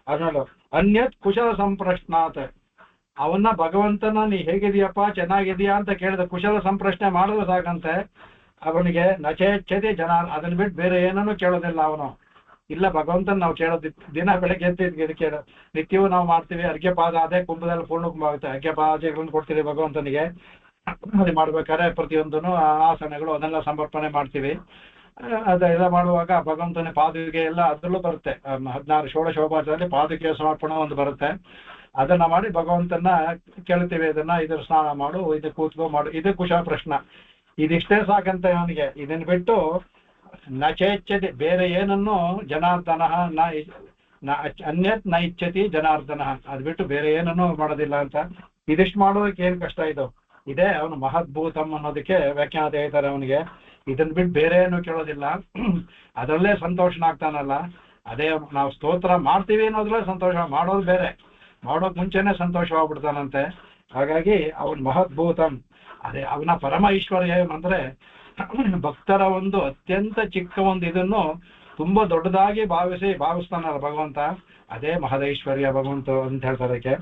ಅದನ್ನು ಅನ್ಯತ್ ಕುಶಲ ಸಂಪ್ರಶ್ನಾತ್, ಅವನ್ನ ಭಗವಂತನ ನೀ ಹೇಗಿದೆಯಪ್ಪ ಚೆನ್ನಾಗಿದೆಯಾ ಅಂತ ಕೇಳಿದ ಕುಶಲ ಸಂಪ್ರಶ್ನೆ ಮಾಡಿದ್ರೆ ಸಾಕಂತೆ ಅವನಿಗೆ ನಚೇಚ್ಛತೆ ಜನ. ಅದನ್ನ ಬಿಟ್ಟು ಬೇರೆ ಏನನ್ನೂ ಕೇಳೋದಿಲ್ಲ ಅವನು. ಇಲ್ಲ ಭಗವಂತನ ನಾವು ಕೇಳೋದು ದಿನ ಬೆಳಗ್ಗೆ ಎದ್ದು ಕೇಳೋ ನಿತ್ಯವೂ ನಾವು ಮಾಡ್ತೀವಿ. ಅರ್ಘ್ಯ ಪಾದ ಅದೇ ಕುಂಭದಲ್ಲಿ ಪೂರ್ಣ ಕುಂಭ ಆಗುತ್ತೆ. ಅರ್ಘ್ಯ ಪಾದಗಳನ್ನು ಕೊಡ್ತೀವಿ ಭಗವಂತನಿಗೆ. ಅದು ಮಾಡ್ಬೇಕಾದ್ರೆ ಪ್ರತಿಯೊಂದೂ ಆಸನಗಳು ಅದನ್ನೆಲ್ಲ ಸಮರ್ಪಣೆ ಮಾಡ್ತೀವಿ. ಅದೆಲ್ಲ ಮಾಡುವಾಗ ಭಗವಂತನ ಪಾದುಕೆ ಎಲ್ಲ ಅದರಲ್ಲೂ ಬರುತ್ತೆ. 16 ಷೋಡಶೋಪಚಾರದಲ್ಲಿ ಪಾದುಕೆ ಸಮರ್ಪಣೆ ಒಂದು ಬರುತ್ತೆ. ಅದನ್ನ ಮಾಡಿ ಭಗವಂತನ ಕೇಳ್ತೀವಿ. ಇದ್ರ ಸ್ನಾನ ಮಾಡು, ಇದು ಕೂತ್ಕೋ ಮಾಡು, ಇದು ಕುಶಲ ಪ್ರಶ್ನ. ಇದಿಷ್ಟೇ ಸಾಕಂತ ಅವನಿಗೆ. ಇದನ್ನ ಬಿಟ್ಟು ನಚೇಚ್ಛತೆ ಬೇರೆ ಏನನ್ನು ಜನಾರ್ದನ ಅನ್ಯತ್ ನ ಇಚ್ಛತಿ ಜನಾರ್ದನ, ಅದ್ ಬಿಟ್ಟು ಬೇರೆ ಏನನ್ನು ಮಾಡೋದಿಲ್ಲ ಅಂತ. ಇದಿಷ್ಟು ಮಾಡೋದಕ್ಕೆ ಏನ್ ಕಷ್ಟ ಇದು? ಇದೇ ಅವನು ಮಹದ್ಭೂತಂ ಅನ್ನೋದಕ್ಕೆ ವ್ಯಾಖ್ಯಾನ ಹೇಳ್ತಾರೆ ಅವನಿಗೆ. ಇದನ್ನ ಬಿಟ್ಟು ಬೇರೆ ಏನು ಕೇಳೋದಿಲ್ಲ, ಅದರಲ್ಲೇ ಸಂತೋಷನಾಗ್ತಾನಲ್ಲ. ಅದೇ ನಾವು ಸ್ತೋತ್ರ ಮಾಡ್ತೀವಿ ಅನ್ನೋದ್ರಲ್ಲೇ ಸಂತೋಷ, ಮಾಡೋದು ಬೇರೆ, ಮಾಡೋಕ್ ಮುಂಚೆನೆ ಸಂತೋಷವಾಗ್ಬಿಡ್ತಾನಂತೆ. ಹಾಗಾಗಿ ಅವನ್ ಮಹದ್ಭೂತಂ. ಅದೇ ಅವನ ಪರಮ ಐಶ್ವರ್ಯ ಏನಂದ್ರೆ ಭಕ್ತರ ಒಂದು ಅತ್ಯಂತ ಚಿಕ್ಕ ಒಂದು ಇದನ್ನು ತುಂಬಾ ದೊಡ್ಡದಾಗಿ ಭಾವಿಸ್ತಾನಲ್ಲ ಭಗವಂತ, ಅದೇ ಮಹದೈಶ್ವರ್ಯ ಭಗವಂತ ಅಂತ ಹೇಳ್ತಾರೆ ಅದಕ್ಕೆ.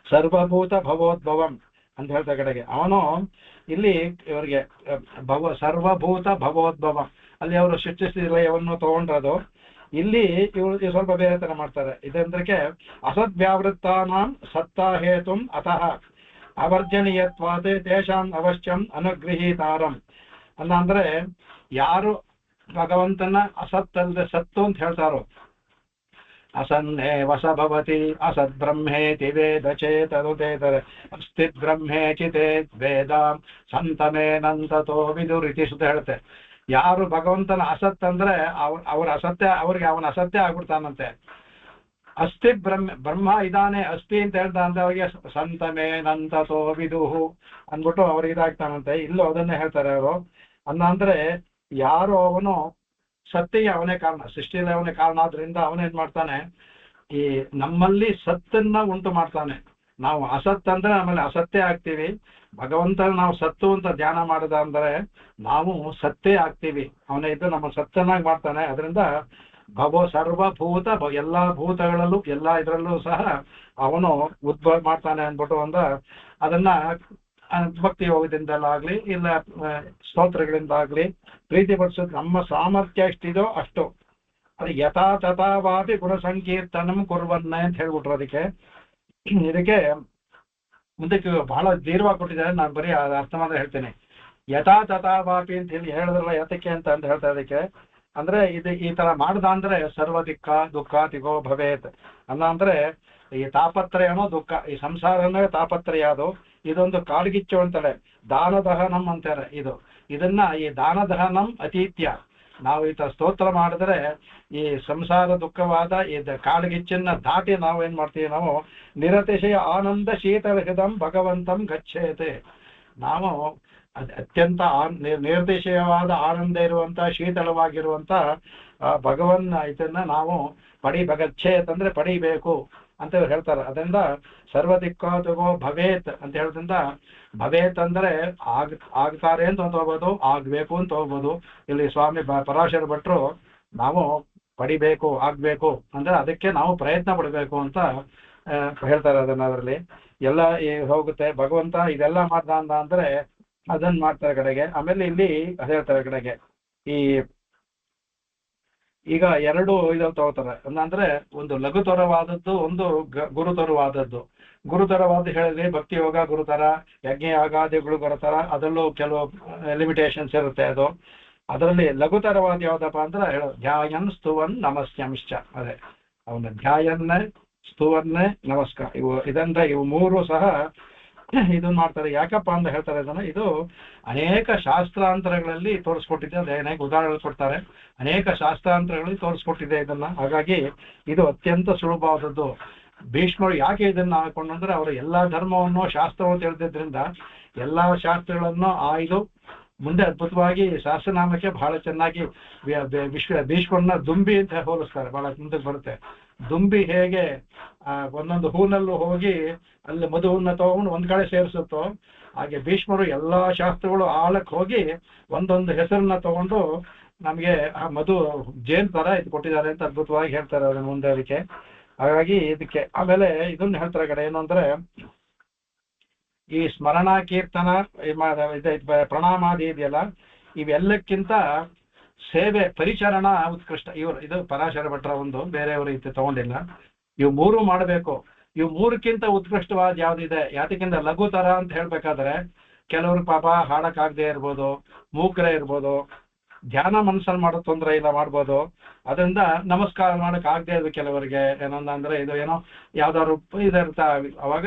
ಸರ್ವಭೂತ ಭವೋದ್ಭವಂ ಅಂತ ಹೇಳ್ತಾ ಕಡೆಗೆ ಅವನು ಇಲ್ಲಿ ಇವರಿಗೆ ಸರ್ವಭೂತ ಭವೋದ್ಭವ ಅಲ್ಲಿ ಅವರು ಸೃಷ್ಟಿಸಿದ ಲಯವನ್ನು ತಗೊಂಡ್ರದು. ಇಲ್ಲಿ ಇವರು ಸ್ವಲ್ಪ ಬೇರೆ ತರ ಮಾಡ್ತಾರೆ. ಇದಂದ್ರಕ್ಕೆ ಅಸದ್ವ್ಯಾವೃತ್ತಾನಾಂ ಸತ್ತಾ ಹೇತುಂ ಅತಃ ಅವರ್ಜನೀಯತ್ವಾದೆ ತೇಷಾಂ ಅವಶ್ಯಂ ಅನುಗೃಹೀತಾರಂ ಅಂದ್ರೆ ಯಾರು ಭಗವಂತನ ಅಸತ್ತಲ್ಲದೆ ಸತ್ತು ಅಂತ ಹೇಳ್ತಾರೋ, ಅಸನ್ನೇ ವಸ ಭವತಿ ಅಸದ್ ಬ್ರಹ್ಮೇತಿ ವೇದ ಚೇತರುದೇತರ ಅಸ್ತಿತ್ ಬ್ರಹ್ಮೇಚಿತೆ ವೇದಾಂ ಸಂತಮೇನಂತತೋ ವಿದುರಿತಿ ಸುತ್ತ ಹೇಳುತ್ತೆ. ಯಾರು ಭಗವಂತನ ಅಸತ್ ಅಂದ್ರೆ ಅವ್ರ ಅಸತ್ಯ, ಅವ್ರಿಗೆ ಅವನ ಅಸತ್ಯ ಆಗ್ಬಿಡ್ತಾನಂತೆ. ಅಸ್ಥಿ ಬ್ರಹ್ಮ ಇದಾನೆ ಅಸ್ಥಿ ಅಂತ ಹೇಳ್ತಾ ಅಂತ ಅವರಿಗೆ ಸಂತಮೇನಂತತೋ ವಿದುಹು ಅಂದ್ಬಿಟ್ಟು ಅವ್ರಿಗೆ ಇದಾಗ್ತಾನಂತೆ. ಇಲ್ಲೂ ಅದನ್ನೇ ಹೇಳ್ತಾರೆ ಅವರು. ಅಂದ್ರೆ ಯಾರು ಅವನು ಸತ್ತಿಗೆ ಅವನೇ ಕಾರಣ, ಸೃಷ್ಟಿಯಲ್ಲಿ ಅವನೇ ಕಾರಣ. ಆದ್ರಿಂದ ಅವನೇನ್ ಮಾಡ್ತಾನೆ, ಈ ನಮ್ಮಲ್ಲಿ ಸತ್ತನ್ನ ಉಂಟು ಮಾಡ್ತಾನೆ. ನಾವು ಅಸತ್ ಅಂದ್ರೆ ಆಮೇಲೆ ಅಸತ್ತೇ ಆಗ್ತೀವಿ. ಭಗವಂತನ ನಾವು ಸತ್ತು ಅಂತ ಧ್ಯಾನ ಮಾಡದ ಅಂದ್ರೆ ನಾವು ಸತ್ತೇ ಆಗ್ತೀವಿ. ಅವನೇ ಇದ್ದು ನಮ್ಮ ಸತ್ತನ್ನಾಗಿ ಮಾಡ್ತಾನೆ. ಅದರಿಂದ ಸರ್ವಭೂತ ಎಲ್ಲಾ ಭೂತಗಳಲ್ಲೂ ಎಲ್ಲಾ ಇದರಲ್ಲೂ ಸಹ ಅವನು ಉದ್ಭವ ಮಾಡ್ತಾನೆ ಅಂದ್ಬಿಟ್ಟು ಅದನ್ನ ಭಕ್ತಿ ಯೋಗದಿಂದಲಾಗ್ಲಿ ಇಲ್ಲ ಸ್ತೋತ್ರಗಳಿಂದಾಗ್ಲಿ ಪ್ರೀತಿ ಪಡಿಸೋದು ನಮ್ಮ ಸಾಮರ್ಥ್ಯ ಎಷ್ಟಿದೋ ಅಷ್ಟು. ಅದು ಯಥಾ ತಥಾವಾಪಿ ಗುಣ ಸಂಕೀರ್ತನಂ ಕುರ್ವನ್ನೇ ಅಂತ ಹೇಳ್ಬಿಟ್ರು. ಇದಕ್ಕೆ ಮುಂದಕ್ಕೆ ಬಹಳ ದೀರ್ಘವಾಗಿ ಕೊಟ್ಟಿದ್ದಾರೆ. ನಾನು ಬರೀ ಅರ್ಥ ಮಾತ್ರ ಹೇಳ್ತೇನೆ. ಯಥಾ ತಥಾವಾಪಿ ಅಂತ ಹೇಳಿ ಹೇಳಿದ್ರಲ್ಲ, ಯತಕ್ಕೆ ಅಂತ ಹೇಳ್ತಾ ಇದಕ್ಕೆ ಅಂದ್ರೆ ಇದು ಈ ತರ ಮಾಡ್ದ ಅಂದ್ರೆ ಸರ್ವ ದುಃಖ ತಿಗೋ ಭವೇತ್ ಅಂದ್ರೆ ಈ ತಾಪತ್ರಯನೋ ದುಃಖ, ಈ ಸಂಸಾರನೇ ತಾಪತ್ರಯ. ಅದು ಇದೊಂದು ಕಾಡ್ಗಿಚ್ಚು ಅಂತಾರೆ, ದಾನ ದಹನಂ ಅಂತಾರೆ. ಇದನ್ನ ಈ ದಾನ ದಹನಂ ಅತೀತ್ಯ ನಾವು ಈ ಸ್ತೋತ್ರ ಮಾಡಿದ್ರೆ ಈ ಸಂಸಾರ ದುಃಖವಾದ ಈ ಕಾಡ್ಗಿಚ್ಚನ್ನ ದಾಟಿ ನಾವು ಏನ್ ಮಾಡ್ತೀವಿ, ನಾವು ನಿರತಿಶಯ ಆನಂದ ಶೀತಲಹಿದಂ ಭಗವಂತಂ ಗಚ್ಚೇತೆ. ನಾವು ಅತ್ಯಂತ ನಿರ್ದೇಶಯವಾದ ಆನಂದ ಇರುವಂತ ಶೀತಳವಾಗಿರುವಂತ ಭಗವನ್ ಇದನ್ನ ನಾವು ಗಚ್ಚೇತ್ ಅಂದ್ರೆ ಪಡಿಬೇಕು ಅಂತ ಇವ್ರು ಹೇಳ್ತಾರೆ. ಅದರಿಂದ ಸರ್ವದಿಕ್ಕಾತುಗೋ ಭವೇತ್ ಅಂತ ಹೇಳೋದ್ರಿಂದ ಭವೇತ್ ಅಂದ್ರೆ ಆಗ್ತಾರೆ ಅಂತ ಹೋಗ್ಬೋದು, ಆಗ್ಬೇಕು ಅಂತ ಹೋಗ್ಬೋದು. ಇಲ್ಲಿ ಸ್ವಾಮಿ ಪರಾಶರ ಭಟ್ರು ನಾವು ಪಡಿಬೇಕು ಆಗ್ಬೇಕು ಅಂದ್ರೆ ಅದಕ್ಕೆ ನಾವು ಪ್ರಯತ್ನ ಪಡಬೇಕು ಅಂತ ಹೇಳ್ತಾರೆ. ಅದರಲ್ಲಿ ಎಲ್ಲ ಹೋಗುತ್ತೆ. ಭಗವಂತ ಇದೆಲ್ಲ ಮಾಡ್ದ ಅಂದ್ರೆ ಅದನ್ನ ಮಾಡ್ತಾರೆ ಕಡೆಗೆ. ಆಮೇಲೆ ಇಲ್ಲಿ ಅದೇ ಹೇಳ್ತಾರೆ ಕಡೆಗೆ ಈಗ ಎರಡು ಇದನ್ನು ತಗೋತಾರೆ. ಅಂದ್ರೆ ಒಂದು ಲಘುತರವಾದದ್ದು, ಒಂದು ಗುರುತರವಾದದ್ದು. ಗುರುತರವಾದ ಹೇಳಿದ್ರೆ ಭಕ್ತಿ ಯೋಗ ಗುರುತರ, ಯಜ್ಞ ಯಾಗಾದಿಗಳು ಗುರುತರ, ಅದರಲ್ಲೂ ಕೆಲವು ಲಿಮಿಟೇಷನ್ಸ್ ಇರುತ್ತೆ. ಅದರಲ್ಲಿ ಲಘುತರವಾದ ಯಾವ್ದಪ್ಪ ಅಂದ್ರೆ ಧ್ಯಾಯನ್ ಸ್ತುವನ್ ನಮಸ್ಯಂಶ್ಚ. ಅದೇ ಅವನ ಧ್ಯಾಯನ್ನ ಸ್ತುವನ್ನೇ ನಮಸ್ಕಾರ. ಇವು ಮೂರು ಸಹ ಇದನ್ನ ಮಾಡ್ತಾರೆ. ಯಾಕಪ್ಪ ಅಂತ ಹೇಳ್ತಾರೆ ಇದನ್ನ, ಇದು ಅನೇಕ ಶಾಸ್ತ್ರಾಂತರಗಳಲ್ಲಿ ತೋರಿಸ್ಕೊಟ್ಟಿದೆ. ಅದೇ ಅನೇಕ ಉದಾಹರಣೆಗಳು ಕೊಡ್ತಾರೆ, ಅನೇಕ ಶಾಸ್ತ್ರಾಂತರಗಳಲ್ಲಿ ತೋರಿಸ್ಕೊಟ್ಟಿದೆ ಇದನ್ನ. ಹಾಗಾಗಿ ಇದು ಅತ್ಯಂತ ಸುಲಭವಾದದ್ದು. ಭೀಷ್ಮರು ಯಾಕೆ ಇದನ್ನ ಹಾಕೊಂಡು ಅಂದ್ರೆ ಅವರು ಎಲ್ಲಾ ಧರ್ಮವನ್ನು ಶಾಸ್ತ್ರವನ್ನು ತಿಳಿದಿದ್ರಿಂದ ಎಲ್ಲಾ ಶಾಸ್ತ್ರಗಳನ್ನು ಆಯ್ದು ಮುಂದೆ ಅದ್ಭುತವಾಗಿ ಸಹಸ್ರನಾಮಕ್ಕೆ ಬಹಳ ಚೆನ್ನಾಗಿ ಭೀಷ್ಮರನ್ನ ದುಂಬಿ ಅಂತ ಹೋಲಿಸ್ತಾರೆ, ಬಹಳ ಮುಂದಕ್ಕೆ ಬರುತ್ತೆ. ದುಂಬಿ ಹೇಗೆ ಒಂದೊಂದು ಹೂನಲ್ಲೂ ಹೋಗಿ ಅಲ್ಲಿ ಮಧುವನ್ನ ತಗೊಂಡು ಒಂದ್ ಕಡೆ ಸೇರಿಸುತ್ತೋ, ಹಾಗೆ ಭೀಷ್ಮರು ಎಲ್ಲಾ ಶಾಸ್ತ್ರಗಳು ಆಳಕ್ಕೆ ಹೋಗಿ ಒಂದೊಂದು ಹೆಸರನ್ನ ತಗೊಂಡು ನಮ್ಗೆ ಆ ಮಧು ಜೇನ್ ತರ ಇದು ಕೊಟ್ಟಿದ್ದಾರೆ ಅಂತ ಅದ್ಭುತವಾಗಿ ಹೇಳ್ತಾರೆ ಅದನ್ನ ಮುಂದೆ. ಅದಕ್ಕೆ ಹಾಗಾಗಿ ಇದಕ್ಕೆ ಆಮೇಲೆ ಇದನ್ನ ಹೇಳ್ತಾರೆ ಕಡೆ ಏನು ಅಂದ್ರೆ, ಈ ಸ್ಮರಣ ಕೀರ್ತನ ಪ್ರಣಾಮಾದಿ ಇದೆಯಲ್ಲ, ಇವೆಲ್ಲಕ್ಕಿಂತ ಸೇವೆ ಪರಿಚರಣ ಉತ್ಕೃಷ್ಟ. ಇದು ಪರಾಶರ ಭಟ್ರ ಒಂದು, ಬೇರೆಯವರು ಇದು ತಗೊಂಡಿಲ್ಲ. ಇವು ಮೂರು ಮಾಡಬೇಕು. ಇವು ಮೂರಕ್ಕಿಂತ ಉತ್ಕೃಷ್ಟವಾದ ಯಾವ್ದಿದೆ, ಯಾತಕ್ಕಿಂತ ಲಘು ತರ ಅಂತ ಹೇಳ್ಬೇಕಾದ್ರೆ, ಕೆಲವ್ರಿಗೆ ಪಾಪ ಹಾಡಕ್ಕಾಗದೆ ಇರ್ಬೋದು, ಮೂಕರೇ ಇರ್ಬೋದು, ಧ್ಯಾನ ಮನಸ್ಸಲ್ಲಿ ಮಾಡೋ ತೊಂದರೆ ಇಲ್ಲ ಮಾಡ್ಬೋದು. ಅದರಿಂದ ನಮಸ್ಕಾರ ಮಾಡಕ್ ಆಗದೆ ಇರೋದು ಕೆಲವರಿಗೆ ಏನಂದ್ರೆ ಇದು ಏನೋ ಯಾವ್ದಾದ್ರು ಇದರ್ಥ, ಅವಾಗ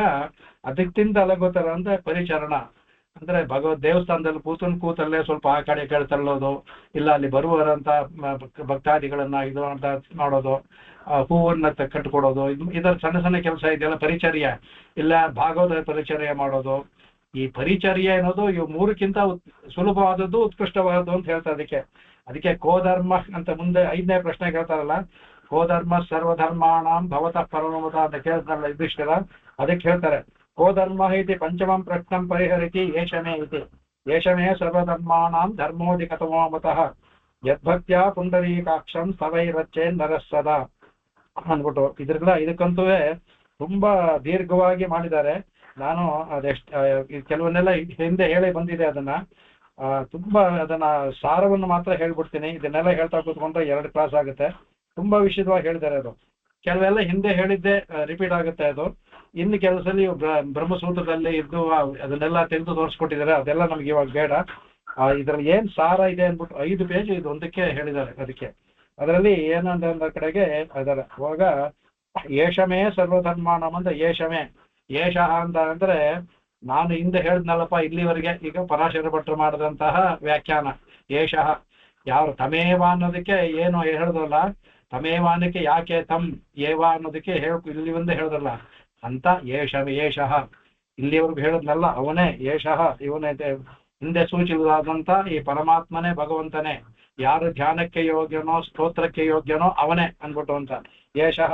ಅದಕ್ಕಿಂತ ಲಘುತರ ಅಂದ್ರೆ ಪರಿಚರಣ ಅಂದ್ರೆ ದೇವಸ್ಥಾನದಲ್ಲಿ ಕೂತಲ್ಲೇ ಸ್ವಲ್ಪ ಆ ಕಡೆ ತಳ್ಳೋದು, ಇಲ್ಲ ಅಲ್ಲಿ ಬರುವರಂತ ಭಕ್ತಾದಿಗಳನ್ನ ಇದು ಅಂತ ಮಾಡೋದು, ಹೂವನ್ನ ಕಟ್ಕೊಡೋದು, ಇದರ ಸಣ್ಣ ಸಣ್ಣ ಕೆಲಸ ಇದೆಯಲ್ಲ ಪರಿಚರ್ಯ, ಇಲ್ಲ ಭಾಗವತ ಪರಿಚರ್ಯ ಮಾಡೋದು. ಈ ಪರಿಚರ್ಯ ಅನ್ನೋದು ಇವು ಮೂರಕ್ಕಿಂತ ಸುಲಭವಾದದ್ದು ಉತ್ಕೃಷ್ಟವಾದದ್ದು ಅಂತ ಹೇಳ್ತಾರೆ. ಅದಕ್ಕೆ ಕೋಧರ್ಮ ಅಂತ ಮುಂದೆ 5ನೇ ಪ್ರಶ್ನೆ ಕೇಳ್ತಾರಲ್ಲ, ಕೋಧರ್ಮ ಸರ್ವಧರ್ಮಾಣಂ ಭವತಃ ಪರಮಮತ ಅಂತ ಕೇಳ್ತಾರಲ್ಲ ಯುಧಿಷ್ಠಿರ, ಅದಕ್ಕೆ ಹೇಳ್ತಾರೆ ಕೋಧರ್ಮ ಇತಿ ಪಂಚಮಂ ಪ್ರಶ್ನಂ ಪರಿಹರಿತಿ ಏಷಮೇ ಇತಿ ಏಷಮೇ ಸರ್ವಧರ್ಮಾಣಂ ಧರ್ಮೋಧಿಕತಮೋ ಮತಃ ಯದ್ಭಕ್ತ್ಯಾ ಪುಂಡರೀಕಾಕ್ಷಂ ಸ್ತವೈರಚ್ಚೇನ್ ನರಸ್ಸದ ಅಂದ್ಬಿಟ್ಟು. ಇದಕ್ಕಂತೂ ತುಂಬಾ ದೀರ್ಘವಾಗಿ ಮಾಡಿದ್ದಾರೆ. ನಾನು ಕೆಲವನ್ನೆಲ್ಲ ಹಿಂದೆ ಹೇಳಿ ಬಂದಿದೆ, ಅದನ್ನ ತುಂಬಾ ಅದನ್ನ ಸಾರವನ್ನು ಮಾತ್ರ ಹೇಳ್ಬಿಡ್ತೀನಿ. ಇದನ್ನೆಲ್ಲ ಹೇಳ್ತಾ ಕೂತ್ಕೊಂಡ್ರೆ 2 ಕ್ಲಾಸ್ ಆಗುತ್ತೆ. ತುಂಬಾ ವಿಷಯವಾಗಿ ಹೇಳಿದ್ದಾರೆ. ಅದು ಕೆಲವೆಲ್ಲ ಹಿಂದೆ ಹೇಳಿದ್ದೆ ರಿಪೀಟ್ ಆಗುತ್ತೆ. ಅದು ಇನ್ನು ಕೆಲಸದಲ್ಲಿ ಬ್ರಹ್ಮಸೂತ್ರದಲ್ಲಿ ಇದ್ದು ಅದನ್ನೆಲ್ಲ ತೆಗೆದು ತೋರಿಸ್ಕೊಟ್ಟಿದ್ದಾರೆ. ಅದೆಲ್ಲ ನಮ್ಗೆ ಇವಾಗ ಬೇಡ. ಇದ್ರಲ್ಲಿ ಏನ್ ಸಾರ ಇದೆ ಅಂದ್ಬಿಟ್ಟು 5 ಪೇಜ್ ಇದು ಒಂದಕ್ಕೆ ಹೇಳಿದ್ದಾರೆ. ಅದರಲ್ಲಿ ಏನಂದ ಕಡೆಗೆ ಅದರ ಅವಾಗ ಏಷಮೇ ಸರ್ವಧರ್ಮಾಣಂ ಅಂತ ಏಷ ಅಂತ ಅಂದ್ರೆ, ನಾನು ಹಿಂದೆ ಹೇಳಿದ್ನಲ್ಲಪ್ಪ ಇಲ್ಲಿವರೆಗೆ, ಈಗ ಪರಾಶರ ಭಟ್ರು ಮಾಡಿದಂತಹ ವ್ಯಾಖ್ಯಾನ ಏಷಃ. ಯಾವ ತಮೇವ ಅನ್ನೋದಕ್ಕೆ ಏನು ಹೇಳಿದ್ರಲ್ಲ, ತಮೇವಾನಕ್ಕೆ ಯಾಕೆ ತಮ್ ಏವ ಅನ್ನೋದಕ್ಕೆ ಇಲ್ಲಿ ಒಂದೇ ಹೇಳಿದ್ರಲ್ಲ ಅಂತ ಏಷಃ ಇಲ್ಲಿವರೆಗೂ ಹೇಳಿದ್ನಲ್ಲ ಅವನೇ ಏಷಃ. ಇವನೇ ಹಿಂದೆ ಸೂಚಿಸಲಾದಂತ ಈ ಪರಮಾತ್ಮನೇ ಭಗವಂತನೇ, ಯಾರು ಧ್ಯಾನಕ್ಕೆ ಯೋಗ್ಯನೋ ಸ್ತೋತ್ರಕ್ಕೆ ಯೋಗ್ಯನೋ ಅವನೇ ಅನ್ಬಿಟ್ಟು ಅಂತ ಏಷಃ.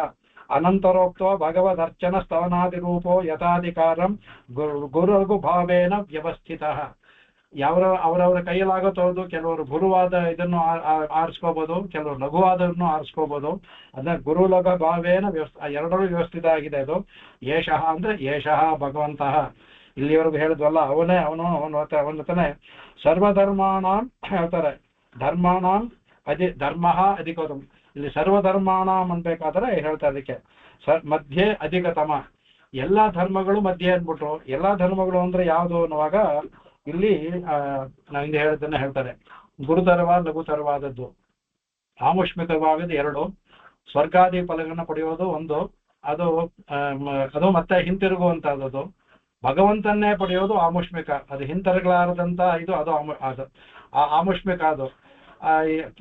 ಅನಂತರೋಕ್ತೋ ಭಗವದರ್ಚನ ಸ್ತವನಾದಿ ರೂಪೋ ಯಥಾಧಿಕಾರಂ ಗುರುಗು ಭಾವೇನ ವ್ಯವಸ್ಥಿತ. ಅವರವರ ಕೈಯಲ್ಲಾಗುತ್ತೋದು. ಕೆಲವರು ಗುರುವಾದ ಇದನ್ನು ಆರಿಸ್ಕೋಬಹುದು, ಕೆಲವರು ಲಘುವಾದನ್ನು ಆರಿಸ್ಕೋಬಹುದು. ಅದನ್ನ ಗುರು ಲಘು ಭಾವೇನ ಎರಡರೂ ವ್ಯವಸ್ಥಿತ ಆಗಿದೆ. ಅದು ಏಷಃ ಅಂದ್ರೆ ಏಷಃ ಭಗವಂತಃ. ಇಲ್ಲಿವರೆಗೂ ಹೇಳಿದ್ವಲ್ಲ ಅವನು ಸರ್ವಧರ್ಮಾಣಂ ಹೇಳ್ತಾರೆ. ಧರ್ಮಾಣಂ ಧರ್ಮ ಅಧಿಕತಮ. ಇಲ್ಲಿ ಸರ್ವಧರ್ಮಾಣಂ ಅನ್ಬೇಕಾದ್ರೆ ಹೇಳ್ತಾರೆ ಅದಕ್ಕೆ ಮಧ್ಯೆ ಅಧಿಕತಮ. ಎಲ್ಲಾ ಧರ್ಮಗಳು ಮಧ್ಯೆ ಅಂದ್ಬಿಟ್ರು. ಎಲ್ಲಾ ಧರ್ಮಗಳು ಅಂದ್ರೆ ಯಾವುದು ಅನ್ನುವಾಗ ಇಲ್ಲಿ ನಾವು ಹಿಂದೆ ಹೇಳಿದ್ದನ್ನ ಹೇಳ್ತಾರೆ. ಗುರುತರವಾದ ಲಘುತರವಾದದ್ದು, ಆಮುಷ್ಮಿಕವಾದದ್ದು 2, ಸ್ವರ್ಗಾದಿ ಫಲಗಳನ್ನ ಪಡೆಯೋದು 1, ಅದು ಮತ್ತೆ ಹಿಂತಿರುಗುವಂತಹದ್ದು. ಭಗವಂತನ್ನೇ ಪಡೆಯೋದು ಆಮುಷ್ಮಿಕ, ಅದು ಹಿಂತಿರುಗಲಾರದಂತ ಅದು ಆಮುಷ್ಮಿಕ. ಅದು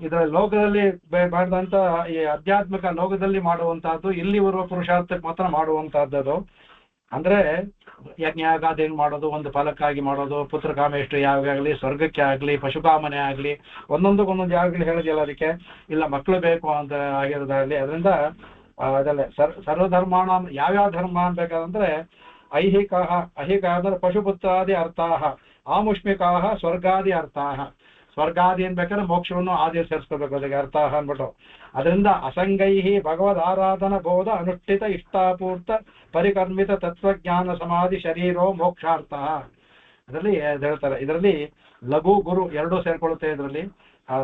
ಇದರ ಲೋಕದಲ್ಲಿ ಮಾಡಿದಂತ ಈ ಆಧ್ಯಾತ್ಮಿಕ ಲೋಕದಲ್ಲಿ ಮಾಡುವಂತಹದ್ದು, ಇಲ್ಲಿ ಬರುವ ಪುರುಷಾರ್ಥಕ್ಕೆ ಮಾತ್ರ ಮಾಡುವಂತಹದ್ದು. ಅಂದ್ರೆ ಯಜ್ಞಾಗಾದೇನು ಮಾಡೋದು, ಒಂದು ಫಲಕ್ಕಾಗಿ ಮಾಡೋದು, ಪುತ್ರಕಾಮೇಷ್ಟು ಯಾವಾಗ ಆಗಲಿ, ಸ್ವರ್ಗಕ್ಕೆ ಆಗ್ಲಿ, ಪಶುಕಾಮನೆ ಆಗ್ಲಿ, ಒಂದೊಂದಕ್ಕೊಂದೊಂದು ಯಾವಾಗಲಿ ಹೇಳಿದೆಯಲ್ಲ ಅದಕ್ಕೆ. ಇಲ್ಲ ಮಕ್ಕಳು ಬೇಕು ಅಂತ ಆಗಿರೋದಾಗ್ಲಿ. ಅದರಿಂದ ಅದಲ್ಲೇ ಸರ್ವಧರ್ಮಾಣ ಯಾವ್ಯಾವ ಧರ್ಮ ಅನ್ಬೇಕಾದಂದ್ರೆ ಐಹಿಕ ಅಂದ್ರೆ ಪಶುಪುತ್ರಾದಿ ಅರ್ಥಾಹ, ಆಮುಷ್ಮಿಕಾಹ ಸ್ವರ್ಗಾದಿ ಅರ್ಥಾಹ. ಸ್ವರ್ಗಾದಿ ಅನ್ಬೇಕಾದ್ರೆ ಮೋಕ್ಷವನ್ನು ಆದಿ ಸೇರಿಸ್ಕೋಬೇಕು ಅದಕ್ಕೆ ಅರ್ಥ ಅನ್ಬಿಟ್ಟು. ಅದರಿಂದ ಅಸಂಗೈಹಿ ಭಗವದ್ ಆರಾಧನ ಬೋಧ ಅನುಷ್ಠಿತ ಇಷ್ಟಾಪೂರ್ತ ಪರಿಕರ್ಮಿತ ತತ್ವಜ್ಞಾನ ಸಮಾಧಿ ಶರೀರೋ ಮೋಕ್ಷಾರ್ಥ. ಅದರಲ್ಲಿ ಹೇಳ್ತಾರೆ. ಇದರಲ್ಲಿ ಲಘು ಗುರು 2 ಸೇರ್ಕೊಳ್ಳುತ್ತೆ. ಇದರಲ್ಲಿ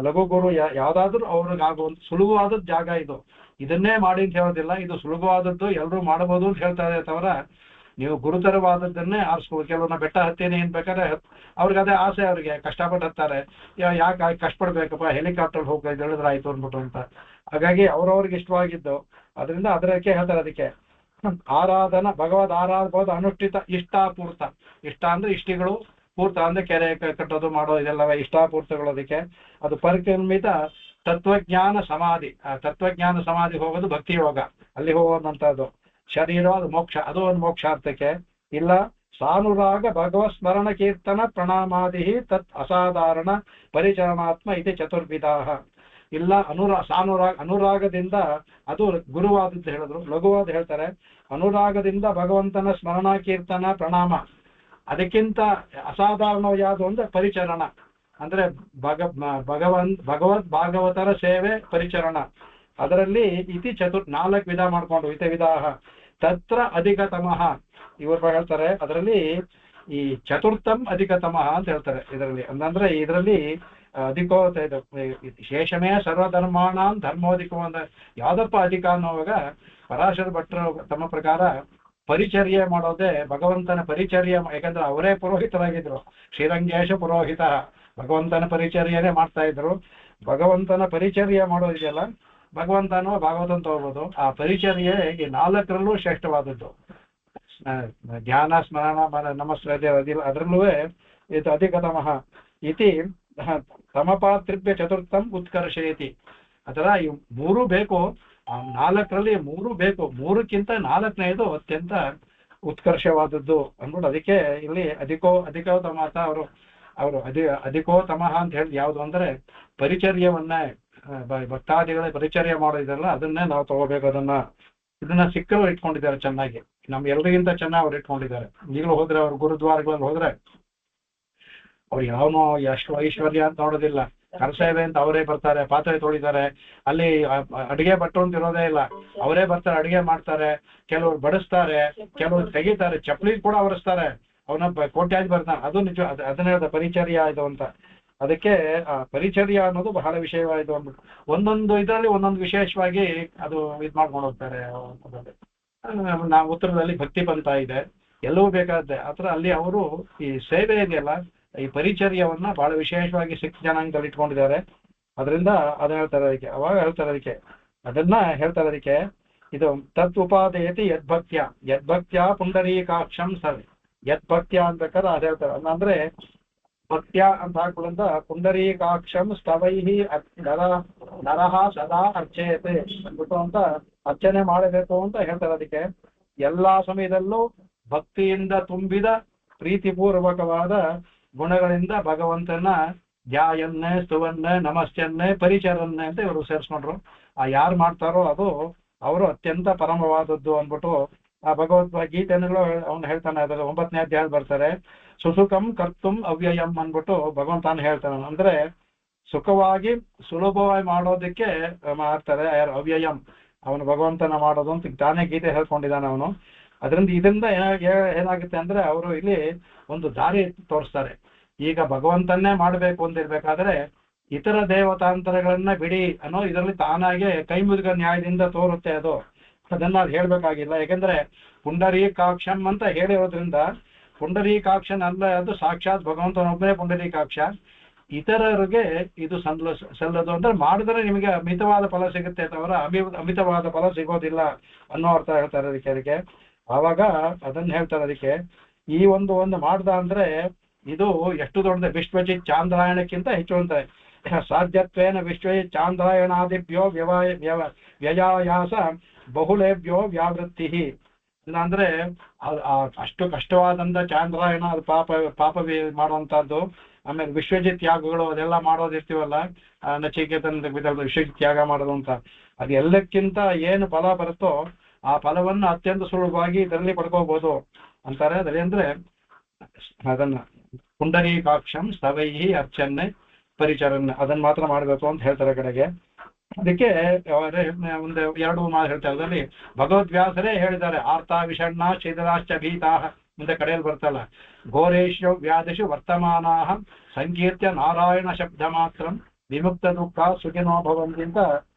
ಲಘು ಗುರು ಯಾವ್ದಾದ್ರು ಅವ್ರಿಗಾಗುವಂತ ಸುಲಭವಾದದ್ದು ಜಾಗ ಇದು. ಇದನ್ನೇ ಮಾಡಿ ಅಂತ ಹೇಳೋದಿಲ್ಲ, ಇದು ಸುಲಭವಾದದ್ದು ಎಲ್ಲರೂ ಮಾಡಬಹುದು ಅಂತ ಹೇಳ್ತಾರೆ. ತವರ ನೀವು ಗುರುತರವಾದದ್ದನ್ನೇ ಆರಿಸ್ಕೋಬೇಕು. ಕೆಲವನ್ನ ಬೆಟ್ಟ ಹತ್ತೀನಿ ಬೇಕಾದ್ರೆ ಅವ್ರಿಗೆ ಅದೇ ಆಸೆ, ಅವ್ರಿಗೆ ಕಷ್ಟಪಟ್ಟು ಹತ್ತಾರೆ. ಯಾಕೆ ಕಷ್ಟಪಡ್ಬೇಕಪ್ಪ, ಹೆಲಿಕಾಪ್ಟರ್ ಹೋಗಿ ಹೇಳಿದ್ರೆ ಆಯ್ತು ಅಂದ್ಬಿಟ್ಟು ಅಂತ. ಹಾಗಾಗಿ ಅವ್ರವ್ರಿಗೆ ಇಷ್ಟವಾಗಿದ್ದು ಅದರಿಂದ ಅದಕ್ಕೆ ಹೇಳ್ತಾರೆ. ಅದಕ್ಕೆ ಆರಾಧನ ಭಗವದ್ ಆರಾಧಬಹುದು ಅನುಷ್ಠಿತ ಇಷ್ಟಾಪೂರ್ತ. ಇಷ್ಟ ಅಂದ್ರೆ ಇಷ್ಟಿಗಳು, ಪೂರ್ತ ಅಂದ್ರೆ ಕೆರೆ ಕಟ್ಟೋದು ಮಾಡೋ ಇದೆಲ್ಲವೇ ಇಷ್ಟಾಪೂರ್ತಗಳು. ಅದಕ್ಕೆ ಅದು ಪರಿಕರ್ಮಿತ ತತ್ವಜ್ಞಾನ ಸಮಾಧಿ. ತತ್ವಜ್ಞಾನ ಸಮಾಧಿ ಹೋಗೋದು ಭಕ್ತಿ ಯೋಗ, ಅಲ್ಲಿ ಹೋಗುವಂತದ್ದು. ಶರೀರ ಅದು ಮೋಕ್ಷ, ಅದು ಒಂದು ಮೋಕ್ಷಾರ್ಥಕ್ಕೆ. ಇಲ್ಲ ಸಾನುರಾಗ ಭಗವತ್ ಸ್ಮರಣ ಕೀರ್ತನ ಪ್ರಣಾಮಾದಿ ತತ್ ಅಸಾಧಾರಣ ಪರಿಚರಣಾತ್ಮ ಇದೆ ಚತುರ್ವಿಧಾಹ. ಇಲ್ಲ ಅನುರಾಗದಿಂದ ಅದು ಗುರುವಾದದ್ದು ಹೇಳಿದ್ರು, ಲಘುವಾದ ಹೇಳ್ತಾರೆ. ಅನುರಾಗದಿಂದ ಭಗವಂತನ ಸ್ಮರಣ ಕೀರ್ತನ ಪ್ರಣಾಮ, ಅದಕ್ಕಿಂತ ಅಸಾಧಾರಣ ಯಾವುದು ಅಂದ್ರೆ ಪರಿಚರಣ, ಅಂದ್ರೆ ಭಗವದ್ ಭಾಗವತರ ಸೇವೆ ಪರಿಚರಣ. ಅದರಲ್ಲಿ ಇತಿ 4 ವಿಧ ಮಾಡ್ಕೊಂಡು ಇತಿ ವಿಧಾಹ ತತ್ರ ಅಧಿಕತಮಃ ಇವರು ಹೇಳ್ತಾರೆ. ಅದರಲ್ಲಿ ಈ ಚತುರ್ಥಂ ಅಧಿಕತಮಃ ಅಂತ ಹೇಳ್ತಾರೆ ಇದರಲ್ಲಿ. ಅಂದ್ರೆ ಇದರಲ್ಲಿ ಅಧಿಕೋ ಶೇಷಮೇ ಸರ್ವಧರ್ಮಾಣಾಂ ಧರ್ಮೋಧಿಕೋ ಅಂದ್ರೆ ಯಾವ್ದಪ್ಪ ಅಧಿಕ ಅನ್ನೋವಾಗ ಪರಾಶರ ಭಟ್ರು ತಮ್ಮ ಪ್ರಕಾರ ಪರಿಚರ್ಯೆ ಮಾಡೋದೇ ಭಗವಂತನ ಪರಿಚರ್ಯೆ. ಯಾಕಂದ್ರೆ ಅವರೇ ಪುರೋಹಿತರಾಗಿದ್ರು, ಶ್ರೀರಂಗೇಶ ಪುರೋಹಿತ, ಭಗವಂತನ ಪರಿಚರ್ಯನೇ ಮಾಡ್ತಾ ಇದ್ರು. ಭಗವಂತನ ಪರಿಚರ್ಯೆ ಮಾಡೋದಿದೆಯಲ್ಲ, ಭಗವಂತನೋ ಭಾಗವತನ ತಗೋಬಹುದು. ಆ ಪರಿಚರ್ಯೆ ಈ 4ರಲ್ಲೂ ಶ್ರೇಷ್ಠವಾದದ್ದು. ಧ್ಯಾನ ಸ್ಮರಣ ನಮಸ್ಕಾರ ಅದರಲ್ಲೂ ಇದು ಅಧಿಕತಮಃ ಇತಿ ತಮಪಾತ್ರಿಭ್ಯ ಚತುರ್ಥಂ ಉತ್ಕರ್ಷಯತಿ. ಅದರ ಈ 3 ಬೇಕು, ಆ 4ರಲ್ಲಿ 3 ಬೇಕು, 3ಕ್ಕಿಂತ 4ನೇದು ಅತ್ಯಂತ ಉತ್ಕರ್ಷವಾದದ್ದು ಅಂದ್ಬಿಟ್ಟು ಅದಕ್ಕೆ ಇಲ್ಲಿ ಅಧಿಕೋತಮ ಅಂತ ಅವರು ಅಧಿಕೋತಮಃ ಅಂತ ಹೇಳಿದ್ ಯಾವುದು ಅಂದ್ರೆ ಪರಿಚರ್ಯವನ್ನ ಭಕ್ತಾದಿಗಳ ಪರಿಚರ್ಯ ಮಾಡೋದಿದಲ್ಲ ಅದನ್ನೇ ನಾವು ತಗೋಬೇಕು. ಇದನ್ನ ಸಿಕ್ಕರು ಇಟ್ಕೊಂಡಿದ್ದಾರೆ ಚೆನ್ನಾಗಿ, ನಮ್ ಎಲ್ರಿಗಿಂತ ಚೆನ್ನಾಗಿ ಅವ್ರು ಇಟ್ಕೊಂಡಿದ್ದಾರೆ. ಈಗಲೂ ಹೋದ್ರೆ ಅವ್ರ ಗುರುದ್ವಾರಗಳಲ್ಲಿ ಹೋದ್ರೆ ಅವ್ರು ಯಾವನೋ ಎಷ್ಟು ಐಶ್ವರ್ಯ ಅಂತ ನೋಡೋದಿಲ್ಲ, ಕರಸೇವೆ ಅಂತ ಅವರೇ ಬರ್ತಾರೆ, ಪಾತ್ರೆ ತೊಳಿತಾರೆ, ಅಲ್ಲಿ ಅಡಿಗೆ ಭಟ್ರು ಅಂತ ಇರೋದೇ ಇಲ್ಲ, ಅವರೇ ಬರ್ತಾರೆ, ಅಡಿಗೆ ಮಾಡ್ತಾರೆ, ಕೆಲವರು ಬಡಿಸ್ತಾರೆ, ಕೆಲವರು ತೆಗಿತಾರೆ, ಚಪ್ಪಲಿ ಕೂಡ ಒರೆಸ್ತಾರೆ, ಅವನ ಕೋಟ್ಯಾಧಿ ಬರ್ತಾನೆ. ಅದು ನಿಜ, ಅದನ್ನ ಹೇಳ್ದ ಪರಿಚರ್ಯ ಇದು ಅಂತ. ಅದಕ್ಕೆ ಪರಿಚರ್ಯ ಅನ್ನೋದು ಬಹಳ ವಿಷಯವಾಯಿತು ಅಂದ್ಬಿಟ್ಟು ಒಂದೊಂದು ಇದರಲ್ಲಿ ಒಂದೊಂದು ವಿಶೇಷವಾಗಿ ಅದು ಇದು ಮಾಡ್ಕೊಂಡು ಹೋಗ್ತಾರೆ. ನಾವು ಉತ್ತರದಲ್ಲಿ ಭಕ್ತಿ ಪಂಥ ಇದೆ, ಎಲ್ಲವೂ ಬೇಕಾದ್ರೆ ಆತರ ಅಲ್ಲಿ ಅವರು ಈ ಸೇವೆ ಇದೆಯಲ್ಲ, ಈ ಪರಿಚರ್ಯವನ್ನ ಬಹಳ ವಿಶೇಷವಾಗಿ ಸಿಖ್ ಜನಾಂಗದಲ್ಲಿ ಇಟ್ಕೊಂಡಿದ್ದಾರೆ. ಅದರಿಂದ ಅದನ್ನ ಹೇಳ್ತಾರೆ ಅದಕ್ಕೆ, ಅವಾಗ ಹೇಳ್ತಾರೆ ಅದಕ್ಕೆ, ಅದನ್ನ ಹೇಳ್ತಾರೆ ಅದಕ್ಕೆ. ಇದು ತತ್ ಉಪಾದೇಯತಿ ಯದ್ಭಕ್ತ್ಯ ಪುಂಡರೀಕಾಕ್ಷಂ ಸರ್. ಯದ್ಭಕ್ತ್ಯ ಅನ್ಬೇಕಾದ್ರೆ ಅದ್ ಹೇಳ್ತಾರೆ. ಅಂದ್ರೆ ಭಕ್ತ್ಯ ಅಂತ ಹಾಕೊಳ್ಳುವಂತ ಪುಂಡರೀಕಾಕ್ಷಂ ಸ್ತವೈಹಿ ನರಹ ಸದಾ ಅರ್ಚಯತೆ ಅಂದ್ಬಿಟ್ಟು ಅಂತ ಅರ್ಚನೆ ಮಾಡಬೇಕು ಅಂತ ಹೇಳ್ತಾರೆ. ಅದಕ್ಕೆ ಎಲ್ಲಾ ಸಮಯದಲ್ಲೂ ಭಕ್ತಿಯಿಂದ ತುಂಬಿದ ಪ್ರೀತಿಪೂರ್ವಕವಾದ ಗುಣಗಳಿಂದ ಭಗವಂತನ ಧ್ಯಾಯನ್ನೇ ಸ್ತುವನ್ನೇ ನಮಸ್ತೆಯನ್ನೇ ಪರಿಚರನ್ನೇ ಅಂತ ಇವರು ಸೇರಿಸ್ಕೊಂಡ್ರು. ಆ ಯಾರು ಮಾಡ್ತಾರೋ ಅದು ಅವರು ಅತ್ಯಂತ ಪರಮವಾದದ್ದು ಅಂದ್ಬಿಟ್ಟು ಆ ಭಗವದ್ಗೀತೆಗಳು ಅವನು ಹೇಳ್ತಾನೆ. ಅದ್ರಲ್ಲಿ 9ನೇ ಅಧ್ಯಾಯ ಬರ್ತಾರೆ, ಸುಸುಖಂ ಕರ್ತುಂ ಅವ್ಯಯಂ ಅಂದ್ಬಿಟ್ಟು ಭಗವಂತನ ಹೇಳ್ತಾನೆ. ಅಂದ್ರೆ ಸುಖವಾಗಿ ಸುಲಭವಾಗಿ ಮಾಡೋದಕ್ಕೆ ಮಾಡ್ತಾರೆ ಯಾರು ಅವ್ಯಯಂ, ಅವನು ಭಗವಂತನ ಮಾಡೋದು ಅಂತ ತಾನೇ ಗೀತೆ ಹೇಳ್ಕೊಂಡಿದ್ದಾನೆ ಅವನು. ಇದರಿಂದ ಏನಾಗುತ್ತೆ ಅಂದ್ರೆ ಅವರು ಇಲ್ಲಿ ಒಂದು ದಾರಿ ತೋರಿಸ್ತಾರೆ. ಈಗ ಭಗವಂತನ್ನೇ ಮಾಡಬೇಕು ಅಂತಿರ್ಬೇಕಾದ್ರೆ ಇತರ ದೇವತಾಂತರಗಳನ್ನ ಬಿಡಿ ಅನ್ನೋ ಇದರಲ್ಲಿ ತಾನಾಗೆ ಕೈ ಮುದುಗ ನ್ಯಾಯದಿಂದ ತೋರುತ್ತೆ ಅದು. ಅದನ್ನ ಅದು ಹೇಳ್ಬೇಕಾಗಿಲ್ಲ, ಯಾಕಂದ್ರೆ ಪುಂಡರೀಕಾಕ್ಷಂ ಅಂತ ಹೇಳಿರೋದ್ರಿಂದ ಪುಂಡರೀಕಾಕ್ಷನ್ ಅಲ್ಲ, ಅದು ಸಾಕ್ಷಾತ್ ಭಗವಂತನೊಬ್ಬನೇ ಪುಂಡರೀಕಾಕ್ಷ. ಇತರರಿಗೆ ಇದು ಸಲ್ಲದು ಅಂದ್ರೆ ಮಾಡಿದ್ರೆ ನಿಮಗೆ ಅಮಿತವಾದ ಫಲ ಸಿಗುತ್ತೆ ಅಥವಾ ಅಮಿತವಾದ ಫಲ ಸಿಗೋದಿಲ್ಲ ಅನ್ನೋ ಅರ್ಥ ಹೇಳ್ತಾರೆ ಅದಕ್ಕೆ. ಆವಾಗ ಅದನ್ನ ಹೇಳ್ತಾರೆ ಅದಕ್ಕೆ. ಈ ಒಂದು ಮಾಡ್ದ ಅಂದ್ರೆ ಇದು ಎಷ್ಟು ದೊಡ್ಡದು, ವಿಶ್ವಜಿತ್ ಚಾಂದ್ರಾಯಣಕ್ಕಿಂತ ಹೆಚ್ಚು ಅಂತ. ಸಾಧ್ಯತ್ವೇನ ವಿಶ್ವಜಿತ್ ಚಾಂದ್ರಾಯಣಾದಿಭ್ಯೋ ವ್ಯಯಾಯಾಸ ಬಹುಳೇಭ್ಯೋ ವ್ಯಾವೃತ್ತಿ. ಅಂದ್ರೆ ಅಷ್ಟು ಕಷ್ಟವಾದಂತ ಚಾಂದ್ರಾಯಣ ಅದು ಪಾಪ ಮಾಡುವಂತಹದ್ದು. ಆಮೇಲೆ ವಿಶ್ವಜಿತ್ ಯಾಗಗಳು ಅದೆಲ್ಲ ಮಾಡೋದಿರ್ತೀವಲ್ಲ, ನಚಿಕೇತನ ವಿಶ್ವಜಿತ್ ಯಾಗ ಮಾಡೋದು ಅಂತ, ಅದು ಎಲ್ಲಕ್ಕಿಂತ ಏನು ಫಲ ಬರುತ್ತೋ ಆ ಫಲವನ್ನು ಅತ್ಯಂತ ಸುಲಭವಾಗಿ ಇದರಲ್ಲಿ ಪಡ್ಕೋಬಹುದು ಅಂತಾರೆ. ಅದೇಂದ್ರೆ ಅದನ್ನ ಪುಂಡರೀಕಾಕ್ಷಂ ಸ್ತವೈಹಿ ಅರ್ಚನ್ನೆ ಪರಿಚರನ್ನೆ ಅದನ್ನ ಮಾತ್ರ ಮಾಡ್ಬೇಕು ಅಂತ ಹೇಳ್ತಾರೆ ಕಡೆಗೆ. ಅದಕ್ಕೆ ಒಂದು 2 ಮಾತು ಹೇಳ್ತಾರೆ. ಅದರಲ್ಲಿ ಭಗವದ್ವ್ಯಾಸರೇ ಹೇಳಿದ್ದಾರೆ, ಆರ್ತಾ ವಿಷಣ್ಣ ಶಿಥಿಲಾಶ್ಚ ಭೀತಾ ಮುಂದೆ ಕಡೆಯಲ್ಲಿ ಬರ್ತಲ್ಲ, ಘೋರೇಶು ವ್ಯಾಧಿಷು ವರ್ತಮಾನಾಹ ಸಂಕೀರ್ತ್ಯ ನಾರಾಯಣ ಶಬ್ದ ಮಾತ್ರ ವಿಮುಕ್ತ ದುಃಖ ಸುಖಿನೋ ಭವಂತಿ ಅಂತ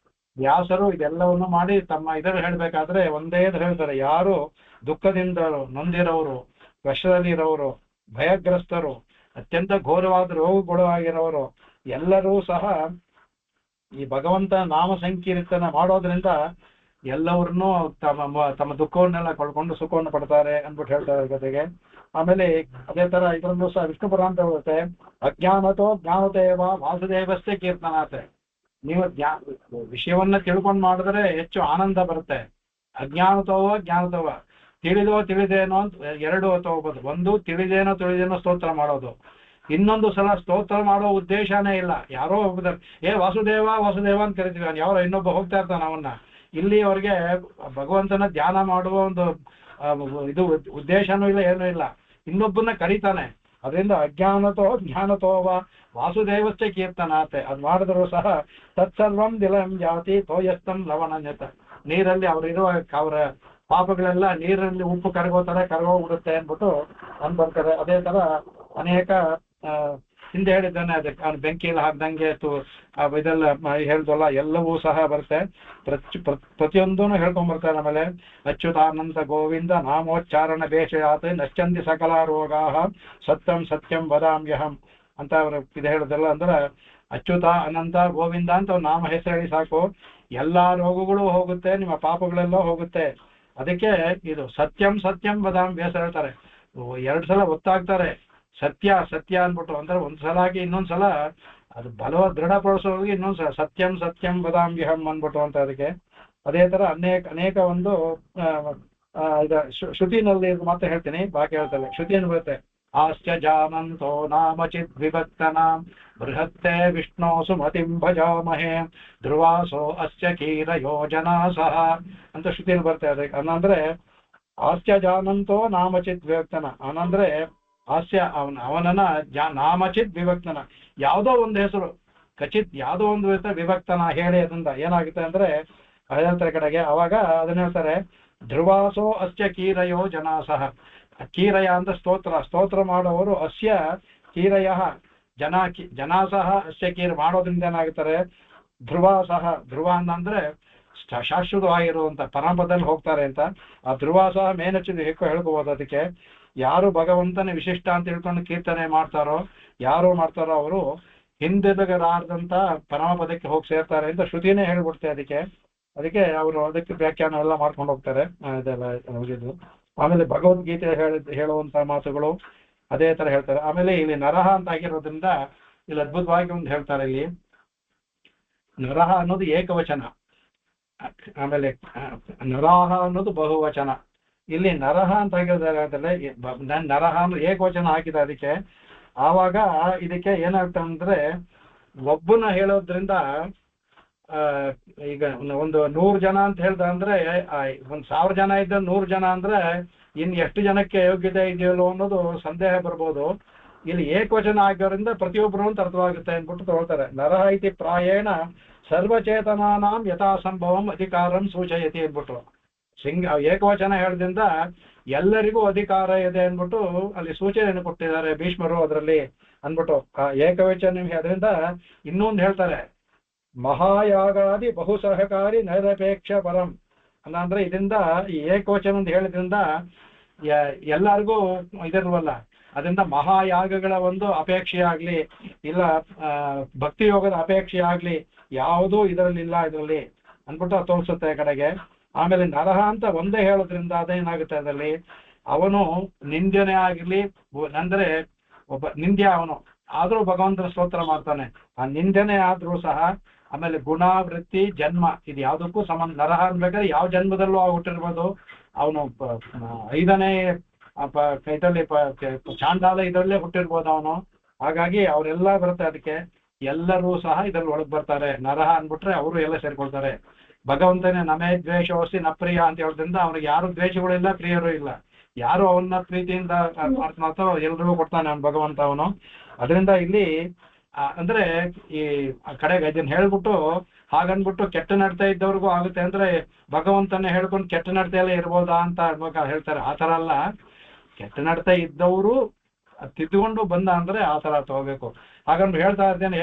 ವ್ಯಾಸರು ಇದೆಲ್ಲವನ್ನು ಮಾಡಿ ತಮ್ಮ ಇದರಲ್ಲಿ ಹೇಳ್ಬೇಕಾದ್ರೆ ಒಂದೇ ಹೇಳ್ತಾರೆ, ಯಾರು ದುಃಖದಿಂದ ನೊಂದಿರೋರು, ಕಷ್ಟದಲ್ಲಿರೋರು, ಭಯಗ್ರಸ್ತರು, ಅತ್ಯಂತ ಘೋರವಾದ ರೋಗಗೊಳಗಾಗಿರೋರು ಎಲ್ಲರೂ ಸಹ ಈ ಭಗವಂತ ನಾಮ ಸಂಕೀರ್ತನ ಮಾಡೋದ್ರಿಂದ ಎಲ್ಲವರನ್ನೂ ತಮ್ಮ ದುಃಖವನ್ನೆಲ್ಲ ಕಳ್ಕೊಂಡು ಸುಖವನ್ನು ಪಡ್ತಾರೆ ಅಂದ್ಬಿಟ್ಟು ಹೇಳ್ತಾರೆ ಜೊತೆಗೆ. ಆಮೇಲೆ ಅದೇ ತರ ಇದರಲ್ಲೂ ಸಹ ವಿಷ್ಣು ಪುರಾಣ ಬರುತ್ತೆ, ಅಜ್ಞಾನತೋ ಜ್ಞಾನದೇವ ವಾಸುದೇವಸ್ಥೆ ಕೀರ್ತನಾತೆ. ನೀವು ವಿಷಯವನ್ನ ತಿಳ್ಕೊಂಡು ಮಾಡಿದ್ರೆ ಹೆಚ್ಚು ಆನಂದ ಬರುತ್ತೆ. ಅಜ್ಞಾನತೋವ ಜ್ಞಾನತೋವ, ತಿಳಿದೋ ತಿಳಿದೇನೋ ಅಂತ ಎರಡು ತಗೋಬೋದು. ಒಂದು ತಿಳಿದೇನೋ ಸ್ತೋತ್ರ ಮಾಡೋದು, ಇನ್ನೊಂದು ಸಲ ಸ್ತೋತ್ರ ಮಾಡೋ ಉದ್ದೇಶನೇ ಇಲ್ಲ. ಯಾರೋ ಹೋಗ್ತಾರೆ, ವಾಸುದೇವ ವಾಸುದೇವ ಅಂತ ಕರಿತೀವಿ, ಯಾರೋ ಇನ್ನೊಬ್ಬ ಹೋಗ್ತಾ ಇರ್ತಾನೆ ಅವನ್ನ. ಇಲ್ಲಿ ಅವ್ರಿಗೆ ಭಗವಂತನ ಧ್ಯಾನ ಮಾಡುವ ಒಂದು ಇದು ಉದ್ದೇಶನೂ ಇಲ್ಲ, ಏನೂ ಇಲ್ಲ, ಇನ್ನೊಬ್ಬನ ಕರೀತಾನೆ. ಅದರಿಂದ ಅಜ್ಞಾನತೋ ಜ್ಞಾನತೋವ ವಾಸುದೇವಶ್ಚ ಕೀರ್ತನಾತೆ, ಅದು ಮಾಡಿದ್ರು ಸಹ ತತ್ಸರ್ವಂ ದಿಲಂ ಜಾತಿ ತೋಯಸ್ತಂ ಲವಣನ್ಯತ. ನೀರಲ್ಲಿ ಅವರಿರುವ ಅವರ ಪಾಪಗಳೆಲ್ಲ ನೀರಲ್ಲಿ ಉಪ್ಪು ಕರಗೋತಾರೆ, ಕರಗೋಗ್ಬಿಡುತ್ತೆ ಅಂದ್ಬಿಟ್ಟು ಬರ್ತಾರೆ. ಅದೇ ತರ ಅನೇಕ ಹಿಂದೆ ಹೇಳಿದ್ದಾನೆ, ಅದಕ್ಕೆ ಅವ್ನು ಬೆಂಕಿಯಲ್ಲಿ ಹಾಕ್ದಂಗೆ ಇದೆಲ್ಲ ಹೇಳ್ದಲ್ಲ, ಎಲ್ಲವೂ ಸಹ ಬರುತ್ತೆ. ಪ್ರತಿಯೊಂದೂ ಹೇಳ್ಕೊಂಡ್ಬರ್ತಾರೆ. ಆಮೇಲೆ ಅಚ್ಯುತಾನಂದ ಗೋವಿಂದ ನಾಮೋಚ್ಚಾರಣ ಬೇಷಯಾತ್ ನಶ್ಚಂದಿ ಸಕಲ ರೋಗಾ ಸತ್ಯಂ ಸತ್ಯಂ ವದಾಮ್ಯಹಂ ಅಂತ ಅವ್ರು ಇದು ಹೇಳುದಲ್ಲ. ಅಂದ್ರೆ ಅಚ್ಯುತ ಅನಂತ ಗೋವಿಂದ ಅಂತ ಅವ್ರ ನಾಮ ಹೆಸರು ಹೇಳಿ ಸಾಕು, ಎಲ್ಲಾ ರೋಗಗಳು ಹೋಗುತ್ತೆ, ನಿಮ್ಮ ಪಾಪಗಳೆಲ್ಲ ಹೋಗುತ್ತೆ. ಅದಕ್ಕೆ ಇದು ಸತ್ಯಂ ಸತ್ಯಂ ವದಾಮ್ಯ ಹೆಸರು ಹೇಳ್ತಾರೆ. 2 ಸಲ ಒತ್ತಾಗ್ತಾರೆ ಸತ್ಯ ಸತ್ಯ ಅಂದ್ಬಿಟ್ಟು. ಅಂದ್ರೆ ಒಂದ್ಸಲ ಆಗಿ ಇನ್ನೊಂದ್ಸಲ ಅದು ದೃಢಪಡಿಸೋಗಿ ಇನ್ನೊಂದ್ಸಲ ಸತ್ಯಂ ಸತ್ಯಂ ವದಾಮ್ಯಹಂ ಅಂದ್ಬಿಟ್ಟು ಅಂತ. ಅದಕ್ಕೆ ಅದೇ ತರ ಅನೇಕ ಒಂದು ಶ್ರುತಿನಲ್ಲಿ ಮಾತ್ರ ಹೇಳ್ತೀನಿ, ಬಾಕಿ ಹೇಳ್ತಾರೆ. ಶ್ರುತಿಯನ್ನು ಬರುತ್ತೆ, ಆಸ್ಯ ಜಾನಂತೋ ನಾಮಚಿತ್ ವಿಭಕ್ತನಾಂ ಬೃಹತ್ತೆ ವಿಷ್ಣೋ ಸುಮತಿಂ ಭಜಾಮಹೇ ಧ್ರುವಾಸೋ ಅಸ್ಯ ಕೀರ ಯೋಜನಾ ಸಹ ಅಂತ ಶ್ರುತಿಯಲ್ಲಿ ಬರ್ತದೆ. ಅದಕ್ಕೆ ಅನ್ನಂದ್ರೆ ಆಸ್ಯ ಜಾನಂತೋ ನಾಮಚಿತ್ ವಿಭಕ್ತನ, ಅವನಂದ್ರೆ ಹಾಸ್ಯ ಅವನನ್ನ ನಾಮಚಿತ್ ವಿಭಕ್ತನ, ಯಾವುದೋ ಒಂದು ಹೆಸರು ಖಚಿತ್ ಯಾವುದೋ ಒಂದು ವಿಭಕ್ತನ ಹೇಳಿ ಅದರಿಂದ ಏನಾಗುತ್ತೆ ಅಂದ್ರೆ ಹೇಳ್ತಾರೆ ಕಡೆಗೆ. ಅವಾಗ ಅದನ್ನ ಹೇಳ್ತಾರೆ, ಧ್ರುವಾಸೋ ಅಸ್ಯ ಕೀರಯೋ ಜನಾಸಹ. ಕೀರಯ ಅಂತ ಸ್ತೋತ್ರ ಮಾಡೋರು, ಅಸ್ಯ ಕೀರಯ ಜನಾಸಹ ಅಸ್ಯ ಕೀರ ಮಾಡೋದ್ರಿಂದ ಏನಾಗುತ್ತಾರೆ, ಧ್ರುವಾಸಹ. ಧ್ರುವ ಅಂದ್ರೆ ಶಾಶ್ವತವಾಗಿರುವಂತ ಪರಮಪದಲ್ಲಿ ಹೋಗ್ತಾರೆ ಅಂತ. ಆ ಧ್ರುವಾಸಹ ಮೇನಚ್ಚಿದ ಹೇಳ್ಕೋಬಹುದು. ಅದಕ್ಕೆ ಯಾರು ಭಗವಂತನ ವಿಶಿಷ್ಟ ಅಂತ ಹೇಳ್ಕೊಂಡು ಕೀರ್ತನೆ ಮಾಡ್ತಾರೋ, ಯಾರು ಮಾಡ್ತಾರೋ ಅವರು ಹಿಂದೆದಗಲಾರದಂತ ಪರಮಪದಕ್ಕೆ ಹೋಗಿ ಸೇರ್ತಾರೆ ಅಂತ ಶ್ರುತಿನೇ ಹೇಳ್ಬಿಡ್ತೆ. ಅದಕ್ಕೆ ಅವರು ಅದಕ್ಕೆ ವ್ಯಾಖ್ಯಾನ ಎಲ್ಲ ಮಾಡ್ಕೊಂಡು ಹೋಗ್ತಾರೆ. ಇದೆಲ್ಲ ಹೋಗಿದ್ದು. ಆಮೇಲೆ ಭಗವದ್ಗೀತೆ ಹೇಳುವಂತ ಮಾತುಗಳು ಅದೇ ತರ ಹೇಳ್ತಾರೆ. ಆಮೇಲೆ ಇಲ್ಲಿ ನರಹ ಅಂತ ಆಗಿರೋದ್ರಿಂದ ಇಲ್ಲಿ ಅದ್ಭುತವಾಗಿ ಒಂದು ಹೇಳ್ತಾರೆ. ಇಲ್ಲಿ ನರಹ ಅನ್ನೋದು ಏಕವಚನ, ಆಮೇಲೆ ನರಾಹ ಅನ್ನೋದು ಬಹುವಚನ. ಇಲ್ಲಿ ನರಹ ಅಂತ ಆಗಿರೋದಾದ್ರೆ ನರಹ ಅಂದ್ರೆ ಏಕವಚನ ಹಾಕಿದ. ಅದಕ್ಕೆ ಆವಾಗ ಇದಕ್ಕೆ ಏನಾಗ್ತದೆ ಅಂದ್ರೆ, ಒಬ್ಬನ ಹೇಳೋದ್ರಿಂದ ಈಗ ಒಂದು 100 ಜನ ಅಂತ ಹೇಳ್ದ ಅಂದ್ರೆ 1000 ಜನ ಇದ್ದ 100 ಜನ ಅಂದ್ರೆ ಇನ್ ಎಷ್ಟು ಜನಕ್ಕೆ ಯೋಗ್ಯತೆ ಇದೆಯಲ್ಲೋ ಅನ್ನೋದು ಸಂದೇಹ ಬರ್ಬೋದು. ಇಲ್ಲಿ ಏಕವಚನ ಆಗಿರೋದ್ರಿಂದ ಪ್ರತಿಯೊಬ್ಬರು ಅಂತ ಅರ್ಥವಾಗುತ್ತೆ ಅಂದ್ಬಿಟ್ಟು ತಗೊಳ್ತಾರೆ. ನರಹ ಇತಿ ಪ್ರಾಯೇಣ ಸರ್ವಚೇತನಾನಾಂ ಯಥಾಸಂಭವಂ ಅಧಿಕಾರಂ ಸೂಚಯತಿ ಅಂದ್ಬಿಟ್ಟು. ಏಕವಚನ ಹೇಳದ್ರಿಂದ ಎಲ್ಲರಿಗೂ ಅಧಿಕಾರ ಇದೆ ಅಂದ್ಬಿಟ್ಟು ಅಲ್ಲಿ ಸೂಚನೆಯನ್ನು ಕೊಟ್ಟಿದ್ದಾರೆ ಭೀಷ್ಮರು ಅದರಲ್ಲಿ ಅಂದ್ಬಿಟ್ಟು. ಏಕವಚನ ಅದರಿಂದ ಇನ್ನೊಂದು ಹೇಳ್ತಾರೆ, ಮಹಾಯಾಗಾದಿ ಬಹು ಸಹಕಾರಿ ನೈರಪೇಕ್ಷ ಪರಂ ಅಂದ್ರೆ ಇದರಿಂದ ಈ ಏಕವಚನ ಅಂತ ಹೇಳಿದ್ರಿಂದ ಎಲ್ಲರಿಗೂ ಇದಿರುವಲ್ಲ, ಅದರಿಂದ ಮಹಾಯಾಗಗಳ ಒಂದು ಅಪೇಕ್ಷೆ ಆಗ್ಲಿ ಇಲ್ಲ ಭಕ್ತಿ ಯೋಗದ ಅಪೇಕ್ಷೆ ಆಗ್ಲಿ ಯಾವುದೂ ಇದರಲ್ಲಿ ಅಂದ್ಬಿಟ್ಟು ತೋರಿಸುತ್ತೆ ಕಡೆಗೆ. ಆಮೇಲೆ ನರಹ ಅಂತ ಒಂದೇ ಹೇಳೋದ್ರಿಂದ ಅದೇನಾಗುತ್ತೆ, ಅದರಲ್ಲಿ ಅವನು ನಿಂದ್ಯನೇ ಆಗಿರ್ಲಿ ಅಂದ್ರೆ ಒಬ್ಬ ನಿಂದ್ಯ ಅವನು ಆದ್ರೂ ಭಗವಂತನ ಸ್ತೋತ್ರ ಮಾಡ್ತಾನೆ. ಆ ನಿಂದನೆ ಆದ್ರೂ ಸಹ ಆಮೇಲೆ ಗುಣ ವೃತ್ತಿ ಜನ್ಮ ಇದು ಯಾವುದಕ್ಕೂ ಸಂಬಂಧ. ನರಹ ಅನ್ಬೇಕಾದ್ರೆ ಯಾವ ಜನ್ಮದಲ್ಲೂ ಹುಟ್ಟಿರ್ಬೋದು. ಅವನು 5ನೇ ಇದರಲ್ಲಿ ಚಾಂಡಾಲ ಇದರಲ್ಲೇ ಹುಟ್ಟಿರ್ಬೋದು ಅವನು. ಹಾಗಾಗಿ ಅವರೆಲ್ಲ ಬರುತ್ತೆ. ಅದಕ್ಕೆ ಎಲ್ಲರೂ ಸಹ ಇದರಲ್ಲಿ ಒಳಗೆ ಬರ್ತಾರೆ. ನರಹ ಅಂದ್ಬಿಟ್ರೆ ಅವರು ಎಲ್ಲ ಸೇರ್ಕೊಳ್ತಾರೆ. ಭಗವಂತನೇ ನಮೇ ದ್ವೇಷವಸಿ ನ ಪ್ರಿಯ ಅಂತ ಹೇಳೋದ್ರಿಂದ ಅವ್ನಿಗೆ ಯಾರು ದ್ವೇಷಗಳು ಇಲ್ಲ, ಪ್ರಿಯರು ಇಲ್ಲ. ಯಾರು ಅವನ್ನ ಪ್ರೀತಿಯಿಂದ ಮಾಡ್ತಾರೋ ಎಲ್ರಿಗೂ ಕೊಡ್ತಾನೆ ಅವನು ಭಗವಂತ ಅವನು. ಅದರಿಂದ ಇಲ್ಲಿ ಅಂದ್ರೆ ಈ ಕಡೆಗೆ ಇದನ್ನ ಹೇಳ್ಬಿಟ್ಟು ಹಾಗನ್ಬಿಟ್ಟು ಕೆಟ್ಟ ನಡತೆ ಇದ್ದವ್ರಿಗೂ ಆಗುತ್ತೆ ಅಂದ್ರೆ ಭಗವಂತನೇ ಹೇಳ್ಕೊಂಡು ಕೆಟ್ಟ ನಡತೆಯಲ್ಲೇ ಇರ್ಬೋದಾ ಅಂತ ಹೇಳ್ತಾರೆ. ಆ ತರ ಅಲ್ಲ, ಕೆಟ್ಟ ನಡತೆ ಇದ್ದವರು ತಿದ್ದುಕೊಂಡು ಬಂದ ಅಂದ್ರೆ ಆ ತರ ತಗೋಬೇಕು. ಹಾಗಂದ್ರೆ ಹೇಳ್ತಾ ಇರ್ತೇನೆ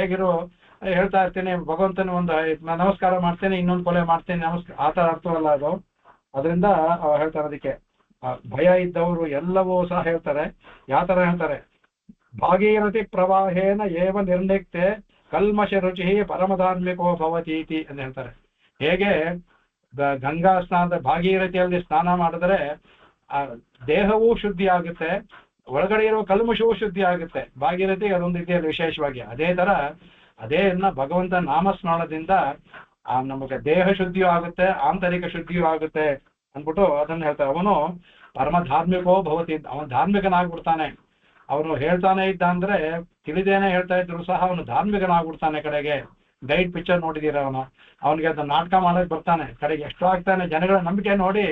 ಹೇಳ್ತಾ ಇರ್ತೀನಿ ಭಗವಂತನ ಒಂದು ನಮಸ್ಕಾರ ಮಾಡ್ತೇನೆ, ಇನ್ನೊಂದು ಕೊಲೆ ಮಾಡ್ತೇನೆ ನಮಸ್ಕಾರ, ಆ ತರ ಅರ್ಥವಲ್ಲ ಅದು. ಅದರಿಂದ ಹೇಳ್ತಾರೆ. ಅದಕ್ಕೆ ಭಯ ಇದ್ದವರು ಎಲ್ಲವೂ ಸಹ ಹೇಳ್ತಾರೆ. ಯಾವ ತರ ಹೇಳ್ತಾರೆ, ಭಾಗೀರಥಿ ಪ್ರವಾಹೇನ ಏವ ನಿರ್ಲಿಕ್ತೆ ಕಲ್ಮಶ ರುಚಿ ಪರಮಧಾರ್ಮಿಕೋ ಭವತೀತಿ ಅಂತ ಹೇಳ್ತಾರೆ. ಹೇಗೆ ಗಂಗಾ ಸ್ನಾನದ ಭಾಗೀರಥಿಯಲ್ಲಿ ಸ್ನಾನ ಮಾಡಿದ್ರೆ ಆ ದೇಹವೂ ಶುದ್ಧಿ ಆಗುತ್ತೆ, ಒಳಗಡೆ ಇರುವ ಕಲ್ಮಶವೂ ಶುದ್ಧಿ ಆಗುತ್ತೆ. ಭಾಗೀರಥಿ ಅದೊಂದು ರೀತಿಯಲ್ಲಿ ವಿಶೇಷವಾಗಿ ಅದೇ ಭಗವಂತ ನಾಮಸ್ಮರಣದಿಂದ ನಮಗೆ ದೇಹ ಶುದ್ಧಿಯೂ ಆಗುತ್ತೆ, ಆಂತರಿಕ ಶುದ್ಧಿಯೂ ಆಗುತ್ತೆ ಅಂದ್ಬಿಟ್ಟು ಅದನ್ನ ಹೇಳ್ತಾರೆ. ಅವನು ಪರಮ ಧಾರ್ಮಿಕೋ ಭವತಿ, ಅವನು ಧಾರ್ಮಿಕನಾಗ್ಬಿಡ್ತಾನೆ. ಅವನು ಹೇಳ್ತಾನೆ ಇದ್ದ ಅಂದ್ರೆ ತಿಳಿದೇನೆ ಹೇಳ್ತಾ ಇದ್ರು ಸಹ ಅವನು ಧಾರ್ಮಿಕನಾಗ್ಬಿಡ್ತಾನೆ. ಕಡೆಗೆ ಗೈಡ್ ಪಿಕ್ಚರ್ ನೋಡಿದೀರ ಅವನಿಗೆ ಅದನ್ನ ನಾಟಕ ಮಾಡಕ್ ಬರ್ತಾನೆ. ಕಡೆಗೆ ಎಷ್ಟು ಆಗ್ತಾನೆ, ಜನಗಳ ನಂಬಿಕೆ ನೋಡಿ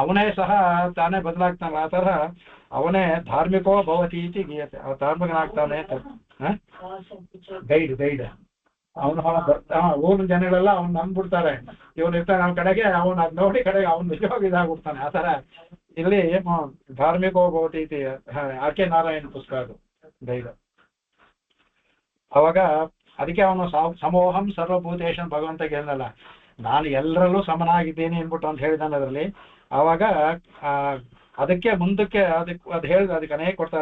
ಅವನೇ ಸಹ ತಾನೇ ಬದಲಾಗ್ತಾನೆ. ಆ ತರ ಅವನೇ ಧಾರ್ಮಿಕೋ ಭವತಿ ಇತಿ ಗೀಯತೆ, ಧಾರ್ಮಿಕನಾಗ್ತಾನೆ. ಗೈಡ್ ಅವನು ಊರಿನ ಜನಗಳೆಲ್ಲ ಅವ್ನು ನಂಬ್ಬಿಡ್ತಾರೆ. ಇವನು ಇರ್ತಾನೆ ನಮ್ಮ ಕಡೆಗೆ, ಅವನು ಅದ್ ನೋಡಿ ಕಡೆಗೆ ಅವ್ನು ನಿಜವಾಗಿ ಇದಾಗ್ಬಿಡ್ತಾನೆ. ಆತರ ಇಲ್ಲಿ ಧಾರ್ಮಿಕೋ ಭವತಿ ಇತಿ ಆರ್.ಕೆ. ನಾರಾಯಣ್ ಪುಸ್ತಕ ಅದು ಗೈಡ್. ಅವಾಗ ಅದಕ್ಕೆ ಅವನು ಸಮೋಹಂ ಸರ್ವಭೂತೇಶನ್ ಭಗವಂತಗೆ ಏನಲ್ಲ, ನಾನು ಎಲ್ಲರಲ್ಲೂ ಸಮನಾಗಿದ್ದೀನಿ ಅಂದ್ಬಿಟ್ಟು ಅಂತ ಹೇಳಿದಾನೆ ಅದರಲ್ಲಿ. ಆವಾಗ ಅದಕ್ಕೆ ಮುಂದಕ್ಕೆ ಅದು ಹೇಳಿದ ಅದಕ್ಕೆ ಅನೇಕ ಕೊಡ್ತಾ.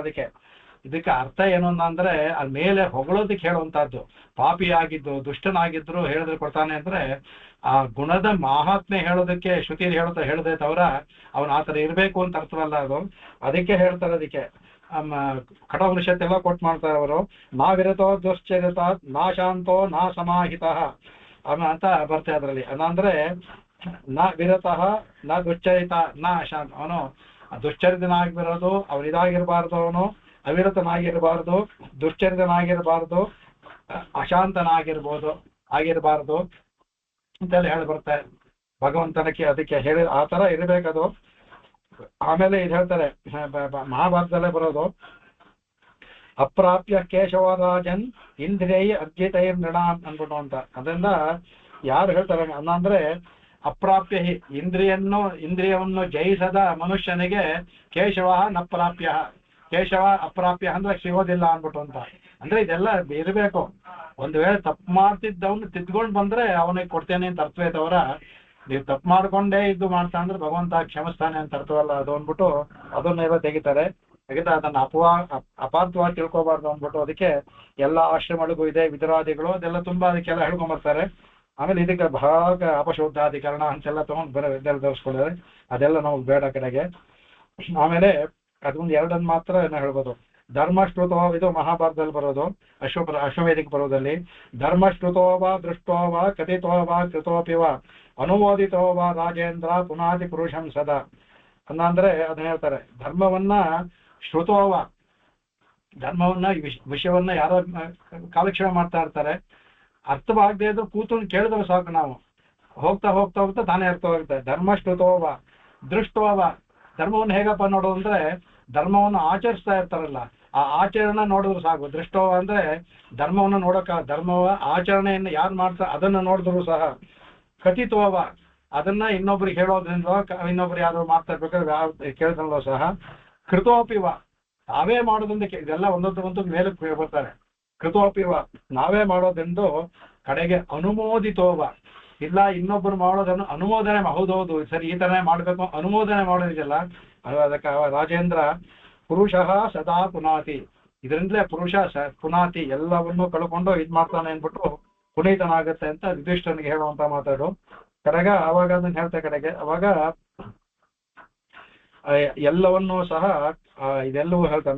ಇದಕ್ಕೆ ಅರ್ಥ ಏನು ಅಂದ್ರೆ ಅದ್ ಮೇಲೆ ಹೊಗಳೋದಕ್ಕೆ ಹೇಳುವಂತಹದ್ದು. ಪಾಪಿ ಆಗಿದ್ದು ದುಷ್ಟನಾಗಿದ್ರು ಹೇಳಿದ್ರೆ ಕೊಡ್ತಾನೆ ಅಂದ್ರೆ ಆ ಗುಣದ ಮಹಾತ್ಮೆ ಹೇಳೋದಕ್ಕೆ ಶ್ರುತಿ ಹೇಳದೆ ತವರ ಅವನು ಆತರ ಇರ್ಬೇಕು ಅಂತ ಅರ್ಥವಲ್ಲ ಅದು. ಅದಕ್ಕೆ ಹೇಳ್ತಾರೆ. ಅದಕ್ಕೆ ಕಠೋಪನಿಷತ್ತೆಲ್ಲ ಕೊಟ್ಟು ಮಾಡ್ತಾರೆ ಅವರು. ನಾವಿರತೋ ದುಶ್ಚರಿತ ನಾಶಾಂತೋ ನಾ ಸಮಾಹಿತ ಅಂತ ಬರ್ತೇ ಅದ್ರಲ್ಲಿ. ಅಂದ್ರೆ ನ ವಿರತಃ ನ ದುಶ್ಚರಿತ ನ ಅಶಾಂತ, ಅವನು ದುಶ್ಚರಿತನಾಗಿರೋದು, ಅವನು ಇದಾಗಿರ್ಬಾರ್ದು, ಅವನು ಅವಿರತನಾಗಿರಬಾರ್ದು, ದುಶ್ಚರಿತನಾಗಿರಬಾರ್ದು, ಆಗಿರಬಾರ್ದು ಅಂತೆಲ್ಲ ಹೇಳಿ ಬರ್ತಾರೆ ಭಗವಂತನಕ್ಕೆ. ಅದಕ್ಕೆ ಹೇಳಿ ಆ ತರ ಇರಬೇಕದು. ಆಮೇಲೆ ಇದು ಹೇಳ್ತಾರೆ ಮಹಾಭಾರತದಲ್ಲೇ ಬರೋದು, ಅಪ್ರಾಪ್ಯ ಕೇಶವರಾಜನ್ ಇಂದ್ರಿಯ ಅರ್ಜಿತೈರ್ ನೃಣಾಂ ಅನ್ಬಿಟ್ಟು ಅಂತ. ಅದರಿಂದ ಯಾರು ಹೇಳ್ತಾರೆ ಅಂದ್ರೆ ಅಪ್ರಾಪ್ಯ ಇಂದ್ರಿಯವನ್ನು ಜಯಿಸದ ಮನುಷ್ಯನಿಗೆ ಕೇಶವ ನ ಪ್ರಾಪ್ಯ, ಕೇಶವ ಅಪ್ರಾಪ್ಯ ಅಂದ್ರೆ ಸಿಗೋದಿಲ್ಲ ಅನ್ಬಿಟ್ಟು ಅಂತ. ಅಂದ್ರೆ ಇದೆಲ್ಲ ಇರಬೇಕು. ಒಂದು ವೇಳೆ ತಪ್ಪು ಮಾಡ್ತಿದ್ದವನು ತಿದ್ಕೊಂಡು ಬಂದ್ರೆ ಅವನಿಗೆ ಕೊಡ್ತೇನೆ ಅಂತ ಅರ್ಥವೇ ತವರ ನೀವು ತಪ್ಪು ಮಾಡ್ಕೊಂಡೇ ಇದು ಮಾಡ್ತಾ ಅಂದ್ರೆ ಭಗವಂತ ಕ್ಷಮಿಸ್ತಾನೆ ಅಂತ ಅರ್ಥವಲ್ಲ ಅದು ಅಂದ್ಬಿಟ್ಟು ಅದನ್ನೆಲ್ಲ ತೆಗಿತಾರೆ. ತೆಗಿತಾ ಅದನ್ನ ಅಪಾರ್ಥವಾಗಿ ತಿಳ್ಕೊಬಾರ್ದು ಅಂದ್ಬಿಟ್ಟು ಅದಕ್ಕೆ ಎಲ್ಲ ಆಶ್ರಮಗಳಿಗೂ ಇದೆ ವಿದುರಾದಿಗಳು ಅದೆಲ್ಲ ತುಂಬಾ ಅದಕ್ಕೆಲ್ಲ ಹೇಳ್ಕೊಂಬರ್ತಾರೆ. ಆಮೇಲೆ ಇದಕ್ಕೆ ಭಾಗ ಅಪಶುದ್ಧಾಧಿಕರಣ ಅಂತೆಲ್ಲ ತಗೊಂಡು ಇದೆಲ್ಲ ತೋರಿಸ್ಕೊಂಡಿದ್ದಾರೆ. ಅದೆಲ್ಲ ನಮಗೆ ಬೇಡ ಕಡೆಗೆ. ಆಮೇಲೆ ಅದೊಂದು ಎರಡನ್ನು ಮಾತ್ರ ಹೇಳ್ಬೋದು. ಧರ್ಮಶ್ರುತೋ, ಇದು ಮಹಾಭಾರತದಲ್ಲಿ ಬರೋದು, ಅಶ್ವಮೇಧಿಕ್ ಬರೋದಲ್ಲಿ. ಧರ್ಮಶ್ರುತೋವ ದೃಷ್ಟೋವ ಕಥಿತೋವ ಕೃತೋಪಿವ ಅನುಮೋದಿತೋವ ರಾಜೇಂದ್ರ ಪುನಾದಿ ಪುರುಷಂ ಸದಾ ಅಂದ್ರೆ ಅದನ್ನ ಹೇಳ್ತಾರೆ. ಧರ್ಮವನ್ನ ಶ್ರುತೋವ, ಧರ್ಮವನ್ನ ವಿಷಯವನ್ನ ಯಾರೋ ಕಾಲಕ್ಷೇಪ ಮಾಡ್ತಾ ಇರ್ತಾರೆ, ಅರ್ಥವಾಗದೇ ಇದ್ರು ಕೂತು ಕೇಳಿದ್ರೆ ಸಾಕು, ನಾವು ಹೋಗ್ತಾ ಹೋಗ್ತಾ ಹೋಗ್ತಾ ತಾನೇ ಅರ್ಥವಾಗುತ್ತೆ. ಧರ್ಮಶ್ರುತೋವ ದೃಷ್ಟೋವ, ಧರ್ಮವನ್ನು ಹೇಗಪ್ಪ ನೋಡೋದು ಅಂದ್ರೆ ಧರ್ಮವನ್ನು ಆಚರಿಸ್ತಾ ಇರ್ತಾರಲ್ಲ ಆ ಆಚರಣೆ ನೋಡಿದ್ರು ಸಾಕು. ದೃಷ್ಟೋವ ಅಂದ್ರೆ ಧರ್ಮವನ್ನು ನೋಡೋಕ, ಧರ್ಮವ ಆಚರಣೆಯನ್ನು ಯಾರು ಮಾಡ್ತಾರೆ ಅದನ್ನ ನೋಡಿದ್ರು ಸಹ. ಕಥಿತೋವ, ಅದನ್ನ ಇನ್ನೊಬ್ರಿಗೆ ಹೇಳೋದ್ರಿಂದ ಇನ್ನೊಬ್ರು ಯಾರು ಮಾಡ್ತಾ ಇರ್ಬೇಕಾದ್ರೆ ಕೇಳಿದ್ರಲ್ಲೋ ಸಹ. ಕೃತೋಪಿವ, ನಾವೇ ಮಾಡೋದ್ರಿಂದ ಇದೆಲ್ಲ ಒಂದೊಂದು ಮೇಲೆ ಬರ್ತಾರೆ. ಕೃತೋಪಿವ, ನಾವೇ ಮಾಡೋದೆಂದು ಕಡೆಗೆ ಅನುಮೋದಿತೋವ, ಇಲ್ಲ ಇನ್ನೊಬ್ರು ಮಾಡೋದನ್ನು ಅನುಮೋದನೆ, ಹೌದೌದು ಸರಿ ಈ ತರ ಮಾಡ್ಬೇಕು ಅನುಮೋದನೆ ಮಾಡೋದಿದೆಯಲ್ಲ ಅದಕ್ಕೆ ರಾಜೇಂದ್ರ ಪುರುಷಃ ಸದಾ ಪುನಾತಿ, ಇದರಿಂದಲೇ ಪುರುಷ ಪುನಾತಿ ಎಲ್ಲವನ್ನೂ ಕಳ್ಕೊಂಡು ಇದ್ ಮಾಡ್ತಾನೆ ಅಂದ್ಬಿಟ್ಟು ಪುನೀತನಾಗತ್ತೆ ಅಂತ ಯುಧಿಷ್ಠನಿಗೆ ಹೇಳುವಂತ ಮಾತಾಡು. ಕಡೆಗ ಅವಾಗ ಅದನ್ನ ಹೇಳ್ತಾ ಕಡೆಗೆ ಅವಾಗ ಎಲ್ಲವನ್ನೂ ಸಹ ಇದೆಲ್ಲವೂ ಹೇಳ್ತಾ.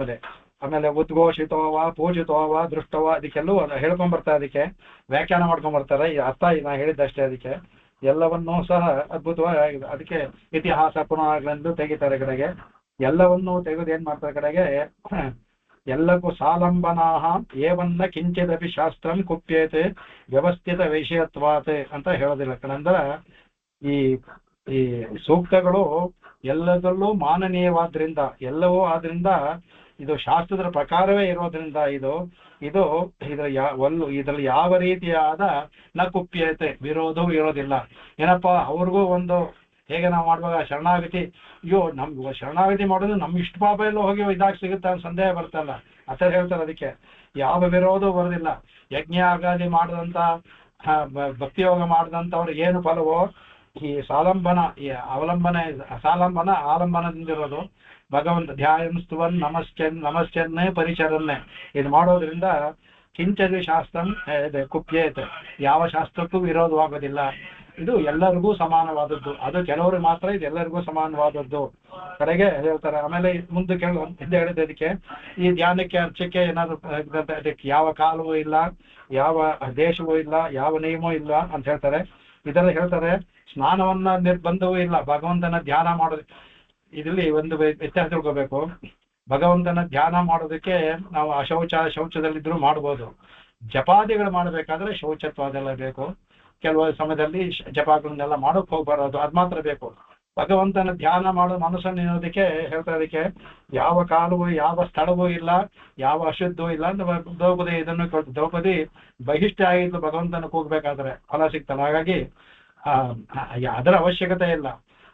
ಆಮೇಲೆ ಉದ್ಘೋಷಿತೋವ ಪೂಜಿತೋವ ದೃಷ್ಟವ, ಅದಕ್ಕೆಲ್ಲವೂ ಹೇಳ್ಕೊಂಡ್ಬರ್ತಾರೆ. ಅದಕ್ಕೆ ವ್ಯಾಖ್ಯಾನ ಮಾಡ್ಕೊಂಡ್ಬರ್ತಾರೆ. ಅರ್ಥ ನಾ ಹೇಳಿದ್ದಷ್ಟೇ. ಅದಕ್ಕೆ ಎಲ್ಲವನ್ನೂ ಸಹ ಅದ್ಭುತವಾಗಿ ಅದಕ್ಕೆ ಇತಿಹಾಸ ಪುನಃಗಳೆಂದು ತೆಗಿತಾರೆ. ಕಡೆಗೆ ಎಲ್ಲವನ್ನೂ ತೆಗೆದು ಏನ್ ಮಾಡ್ತಾರೆ ಕಡೆಗೆ ಎಲ್ಲಕ್ಕೂ ಸಾಲಂಬನಾಹ ಏವನ್ನ ಕಿಂಚಿದಪಿ ಶಾಸ್ತ್ರಂ ಕುಪ್ಯೇತೆ ವ್ಯವಸ್ಥಿತ ವಿಷಯತ್ವಾತ್ ಅಂತ ಹೇಳೋದಿಲ್ಲ. ಕಣಂದ್ರೆ ಈ ಸೂಕ್ತಗಳು ಎಲ್ಲದರಲ್ಲೂ ಮಾನನೀಯವಾದ್ರಿಂದ ಎಲ್ಲವೂ ಆದ್ರಿಂದ ಇದು ಶಾಸ್ತ್ರದ ಪ್ರಕಾರವೇ ಇರೋದ್ರಿಂದ ಇದ್ರಲ್ಲಿ ಯಾವ ರೀತಿಯಾದ ನ ಕುಪ್ಯತೆ ವಿರೋಧವೂ ಇರೋದಿಲ್ಲ. ಏನಪ್ಪಾ ಅವ್ರಿಗೂ ಒಂದು ಹೇಗೆ ನಾವು ಮಾಡುವಾಗ ಶರಣಾಗತಿ, ನಮ್ಗೆ ಶರಣಾಗತಿ ಮಾಡೋದು ನಮ್ಗೆ ಇಷ್ಟ ಪಾಪ ಎಲ್ಲ ಹೋಗಿ ಇದಾಗಿ ಸಿಗುತ್ತೆ ಅಂತ ಸಂದೇಹ ಬರ್ತಲ್ಲ, ಆ ಥರ ಹೇಳ್ತಾರೆ. ಅದಕ್ಕೆ ಯಾವ ವಿರೋಧವೂ ಬರೋದಿಲ್ಲ. ಯಜ್ಞ ಆಗಾದಿ ಮಾಡಿದಂತ ಭಕ್ತಿಯೋಗ ಮಾಡಿದಂಥವ್ರಿಗೆ ಏನು ಫಲವೋ ಈ ಸಾಲಂಬನ, ಈ ಅವಲಂಬನೆ ಸಾಲಂಬನ ಆಲಂಬನದಿಂದಿರೋದು ಭಗವಂತ ಧ್ಯಾಯಂ ಸ್ತುವನ್ ನಮಶ್ಚನ್ನೇ ಪರಿಚರನ್ನೇ ಇದು ಮಾಡೋದ್ರಿಂದ ಕಿಂಚದಿ ಶಾಸ್ತ್ರಂ ಕುಪ್ಯೇತೆ, ಯಾವ ಶಾಸ್ತ್ರಕ್ಕೂ ವಿರೋಧವಾಗೋದಿಲ್ಲ. ಇದು ಎಲ್ಲರಿಗೂ ಸಮಾನವಾದದ್ದು. ಅದು ಕೆಲವರು ಮಾತ್ರ ಇದು ಎಲ್ಲರಿಗೂ ಸಮಾನವಾದದ್ದು ಕಡೆಗೆ ಹೇಳ್ತಾರೆ. ಆಮೇಲೆ ಮುಂದೆ ಹಿಂದೆ ಹೇಳಿದ ಅದಕ್ಕೆ ಈ ಧ್ಯಾನಕ್ಕೆ ಅರ್ಚಕ್ಕೆ ಏನಾದ್ರು ಅದಕ್ಕೆ ಯಾವ ಕಾಲವೂ ಇಲ್ಲ, ಯಾವ ದೇಶವೂ ಇಲ್ಲ, ಯಾವ ನಿಯಮವೂ ಇಲ್ಲ ಅಂತ ಹೇಳ್ತಾರೆ. ಇದರಲ್ಲಿ ಹೇಳ್ತಾರೆ ಸ್ನಾನವನ್ನ ನಿರ್ಬಂಧವೂ ಇಲ್ಲ, ಭಗವಂತನ ಧ್ಯಾನ ಮಾಡೋದು. ಇದರಲ್ಲಿ ಒಂದು ವ್ಯತ್ಯಾಸ ತಿಳ್ಕೋಬೇಕು. ಭಗವಂತನ ಧ್ಯಾನ ಮಾಡೋದಕ್ಕೆ ನಾವು ಶೌಚದಲ್ಲಿದ್ರು ಮಾಡ್ಬೋದು. ಜಪಾದಿಗಳು ಮಾಡಬೇಕಾದ್ರೆ ಶೌಚತ್ವ ಅದೆಲ್ಲ ಬೇಕು. ಕೆಲವು ಸಮಯದಲ್ಲಿ ಜಪಾಗಳನ್ನೆಲ್ಲ ಮಾಡೋಕ್ ಹೋಗ್ಬಾರದು, ಅದ್ ಮಾತ್ರ ಬೇಕು. ಭಗವಂತನ ಧ್ಯಾನ ಮಾಡೋ ಮನಸ್ಸನ್ನು ಇರೋದಕ್ಕೆ ಹೇಳ್ತಾ ಇದಕ್ಕೆ ಯಾವ ಕಾಲವೂ ಯಾವ ಸ್ಥಳವೂ ಇಲ್ಲ, ಯಾವ ಅಶುದ್ಧವೂ ಇಲ್ಲ ಅಂತ ದ್ರೌಪದಿ ಇದನ್ನು ದ್ರೌಪದಿ ಬಹಿಷ್ಠ ಆಗಿದ್ದು ಭಗವಂತನ ಕೂಗ್ಬೇಕಾದ್ರೆ ಫಲ ಸಿಗ್ತಲ್ಲ. ಹಾಗಾಗಿ ಅದರ ಅವಶ್ಯಕತೆ ಇಲ್ಲ.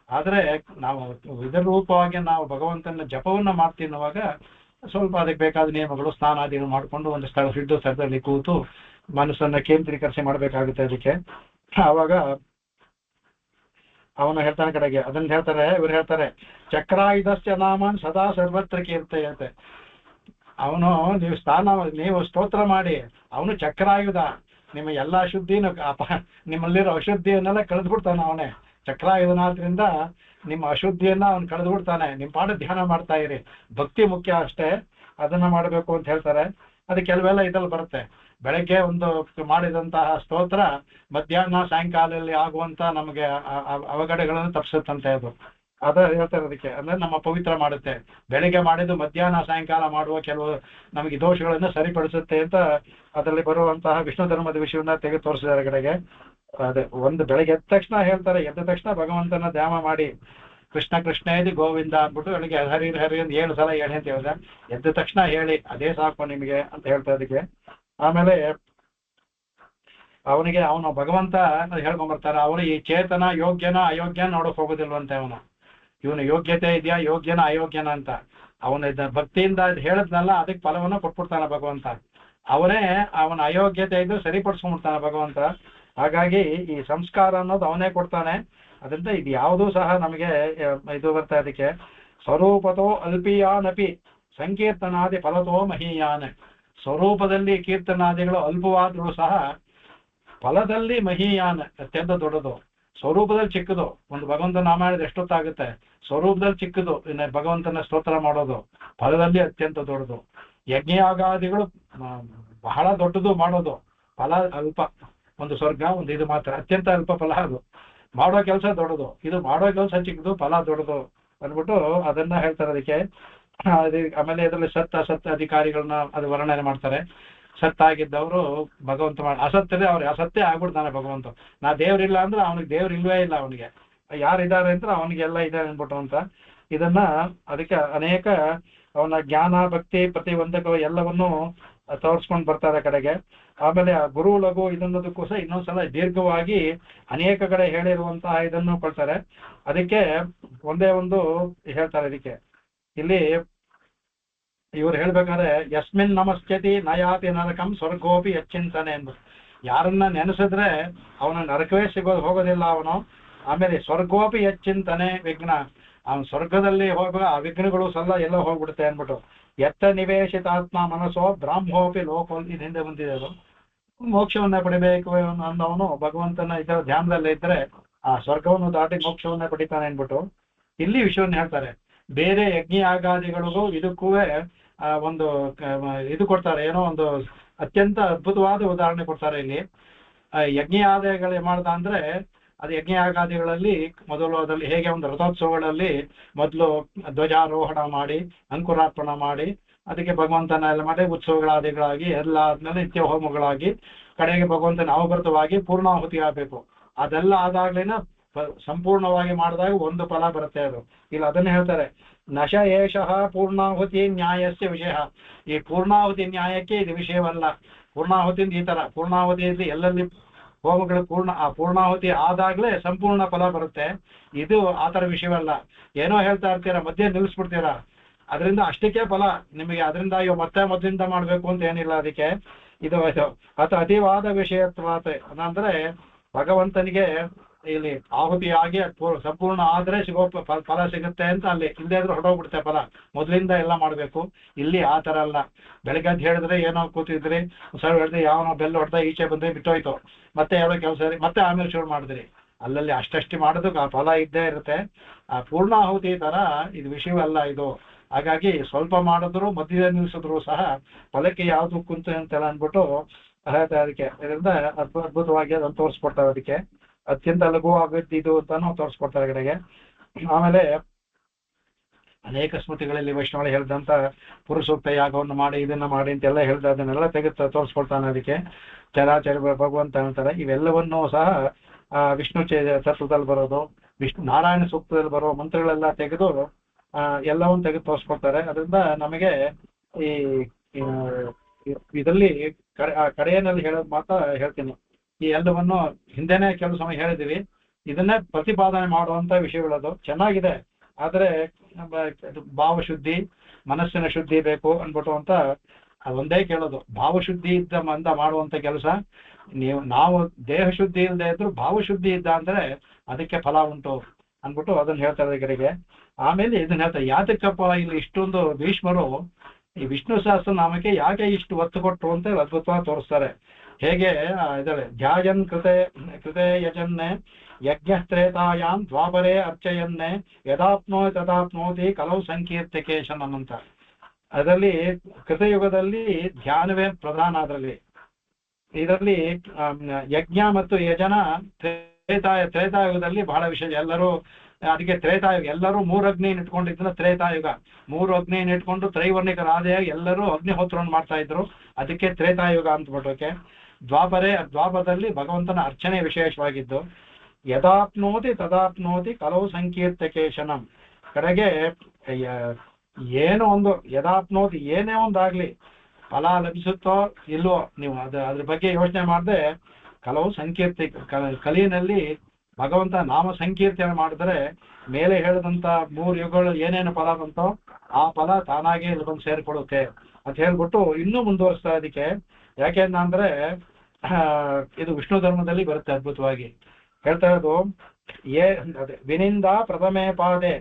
ಆದ್ರೆ ನಾವು ಇದರ ರೂಪವಾಗಿ ನಾವು ಭಗವಂತನ ಜಪವನ್ನ ಮಾಡ್ತಿನ್ನುವಾಗ ಸ್ವಲ್ಪ ಅದಕ್ಕೆ ಬೇಕಾದ ನಿಯಮಗಳು, ಸ್ನಾನಾದಿಗಳು ಮಾಡಿಕೊಂಡು ಒಂದು ಸ್ಥಳದಲ್ಲಿ ಕೂತು ಮನಸ್ಸನ್ನ ಕೇಂದ್ರೀಕರಿಸಿ ಮಾಡ್ಬೇಕಾಗುತ್ತೆ. ಅದಕ್ಕೆ ಆವಾಗ ಅವನು ಹೇಳ್ತಾನೆ ಕಡೆಗೆ ಅದನ್ನ ಹೇಳ್ತಾರೆ, ಇವ್ರು ಹೇಳ್ತಾರೆ ಚಕ್ರಾಯುಧಸ್ಯ ನಾಮನ್ ಸದಾ ಸರ್ವತ್ರ ಕೀರ್ತಯತೆ. ಅವನು ನೀವು ಸ್ತೋತ್ರ ಮಾಡಿ, ಅವನು ಚಕ್ರಾಯುಧ, ನಿಮ್ಮ ಎಲ್ಲಾ ಅಶುದ್ಧಿನೂ ನಿಮ್ಮಲ್ಲಿರೋ ಅಶುದ್ಧಿಯನ್ನೆಲ್ಲ ಕಳೆದ್ಬಿಡ್ತಾನೆ. ಅವನೇ ಚಕ್ರಾಯುಧನಾದ್ರಿಂದ ನಿಮ್ಮ ಅಶುದ್ಧಿಯನ್ನ ಅವನು ಕಳೆದ್ಬಿಡ್ತಾನೆ. ನಿಮ್ಮ ಪಾಠ ಧ್ಯಾನ ಮಾಡ್ತಾ ಇರಿ, ಭಕ್ತಿ ಮುಖ್ಯ ಅಷ್ಟೇ, ಅದನ್ನ ಮಾಡಬೇಕು ಅಂತ ಹೇಳ್ತಾರೆ. ಅದು ಕೆಲವೆಲ್ಲ ಇದ್ರಲ್ಲಿ ಬರುತ್ತೆ. ಬೆಳಗ್ಗೆ ಒಂದು ಮಾಡಿದಂತಹ ಸ್ತೋತ್ರ ಮಧ್ಯಾಹ್ನ ಸಾಯಂಕಾಲದಲ್ಲಿ ಆಗುವಂತ ನಮಗೆ ಅವಘಡಗಳನ್ನು ತಪ್ಪಿಸುತ್ತಂತೆ. ಅದ ಹೇಳ್ತಾರೆ ಅದಕ್ಕೆ, ಅಂದ್ರೆ ನಮ್ಮ ಪವಿತ್ರ ಮಾಡುತ್ತೆ. ಬೆಳಿಗ್ಗೆ ಮಾಡಿದ್ದು ಮಧ್ಯಾಹ್ನ ಸಾಯಂಕಾಲ ಮಾಡುವ ಕೆಲವು ನಮಗೆ ದೋಷಗಳನ್ನು ಸರಿಪಡಿಸುತ್ತೆ ಅಂತ ಅದರಲ್ಲಿ ಬರುವಂತಹ ವಿಷ್ಣು ಧರ್ಮದ ವಿಷಯವನ್ನ ತೆಗೆದು ತೋರಿಸಿದ್ದಾರೆ ಕಡೆಗೆ. ಅದೇ ಒಂದು ಬೆಳಗ್ಗೆ ಎದ್ದ ತಕ್ಷಣ ಹೇಳ್ತಾರೆ, ಎದ್ದ ತಕ್ಷಣ ಭಗವಂತನ ಧ್ಯಾನ ಮಾಡಿ ಕೃಷ್ಣ ಕೃಷ್ಣ ಇದೆ ಗೋವಿಂದ ಅಂದ್ಬಿಟ್ಟು ಬೆಳಿಗ್ಗೆ ಹರಿ ಹರಿ ಅಂತ 7 ಸಲ ಹೇಳಿ ಅಂತ ಹೇಳಿದ್ರೆ, ಎದ್ದ ತಕ್ಷಣ ಹೇಳಿ ಅದೇ ಸಾಕು ನಿಮಗೆ ಅಂತ ಹೇಳ್ತಾ ಅದಕ್ಕೆ. ಆಮೇಲೆ ಅವನು ಭಗವಂತ ಹೇಳ್ಕೊಂಡ್ಬರ್ತಾರೆ, ಅವನು ಈ ಚೇತನ ಯೋಗ್ಯನ ಅಯೋಗ್ಯನ ನೋಡಕ್ ಹೋಗೋದಿಲ್ವಂತೆ. ಇವನು ಯೋಗ್ಯತೆ ಇದೆಯಾ, ಯೋಗ್ಯನ ಅಯೋಗ್ಯನ ಅಂತ ಅವನ ಭಕ್ತಿಯಿಂದ ಹೇಳದ್ನಲ್ಲ, ಅದಕ್ಕೆ ಫಲವನ್ನ ಕೊಟ್ಬಿಡ್ತಾನೆ ಭಗವಂತ. ಅವನೇ ಅವನ ಅಯೋಗ್ಯತೆ ಇದ್ದು ಸರಿಪಡಿಸ್ಕೊಂಡ್ಬಿಡ್ತಾನೆ ಭಗವಂತ. ಹಾಗಾಗಿ ಈ ಸಂಸ್ಕಾರ ಅನ್ನೋದು ಅವನೇ ಕೊಡ್ತಾನೆ. ಅದರಿಂದ ಇದು ಯಾವುದೂ ಸಹ ನಮಗೆ ಇದು ಬರ್ತಾ ಅದಕ್ಕೆ ಸ್ವರೂಪತೋ ಅಲ್ಪಿಯಾನಪಿ ಸಂಕೀರ್ತನಾದಿ ಫಲತೋ ಮಹೀಯಾನ್. ಸ್ವರೂಪದಲ್ಲಿ ಕೀರ್ತನಾದಿಗಳು ಅಲ್ಪವಾದ್ರೂ ಸಹ ಫಲದಲ್ಲಿ ಮಹೀಯಾನ್, ಅತ್ಯಂತ ದೊಡ್ಡದು. ಸ್ವರೂಪದಲ್ಲಿ ಚಿಕ್ಕದು, ಒಂದು ಭಗವಂತನ ನಾಮ ಹೇಳಿದ್ರೆ ಎಷ್ಟೊತ್ತಾಗುತ್ತೆ. ಸ್ವರೂಪದಲ್ಲಿ ಚಿಕ್ಕದು ಭಗವಂತನ ಸ್ತೋತ್ರ ಮಾಡೋದು, ಫಲದಲ್ಲಿ ಅತ್ಯಂತ ದೊಡ್ಡದು. ಯಜ್ಞಯಾಗಾದಿಗಳು ಬಹಳ ದೊಡ್ಡದು ಮಾಡೋದು, ಫಲ ಅಲ್ಪ. ಒಂದು ಸ್ವರ್ಗ ಒಂದು ಇದು ಮಾತ್ರ ಅತ್ಯಂತ ಅಲ್ಪ ಫಲ. ಅದು ಮಾಡೋ ಕೆಲಸ ದೊಡ್ಡದು, ಇದು ಮಾಡೋ ಕೆಲಸ ಚಿಕ್ಕದು, ಫಲ ದೊಡ್ಡದು ಅಂದ್ಬಿಟ್ಟು ಅದನ್ನ ಹೇಳ್ತಾರೆ ಅದಕ್ಕೆ. ಆಮೇಲೆ ಇದರಲ್ಲಿ ಅಸತ್ ಅಧಿಕಾರಿಗಳನ್ನ ಅದು ವರ್ಣನೆ ಮಾಡ್ತಾರೆ. ಸತ್ತಾಗಿದ್ದವರು ಭಗವಂತ ಅಸತ್ತದೇ ಅವ್ರಿಗೆ ಅಸತ್ತೇ ಆಗ್ಬಿಡ್ತಾನೆ ಭಗವಂತ. ನಾ ದೇವ್ರಿಲ್ಲ ಅಂದ್ರೆ ಅವನಿಗೆ ದೇವ್ರು ಇಲ್ವೇ ಇಲ್ಲ, ಅವನಿಗೆ ಯಾರಿದ್ದಾರೆ ಅಂದ್ರೆ ಅವನಿಗೆಲ್ಲ ಇದೆ ಅನ್ಬಿಟ್ಟು ಅಂತ. ಇದನ್ನ ಅದಕ್ಕೆ ಅನೇಕ ಅವನ ಜ್ಞಾನ ಭಕ್ತಿ ಪ್ರತಿಬಂಧಕ ಎಲ್ಲವನ್ನೂ ತೋರಿಸ್ಕೊಂಡು ಬರ್ತಾರೆ ಕಡೆಗೆ. ಆಮೇಲೆ ಆ ಗುರು ಲಘು ಇದನ್ನೋದಕ್ಕೋಸ್ಕರ ಇನ್ನೊಂದ್ಸಲ ದೀರ್ಘವಾಗಿ ಅನೇಕ ಕಡೆ ಹೇಳಿರುವಂತಹ ಇದನ್ನು ಕೊಡ್ತಾರೆ. ಅದಕ್ಕೆ ಒಂದೇ ಒಂದು ಹೇಳ್ತಾರೆ ಇದಕ್ಕೆ. ಇಲ್ಲಿ ಇವ್ರು ಹೇಳ್ಬೇಕಾದ್ರೆ ಯಸ್ಮಿನ್ ನಮಸ್ಕತಿ ನಯಾತಿ ನರಕಂ ಸ್ವರ್ಗೋಪಿ ಯಚ್ಚಿಂತಾನೆ ಅಂದ್ಬಿಟ್ಟು, ಯಾರನ್ನ ನೆನೆಸಿದ್ರೆ ಅವನ ನರಕವೇ ಹೋಗೋದಿಲ್ಲ ಅವನು. ಆಮೇಲೆ ಸ್ವರ್ಗೋಪಿ ಯಚ್ಚಿಂತಾನೆ ವಿಘ್ನ, ಅವನ ಸ್ವರ್ಗದಲ್ಲಿ ಹೋಗುವ ಆ ವಿಘ್ನಗಳು ಸಲ್ಲ ಎಲ್ಲ ಹೋಗ್ಬಿಡುತ್ತೆ ಅಂದ್ಬಿಟ್ಟು. ಎತ್ತ ನಿವೇಶಿತಾತ್ಮ ಮನಸ್ಸೋ ಬ್ರಾಹ್ಮೋಪಿ ಲೋಕ, ಇದು ಹಿಂದೆ ಬಂದಿದೆ. ಅದು ಮೋಕ್ಷವನ್ನ ಪಡಿಬೇಕು ಅನ್ನೋನು ಭಗವಂತನ ಇದರ ಧ್ಯಾನದಲ್ಲೇ ಇದ್ರೆ ಆ ಸ್ವರ್ಗವನ್ನು ದಾಟಿ ಮೋಕ್ಷವನ್ನ ಪಡಿತಾನೆ ಅನ್ಬಿಟ್ಟು ಇಲ್ಲಿ ವಿಷಯವನ್ನ ಹೇಳ್ತಾರೆ. ಬೇರೆ ಯಜ್ಞ ಯಾಗಾದಿಗಳಿಗೂ ಇದಕ್ಕೂ ಒಂದು ಇದು ಕೊಡ್ತಾರೆ, ಏನೋ ಒಂದು ಅತ್ಯಂತ ಅದ್ಭುತವಾದ ಉದಾಹರಣೆ ಕೊಡ್ತಾರೆ ಇಲ್ಲಿ. ಯಜ್ಞ ಆದಾಯಗಳು ಮಾಡ್ದ ಅಂದ್ರೆ ಅದು ಯಜ್ಞ ಯಾಗಾದಿಗಳಲ್ಲಿ ಮೊದಲು ಅದರಲ್ಲಿ ಹೇಗೆ ಒಂದು ರಥೋತ್ಸವಗಳಲ್ಲಿ ಮೊದಲು ಧ್ವಜಾರೋಹಣ ಮಾಡಿ ಅಂಕುರಾರ್ಪಣ ಮಾಡಿ ಅದಕ್ಕೆ ಭಗವಂತನ ಎಲ್ಲ ಮಾಡಿ ಉತ್ಸವಗಳಾದಿಗಳಾಗಿ ಎಲ್ಲ ಆದ್ಮೇಲೆ ನಿತ್ಯ ಹೋಮಗಳಾಗಿ ಕಡೆಗೆ ಭಗವಂತನ ಅವಭೃತವಾಗಿ ಪೂರ್ಣಾಹುತಿ ಆಗಬೇಕು. ಅದೆಲ್ಲ ಆದಾಗ್ಲೇನ ಸಂಪೂರ್ಣವಾಗಿ ಮಾಡಿದಾಗ ಒಂದು ಫಲ ಬರುತ್ತೆ. ಅದು ಇಲ್ಲ ಅದನ್ನ ಹೇಳ್ತಾರೆ, ನಶ ಏಷಃ ಪೂರ್ಣಾಹುತಿ ನ್ಯಾಯಸ್ಯ ವಿಷಯ. ಈ ಪೂರ್ಣಾಹುತಿ ನ್ಯಾಯಕ್ಕೆ ಇದು ವಿಷಯವಲ್ಲ. ಪೂರ್ಣಾಹುತಿಯಿಂದ ಈ ತರ ಪೂರ್ಣಾಹುತಿಯಿಂದ ಎಲ್ಲೆಲ್ಲಿ ಹೋಮಗಳು ಆ ಪೂರ್ಣಾಹುತಿ ಆದಾಗ್ಲೇ ಸಂಪೂರ್ಣ ಫಲ ಬರುತ್ತೆ. ಇದು ಆತರ ವಿಷಯವಲ್ಲ. ಏನೋ ಹೇಳ್ತಾ ಇರ್ತೀರಾ, ಮಧ್ಯೆ ನಿಲ್ಲಿಸ್ಬಿಡ್ತೀರಾ, ಅದರಿಂದ ಅಷ್ಟಕ್ಕೆ ಫಲ ನಿಮಗೆ. ಅದರಿಂದ ಮತ್ತೆ ಮೊದಲಿಂದ ಮಾಡ್ಬೇಕು ಅಂತ ಏನಿಲ್ಲ. ಅದಕ್ಕೆ ಇದು ಅತಿವಾದ ವಿಷಯತ್ವಾತ ಅಂದ್ರೆ ಭಗವಂತನಿಗೆ ಇಲ್ಲಿ ಆಹುತಿಯಾಗಿ ಸಂಪೂರ್ಣ ಆದ್ರೆ ಸಿಗೋ ಫಲ ಸಿಗುತ್ತೆ ಅಂತ ಅಲ್ಲಿ. ಇಲ್ಲದೇ ಇದ್ರೆ ಹೊರಟೋಗ್ಬಿಡುತ್ತೆ ಫಲ. ಮೊದಲಿಂದ ಎಲ್ಲ ಮಾಡ್ಬೇಕು. ಇಲ್ಲಿ ಆ ತರ ಅಲ್ಲ. ಬೆಳಗ್ಗೆ ಹೇಳಿದ್ರೆ ಏನೋ ಕೂತಿದ್ರಿ, ಸರ್ ಹೊಡೆದ್ರೆ ಯಾವನೋ ಬೆಲ್ಲ ಹೊಡೆದ ಈಚೆ ಬಂದ್ರೆ ಬಿಟ್ಟೋಯ್ತು, ಮತ್ತೆ ಯಾವ್ದೋ ಕೆಲಸ ಮತ್ತೆ ಆಮೇಲೆ ಶುರು ಮಾಡಿದ್ರಿ. ಅಲ್ಲಲ್ಲಿ ಅಷ್ಟಷ್ಟು ಮಾಡೋದಕ್ಕೆ ಆ ಫಲ ಇದ್ದೇ ಇರುತ್ತೆ. ಆ ಪೂರ್ಣಾಹುತಿ ತರ ಇದು ವಿಷಯವಲ್ಲ ಇದು. ಹಾಗಾಗಿ ಸ್ವಲ್ಪ ಮಾಡಿದ್ರು ಮಧ್ಯದಲ್ಲಿ ನಿಲ್ಲಿಸಿದ್ರು ಸಹ ಫಲಕ್ಕೆ ಯಾವ್ದು ಕುಂತು ಅಂತೆಲ್ಲ ಅಂದ್ಬಿಟ್ಟು ಅದಕ್ಕೆ ಇದರಿಂದ ಅದ್ಭುತವಾಗಿ ಅದನ್ನು ತೋರಿಸ್ಕೊಡ್ತಾರೆ. ಅದಕ್ಕೆ ಅತ್ಯಂತ ಲಘುವಾಗಿದ್ದು ಅಂತಾನು ತೋರಿಸ್ಕೊಡ್ತಾರೆ ಕಡೆಗೆ. ಆಮೇಲೆ ಅನೇಕ ಸ್ಮೃತಿಗಳಲ್ಲಿ ವೈಷ್ಣವರು ಹೇಳಿದಂತ ಪುರುಷೋಕ್ತ ಯಾಗವನ್ನು ಮಾಡಿ ಇದನ್ನ ಮಾಡಿ ಅಂತೆಲ್ಲ ಹೇಳ್ದ ಅದನ್ನೆಲ್ಲ ತೆಗೆದು ತೋರಿಸ್ಕೊಡ್ತಾನೆ. ಅದಕ್ಕೆ ಚರಾಚರ ಭಗವಂತ ಅಂತಾರೆ. ಇವೆಲ್ಲವನ್ನೂ ಸಹ ವಿಷ್ಣು ತತ್ವದಲ್ಲಿ ಬರೋದು, ವಿಷ್ಣು ನಾರಾಯಣ ಸೂಕ್ತದಲ್ಲಿ ಬರೋ ಮಂತ್ರಗಳೆಲ್ಲ ತೆಗೆದು ಎಲ್ಲವನ್ನು ತೆಗೆದು ತೋರಿಸ್ಕೊಡ್ತಾರೆ. ಅದರಿಂದ ನಮಗೆ ಈ ಇದರಲ್ಲಿ ಕಡೆಯಲ್ಲಿ ಹೇಳೋದು ಮಾತ್ರ ಹೇಳ್ತೀನಿ. ಈ ಎಲ್ಲವನ್ನು ಹಿಂದೆನೆ ಕೆಲವು ಸಮಯ ಹೇಳಿದೀವಿ. ಇದನ್ನೇ ಪ್ರತಿಪಾದನೆ ಮಾಡುವಂತ ವಿಷಯಗಳದು ಚೆನ್ನಾಗಿದೆ. ಆದ್ರೆ ಭಾವಶುದ್ಧಿ, ಮನಸ್ಸಿನ ಶುದ್ಧಿ ಬೇಕು ಅನ್ಬಿಟ್ಟು ಅಂತ ಒಂದೇ ಕೇಳೋದು. ಭಾವಶುದ್ಧಿ ಇದ್ದ ಮಂದ ಮಾಡುವಂತ ಕೆಲಸ. ನಾವು ದೇಹ ಶುದ್ಧಿ ಇಲ್ಲದೆ ಇದ್ರು ಭಾವಶುದ್ಧಿ ಇದ್ದ ಅಂದ್ರೆ ಅದಕ್ಕೆ ಫಲ ಉಂಟು ಅನ್ಬಿಟ್ಟು ಅದನ್ನ ಹೇಳ್ತಾರೆ ಕಡೆಗೆ. ಆಮೇಲೆ ಇದನ್ನ ಹೇಳ್ತಾರೆ, ಯಾತಕ್ಕಪ್ಪ ಇಲ್ಲಿ ಇಷ್ಟೊಂದು ಭೀಷ್ಮರು ಈ ವಿಷ್ಣು ಸಹಸ್ರನಾಮಕ್ಕೆ ಯಾಕೆ ಇಷ್ಟು ಒತ್ತು ಕೊಟ್ಟರು ಅಂತ ಅದ್ಭುತವಾಗಿ ತೋರಿಸ್ತಾರೆ. ಹೇಗೆ ಇದಾರೆ, ಧ್ಯಾಯನ್ ಕೃತೆ ಯಜನ್ನೆ ಯಜ್ಞಸ್ತ್ರೇತಾಯಾಮ್ ದ್ವಾಪರೇ ಅರ್ಚಯನ್ನೇ ತದಾಪ್ನೋತಿ ಕಲವು ಸಂಕೀರ್ತಕೇಶನ್ ಅಂತ. ಅದರಲ್ಲಿ ಕೃತಯುಗದಲ್ಲಿ ಧ್ಯಾನವೇ ಪ್ರಧಾನ. ಇದರಲ್ಲಿ ಯಜ್ಞ ಮತ್ತು ಯಜನ ತ್ರೇತಾಯುಗದಲ್ಲಿ ಬಹಳ ವಿಶೇಷ. ಎಲ್ಲರೂ ಅದಕ್ಕೆ ತ್ರೇತಾಯುಗ, ಎಲ್ಲರೂ 3 ಅಗ್ನಿ ಇಟ್ಕೊಂಡಿದ್ದನ್ನ ತ್ರೇತಾಯುಗ. 3 ಅಗ್ನಿ ಇಟ್ಕೊಂಡು ತ್ರೈವರ್ಣಿಕರಾದ ಎಲ್ಲರೂ ಅಗ್ನಿಹೋತ್ರವನ್ನು ಮಾಡ್ತಾ ಇದ್ರು. ಅದಕ್ಕೆ ತ್ರೇತಾಯುಗ ಅಂತಬಿಟ್ಟೋಕೆ. ದ್ವಾಪರದಲ್ಲಿ ಭಗವಂತನ ಅರ್ಚನೆ ವಿಶೇಷವಾಗಿದ್ದು. ಯದಾಪ್ನೋತಿ ತದಾಪ್ನೋತಿ ಕಲವು ಸಂಕೀರ್ತಕೇಶನಂ. ಕಡೆಗೆ ಏನೋ ಒಂದು ಯದಾಪ್ನೋತಿ ಏನೇ ಒಂದಾಗ್ಲಿ ಫಲ ಲಭಿಸುತ್ತೋ ಇಲ್ವೋ ನೀವು ಅದ್ರ ಬಗ್ಗೆ ಯೋಚನೆ ಮಾಡದೆ ಕಲವು ಕಲಿಯಲ್ಲಿ ಭಗವಂತ ನಾಮ ಸಂಕೀರ್ತನೆ ಮಾಡಿದ್ರೆ ಮೇಲೆ ಹೇಳಿದಂತ 3 ಯುಗಗಳು ಏನೇನು ಫಲ ಬಂತೋ ಆ ಫಲ ತಾನಾಗೆ ಇಲ್ಲಿ ಬಂದು ಸೇರ್ಕೊಳ್ಳುತ್ತೆ ಅಂತ ಹೇಳ್ಬಿಟ್ಟು ಇನ್ನೂ ಮುಂದುವರಿಸ್ತಾ. ಅದಕ್ಕೆ ಯಾಕೆಂದ್ರೆ ಇದು ವಿಷ್ಣು ಧರ್ಮದಲ್ಲಿ ಬರುತ್ತೆ. ಅದ್ಭುತವಾಗಿ ಹೇಳ್ತಾ ಇರೋದು ವಿನಿಂದ ಪ್ರಥಮೇ ಪಾದೆ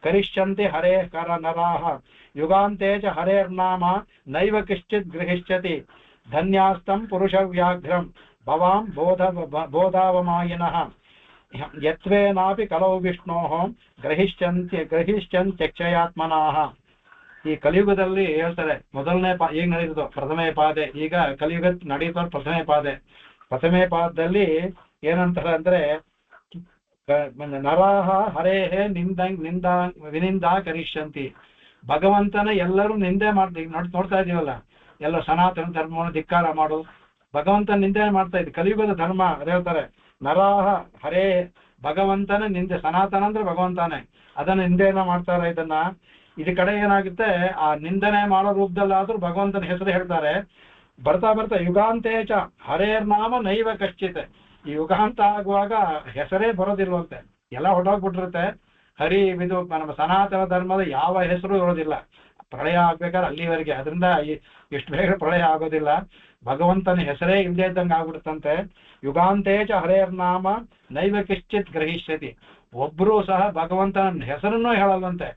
ಕರಿಷ್ಯಂತಿ ಹರೇ ಕರ ನರಾಹ ಯುಗಾಂತೆ ಚ ಹರೇರ್ನಾಮ ನೈವ ಕಿಶ್ಚಿತ್ ಗೃಹಿಷ್ಯತಿ ಧನ್ಯಾಸ್ತಂ ಪುರುಷ ವ್ಯಾಘ್ರಂ ಭವಾಂ ಬೋಧಾವಮಾಯಿನಃ ಯತ್ವೇನಾಪಿ ಕಲವು ವಿಷ್ಣೋ ಗ್ರಹಿಷ್ಯಂತ್ಯಕ್ಷಯಾತ್ಮನಃ. ಈ ಕಲಿಯುಗದಲ್ಲಿ ಹೇಳ್ತಾರೆ ಮೊದಲನೇ ಈಗ ನಡೆಯೋದು ಪ್ರಥಮೇ ಪಾದೆ. ಈಗ ಕಲಿಯುಗ ನಡೆಯುತ್ತ ಪ್ರಥಮೇ ಪಾದದಲ್ಲಿ ಏನಂತಾರೆ ಅಂದ್ರೆ ನರಾಹ ಹರೇಹೇ ವಿನಿಂದಾ ಕರಿಷ್ಯಂತಿ. ಭಗವಂತನ ಎಲ್ಲರೂ ನಿಂದೆ ನೋಡ್ತಾ ಇದೀವಲ್ಲ, ಎಲ್ಲ ಸನಾತನ ಧರ್ಮವನ್ನು ಧಿಕ್ಕಾರ ಮಾಡು, ಭಗವಂತನ ನಿಂದೆ ಮಾಡ್ತಾ ಇದ್ವಿ. ಕಲಿಯುಗದ ಧರ್ಮ ಅದೇ ಹೇಳ್ತಾರೆ. ನರಾಹ ಹರೇ, ಭಗವಂತನ ನಿಂದೆ, ಸನಾತನ ಅಂದ್ರೆ ಭಗವಂತನೇ, ಅದನ್ನ ನಿಂದೆಯನ್ನ ಮಾಡ್ತಾರೆ. ಇದ್ರ ಕಡೆ ಏನಾಗುತ್ತೆ, ಆ ನಿಂದನೆ ಮಾಡೋ ರೂಪದಲ್ಲಾದ್ರೂ ಭಗವಂತನ ಹೆಸರು ಹೇಳ್ತಾರೆ. ಬರ್ತಾ ಯುಗಾಂತೇಚ ಹರೇರ್ನಾಮ ನೈವ ಕಶ್ಚಿತ್. ಈ ಯುಗಾಂತ ಆಗುವಾಗ ಹೆಸರೇ ಬರೋದಿಲ್ವಂತೆ, ಎಲ್ಲ ಹೊರಟೋಗ್ಬಿಟ್ಟಿರುತ್ತೆ. ಇದು ನಮ್ಮ ಸನಾತನ ಧರ್ಮದ ಯಾವ ಹೆಸರು ಇರೋದಿಲ್ಲ. ಪ್ರಳಯ ಆಗ್ಬೇಕಾದ್ರೆ ಅಲ್ಲಿವರೆಗೆ, ಅದರಿಂದ ಎಷ್ಟು ಬೇಗ ಪ್ರಳಯ ಆಗೋದಿಲ್ಲ. ಭಗವಂತನ ಹೆಸರೇ ಇಲ್ಲದೆ ಇದ್ದಂಗೆ ಆಗ್ಬಿಡುತ್ತಂತೆ. ಯುಗಾಂತೇಚ ಹರೇರ್ನಾಮ ನೈವ ಕಿಶ್ಚಿತ್ ಗ್ರಹಿಷ್ಯತಿ. ಒಬ್ರು ಸಹ ಭಗವಂತನ ಹೆಸರನ್ನೂ ಹೇಳಲ್ಲಂತೆ.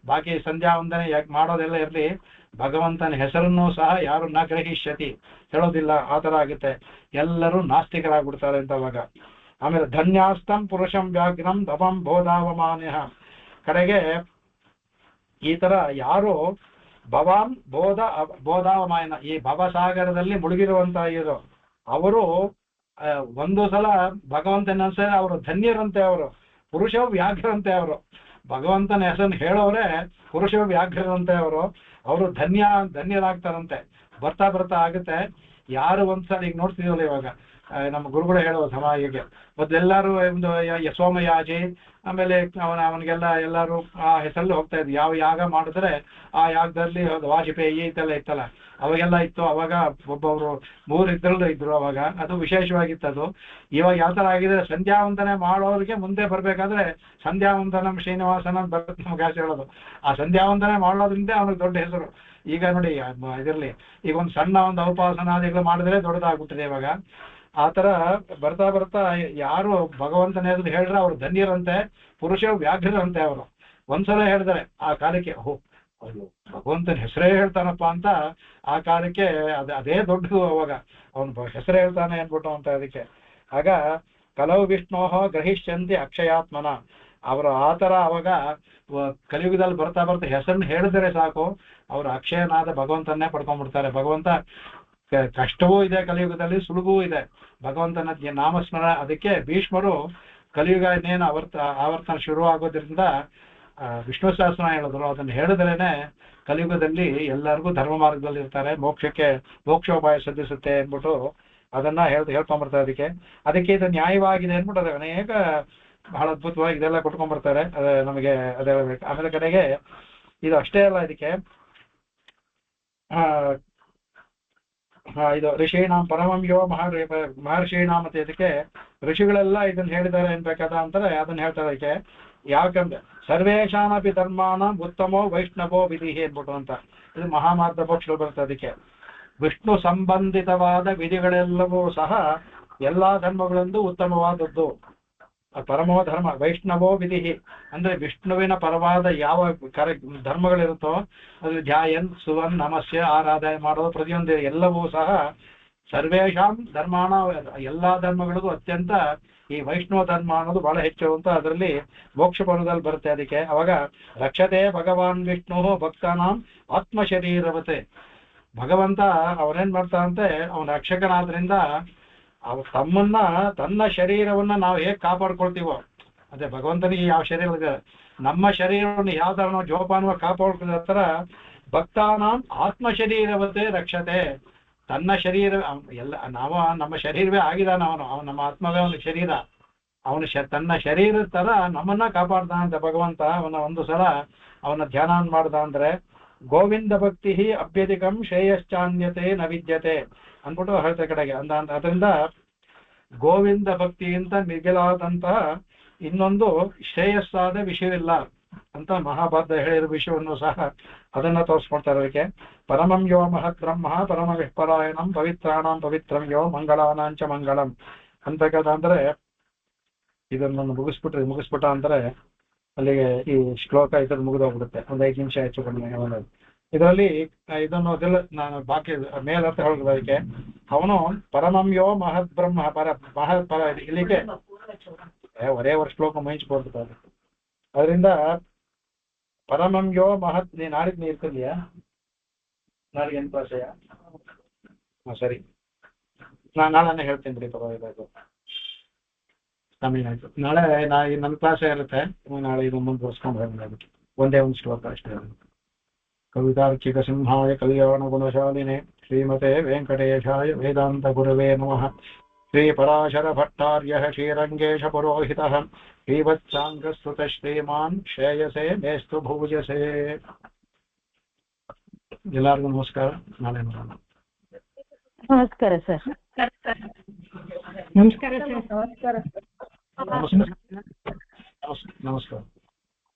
ಬಾಕಿ ಸಂಧ್ಯಾ ವಂದನೆ ಮಾಡೋದೆಲ್ಲ ಇರ್ಲಿ, ಭಗವಂತನ ಹೆಸರನ್ನೂ ಸಹ ಯಾರು ನ ಗ್ರಹಿಷ್ಯತಿ ಹೇಳೋದಿಲ್ಲ. ಆ ತರ ಆಗುತ್ತೆ, ಎಲ್ಲರೂ ನಾಸ್ತಿಕರಾಗ್ಬಿಡ್ತಾರೆ ಅಂತ ಅವಾಗ. ಆಮೇಲೆ ಧನ್ಯಾಸ್ತಂ ಪುರುಷಂ ವ್ಯಾಘ್ರಂ ದಮಂ ಬೋಧಾವಮಾನ್ಯ. ಕಡೆಗೆ ಈ ತರ ಯಾರು ಭವಾಂ ಬೋಧಾವಮಾಯನ, ಈ ಭವಸಾಗರದಲ್ಲಿ ಮುಳುಗಿರುವಂತ ಇರೋ ಅವರು ಒಂದು ಸಲ ಭಗವಂತನ ಹೆಸರು ಅವರು ಧನ್ಯರಂತೆ, ಅವರು ಪುರುಷ ವ್ಯಾಘ್ರಂತೆ. ಅವರು ಭಗವಂತನ ಹೆಸರನ್ನು ಹೇಳೋರೆ ಪುರುಷ ವ್ಯಾಘ್ರಂತೆ. ಅವರು ಧನ್ಯರಾಗ್ತಾರಂತೆ. ಬರ್ತಾ ಆಗುತ್ತೆ. ಯಾರು ಒಂದ್ಸಲ ಈಗ ನೋಡ್ತಿದೀವಲ್ಲ, ಇವಾಗ ನಮ್ಮ ಗುರುಗಳು ಹೇಳೋ ಸಮಾಜಿಗೆ ಮೊದಲೆಲ್ಲರೂ ಒಂದು ಸೋಮಯಾಜಿ, ಆಮೇಲೆ ಅವನಿಗೆಲ್ಲ ಎಲ್ಲರೂ ಆ ಹೆಸರಲ್ಲಿ ಹೋಗ್ತಾ ಇದ್ವಿ. ಯಾವ ಯಾಗ ಮಾಡಿದ್ರೆ ಆ ಯಾಗದಲ್ಲಿ ವಾಜಪೇಯಿ ಇತ್ತಲ್ಲ, ಅವಾಗೆಲ್ಲ ಇತ್ತು. ಅವಾಗ ಒಬ್ಬೊಬ್ರು 3 ಇದ್ರು ಅವಾಗ, ಅದು ವಿಶೇಷವಾಗಿತ್ತು. ಅದು ಇವಾಗ ಯಾವ ತರ ಆಗಿದೆ, ಸಂಧ್ಯಾವಂದನೆ ಮಾಡೋರಿಗೆ ಮುಂದೆ ಬರ್ಬೇಕಾದ್ರೆ ಸಂಧ್ಯಾವಂದನಂ ಶ್ರೀನಿವಾಸನ ಬರುತ್ತೆ ನಮ್ಗೆ ಆಸೆ ಹೇಳೋದು. ಆ ಸಂಧ್ಯಾವಂದನೆ ಮಾಡೋದ್ರಿಂದ ಅವನಿಗೆ ದೊಡ್ಡ ಹೆಸರು. ಈಗ ನೋಡಿ ಇದರಲ್ಲಿ ಈಗ ಒಂದು ಸಣ್ಣ ಒಂದು ಉಪಾಸನಾದಿಗಳು ಮಾಡಿದ್ರೆ ದೊಡ್ಡದಾಗ್ಬಿಟ್ಟಿದೆ ಇವಾಗ. ಆ ತರ ಬರ್ತಾ ಯಾರು ಭಗವಂತನ ಹೆಸರು ಹೇಳ್ರೆ ಅವ್ರು ಧನ್ಯರಂತೆ, ಪುರುಷ ವ್ಯಾಘ್ರಂತೆ. ಅವರು ಒಂದ್ಸಲ ಹೇಳಿದ್ರೆ ಆ ಕಾಲಕ್ಕೆ ಅದು ಭಗವಂತನ ಹೆಸರೇ ಹೇಳ್ತಾನಪ್ಪ ಅಂತ ಆ ಕಾಲಕ್ಕೆ ಅದೇ ದೊಡ್ಡದು. ಅವಾಗ ಅವನು ಹೆಸರೇ ಹೇಳ್ತಾನೆ ಅನ್ಬಿಟ್ಟು ಅಂತ. ಅದಕ್ಕೆ ಆಗ ಕಲವು ವಿಷ್ಣೋ ಗ್ರಹಿಷ್ಯಂತಿ ಅಕ್ಷಯಾತ್ಮನ. ಅವರು ಆತರ ಅವಾಗ ಕಲಿಯುಗದಲ್ಲಿ ಬರ್ತಾ ಹೆಸರನ್ನ ಹೇಳಿದ್ರೆ ಸಾಕು, ಅವರು ಅಕ್ಷಯನಾದ ಭಗವಂತನ್ನೇ ಪಡ್ಕೊಂಡ್ಬಿಡ್ತಾರೆ. ಭಗವಂತ ಕಷ್ಟವೂ ಇದೆ ಕಲಿಯುಗದಲ್ಲಿ, ಸುಲಭವೂ ಇದೆ. ಭಗವಂತನ ನಾಮಸ್ಮರಣ, ಅದಕ್ಕೆ ಭೀಷ್ಮರು ಕಲಿಯುಗ ಇನ್ನೇನು ಆವರ್ತನ ಶುರು ಆಗೋದ್ರಿಂದ ವಿಷ್ಣು ಸಹಸ್ರ ಹೇಳಿದ್ರು. ಅದನ್ನು ಹೇಳಿದ್ರೇನೆ ಕಲಿಯುಗದಲ್ಲಿ ಎಲ್ಲರಿಗೂ ಧರ್ಮ ಮಾರ್ಗದಲ್ಲಿ ಇರ್ತಾರೆ, ಮೋಕ್ಷೋಪಾಯ ಸಿದ್ಧಿಸುತ್ತೆ ಅಂದ್ಬಿಟ್ಟು ಅದನ್ನ ಹೇಳ್ಕೊಂಡ್ಬರ್ತಾರೆ. ಅದಕ್ಕೆ ಇದು ನ್ಯಾಯವಾಗಿದೆ ಅಂದ್ಬಿಟ್ಟು ಅದು ಅನೇಕ ಬಹಳ ಅದ್ಭುತವಾಗಿ ಇದೆಲ್ಲ ಕೊಟ್ಕೊಂಡ್ಬರ್ತಾರೆ. ನಮಗೆ ಅದೇ ಆಮೇಲೆ ಕಡೆಗೆ ಇದು ಅಷ್ಟೇ ಅಲ್ಲ, ಇದಕ್ಕೆ ಇದು ಋಷೀಣಾಂ ಪರಮಂ ಯೋ ಮಹರ್ಷೀಣಾಂ ಅಂತ ಇದಕ್ಕೆ ಋಷಿಗಳೆಲ್ಲ ಇದನ್ನ ಹೇಳಿದ್ದಾರೆ ಅನ್ಬೇಕಾದ ಅಂತಾರೆ. ಅದನ್ನ ಹೇಳ್ತಾರೆ ಅದಕ್ಕೆ ಯಾಕಂದ್ರೆ ಸರ್ವೇಶಾನಪಿ ಧರ್ಮಾಣಂ ಉತ್ತಮೋ ವೈಷ್ಣವೋ ವಿಧಿ ಅಂದ್ಬಿಟ್ಟು ಅಂತ ಇದು ಮಹಾಮಾರ್ಗ ಪಕ್ಷಗಳು ಬರುತ್ತೆ. ಅದಕ್ಕೆ ವಿಷ್ಣು ಸಂಬಂಧಿತವಾದ ವಿಧಿಗಳೆಲ್ಲವೂ ಸಹ ಎಲ್ಲಾ ಧರ್ಮಗಳಂದು ಉತ್ತಮವಾದದ್ದು. ಪರಮೋ ಧರ್ಮ ವೈಷ್ಣವೋ ವಿಧಿ ಅಂದ್ರೆ ವಿಷ್ಣುವಿನ ಪರವಾದ ಯಾವ ಧರ್ಮಗಳಿರುತ್ತೋ ಅದು ಧ್ಯಾಯನ್ ಸುವನ್ ನಮಸ್ಯ ಆರಾಧನೆ ಮಾಡೋದು ಪ್ರತಿಯೊಂದು ಎಲ್ಲವೂ ಸಹ ಸರ್ವೇಶಾಂ ಧರ್ಮಾಣ ಎಲ್ಲಾ ಧರ್ಮಗಳಿಗೂ ಅತ್ಯಂತ ಈ ವೈಷ್ಣವ ಧರ್ಮ ಅನ್ನೋದು ಬಹಳ ಹೆಚ್ಚು ಅಂತ ಅದರಲ್ಲಿ ಮೋಕ್ಷ ಪರ್ವದಲ್ಲಿ ಬರುತ್ತೆ. ಅದಕ್ಕೆ ಅವಾಗ ರಕ್ಷತೆ ಭಗವಾನ್ ವಿಷ್ಣು ಭಕ್ತಾನಾಂ ಆತ್ಮಶರೀರವತೆ. ಭಗವಂತ ಅವನೇನ್ ಮಾಡ್ತಾನಂತೆ, ಅವನ ರಕ್ಷಕನಾದ್ರಿಂದ ತನ್ನ ಶರೀರವನ್ನ ನಾವು ಹೇಗೆ ಕಾಪಾಡ್ಕೊಳ್ತೀವೋ, ಅದೇ ಭಗವಂತನಿಗೆ ಯಾವ ಶರೀರ ಇದೆ, ನಮ್ಮ ಶರೀರವನ್ನು ಯಾವ ತರ ನಾವು ಜೋಪಾನವಾಗಿ ಕಾಪಾಡ್ಕೊಳ್ಳೋ ತರ ಭಕ್ತಾನಾಂ ಆತ್ಮಶರೀರವತೆ ರಕ್ಷತೆ. ತನ್ನ ಶರೀರ ಎಲ್ಲ ನಮ್ಮ ಶರೀರವೇ ಆಗಿದಾನ ಅವನು ನಮ್ಮ ಆತ್ಮವೇ ಅವನ ಶರೀರ. ತನ್ನ ಶರೀರದ ತರ ನಮ್ಮನ್ನ ಕಾಪಾಡ್ತಾನಂತೆ ಭಗವಂತ. ಒಂದು ಸಲ ಅವನ ಧ್ಯಾನ ಮಾಡ್ದ ಅಂದ್ರೆ ಗೋವಿಂದ ಭಕ್ತಿ ಅಭ್ಯಧಿಕಂ ಶ್ರೇಯಶ್ಚಾನ್ಯತೆ ನ ವಿದ್ಯತೆ ಅಂದ್ಬಿಟ್ಟು ಹೇಳ್ತಾ ಕಡೆಗೆ ಅದರಿಂದ ಗೋವಿಂದ ಭಕ್ತಿಗಿಂತ ಮಿಗಿಲಾದಂತಹ ಇನ್ನೊಂದು ಶ್ರೇಯಸ್ಸಾದ ವಿಷಯವಿಲ್ಲ ಅಂತ ಮಹಾಭಾರತ ಹೇಳಿರೋ ವಿಷಯವನ್ನು ಸಹ ಅದನ್ನ ತೋರಿಸ್ಕೊಡ್ತಾರೆ. ಅದಕ್ಕೆ ಪರಮಂ ಯೋ ಮಹತ್ ಬ್ರಹ್ಮ ಪರಮ ವಿಪರಾಯಣಂ ಪವಿತ್ರಾಣಂ ಪವಿತ್ರಂ ಯೋ ಮಂಗಳಾನಾಂಚ ಮಂಗಳಂ ಅಂತಕ್ಕಂದ್ರೆ ಇದನ್ನು ಮುಗಿಸ್ಬಿಟ್ಟ ಅಂದ್ರೆ ಅಲ್ಲಿಗೆ ಈ ಶ್ಲೋಕ ಇದ್ರಲ್ಲಿ ಮುಗಿದೋಗ್ಬಿಡುತ್ತೆ. ಒಂದು 5 ನಿಮಿಷ ಹೆಚ್ಚು ಕಡಿಮೆ. ಇದರಲ್ಲಿ ಇದನ್ನು ನಾನು ಬಾಕಿ ಮೇಲರ್ಥ ಹೇಳಿದ್ರು. ಅದಕ್ಕೆ ಅವನು ಪರಮಂ ಯೋ ಮಹತ್ ಬ್ರಹ್ಮ ಇಲ್ಲಿಗೆ ಒರೇ ವರ್ಷ ಶ್ಲೋಕ ಮುಗಿಸ್ಕೊಡ್ತಾರೆ. ಅದರಿಂದ ಪರಮಂ ಯೋ ಮಹತ್ ನಾಳಿದ್ದು ನೀ ಇರ್ತಿದ್ಯಾ? ನಾಳೆಗೆ ಎಂತ ಭಾಷೆಯ? ಸರಿ, ನಾಳೆನೇ ಹೇಳ್ತೀನಿ ಬಿಡಿ, ಪರವಾಗಿಲ್ಲ. ಆಯ್ತು, ನಾಳೆ ನನ್ನ ಕ್ಲಾಸ್ ಇರುತ್ತೆ. ನಾಳೆ ಇದು ಮುಂದುವರ್ಸ್ಕೊಂಡು ಹೋಗ್ಬೇಕು. ಒಂದೇ ಒಂದು ಶ್ಲೋಕ ಅಷ್ಟೇ. ಕವಿತಾರ್ಕಿಕ ಸಿಂಹಾಯ ಕಲ್ಯಾಣ ಗುಣಶಾಲಿನೇ ಶ್ರೀಮತೆ ವೆಂಕಟೇಶಾಯ ವೇದಾಂತ ಗುರವೇ ನಮಃ. ಶ್ರೀ ಪರಾಶರ ಭಟ್ಟಾರ್ಯ ಶ್ರೀರಂಗೇಶ ಪುರೋಹಿತ ಶ್ರೀವತ್ಸಾಂಗಸ್ತುತ ಶ್ರೀಮಾನ್ ಶ್ರೇಯಸೆ ಮೇಸ್ತು ಭೂಜಸೆ. ಎಲ್ಲರಿಗೂ ನಮಸ್ಕಾರ. ನಾಳೆ ನೋಡೋಣ. ನಮಸ್ಕಾರ ಸರ್. ನಮಸ್ಕಾರ ಸರ್. ನಮಸ್ಕಾರ.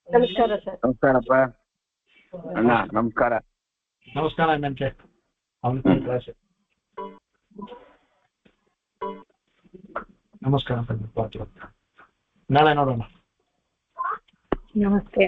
ನಮಸ್ಕಾರ ಸರ್. ನಮಸ್ಕಾರಪ್ಪ ಅಣ್ಣ. ನಮಸ್ಕಾರ. ನಮಸ್ಕಾರ. ಮೆಂಚೆ ಅವನ ಕ್ಲಾಸ್. ನಮಸ್ಕಾರ. ನಾಳೆ ನೋಡೋಣ. ನಮಸ್ತೆ.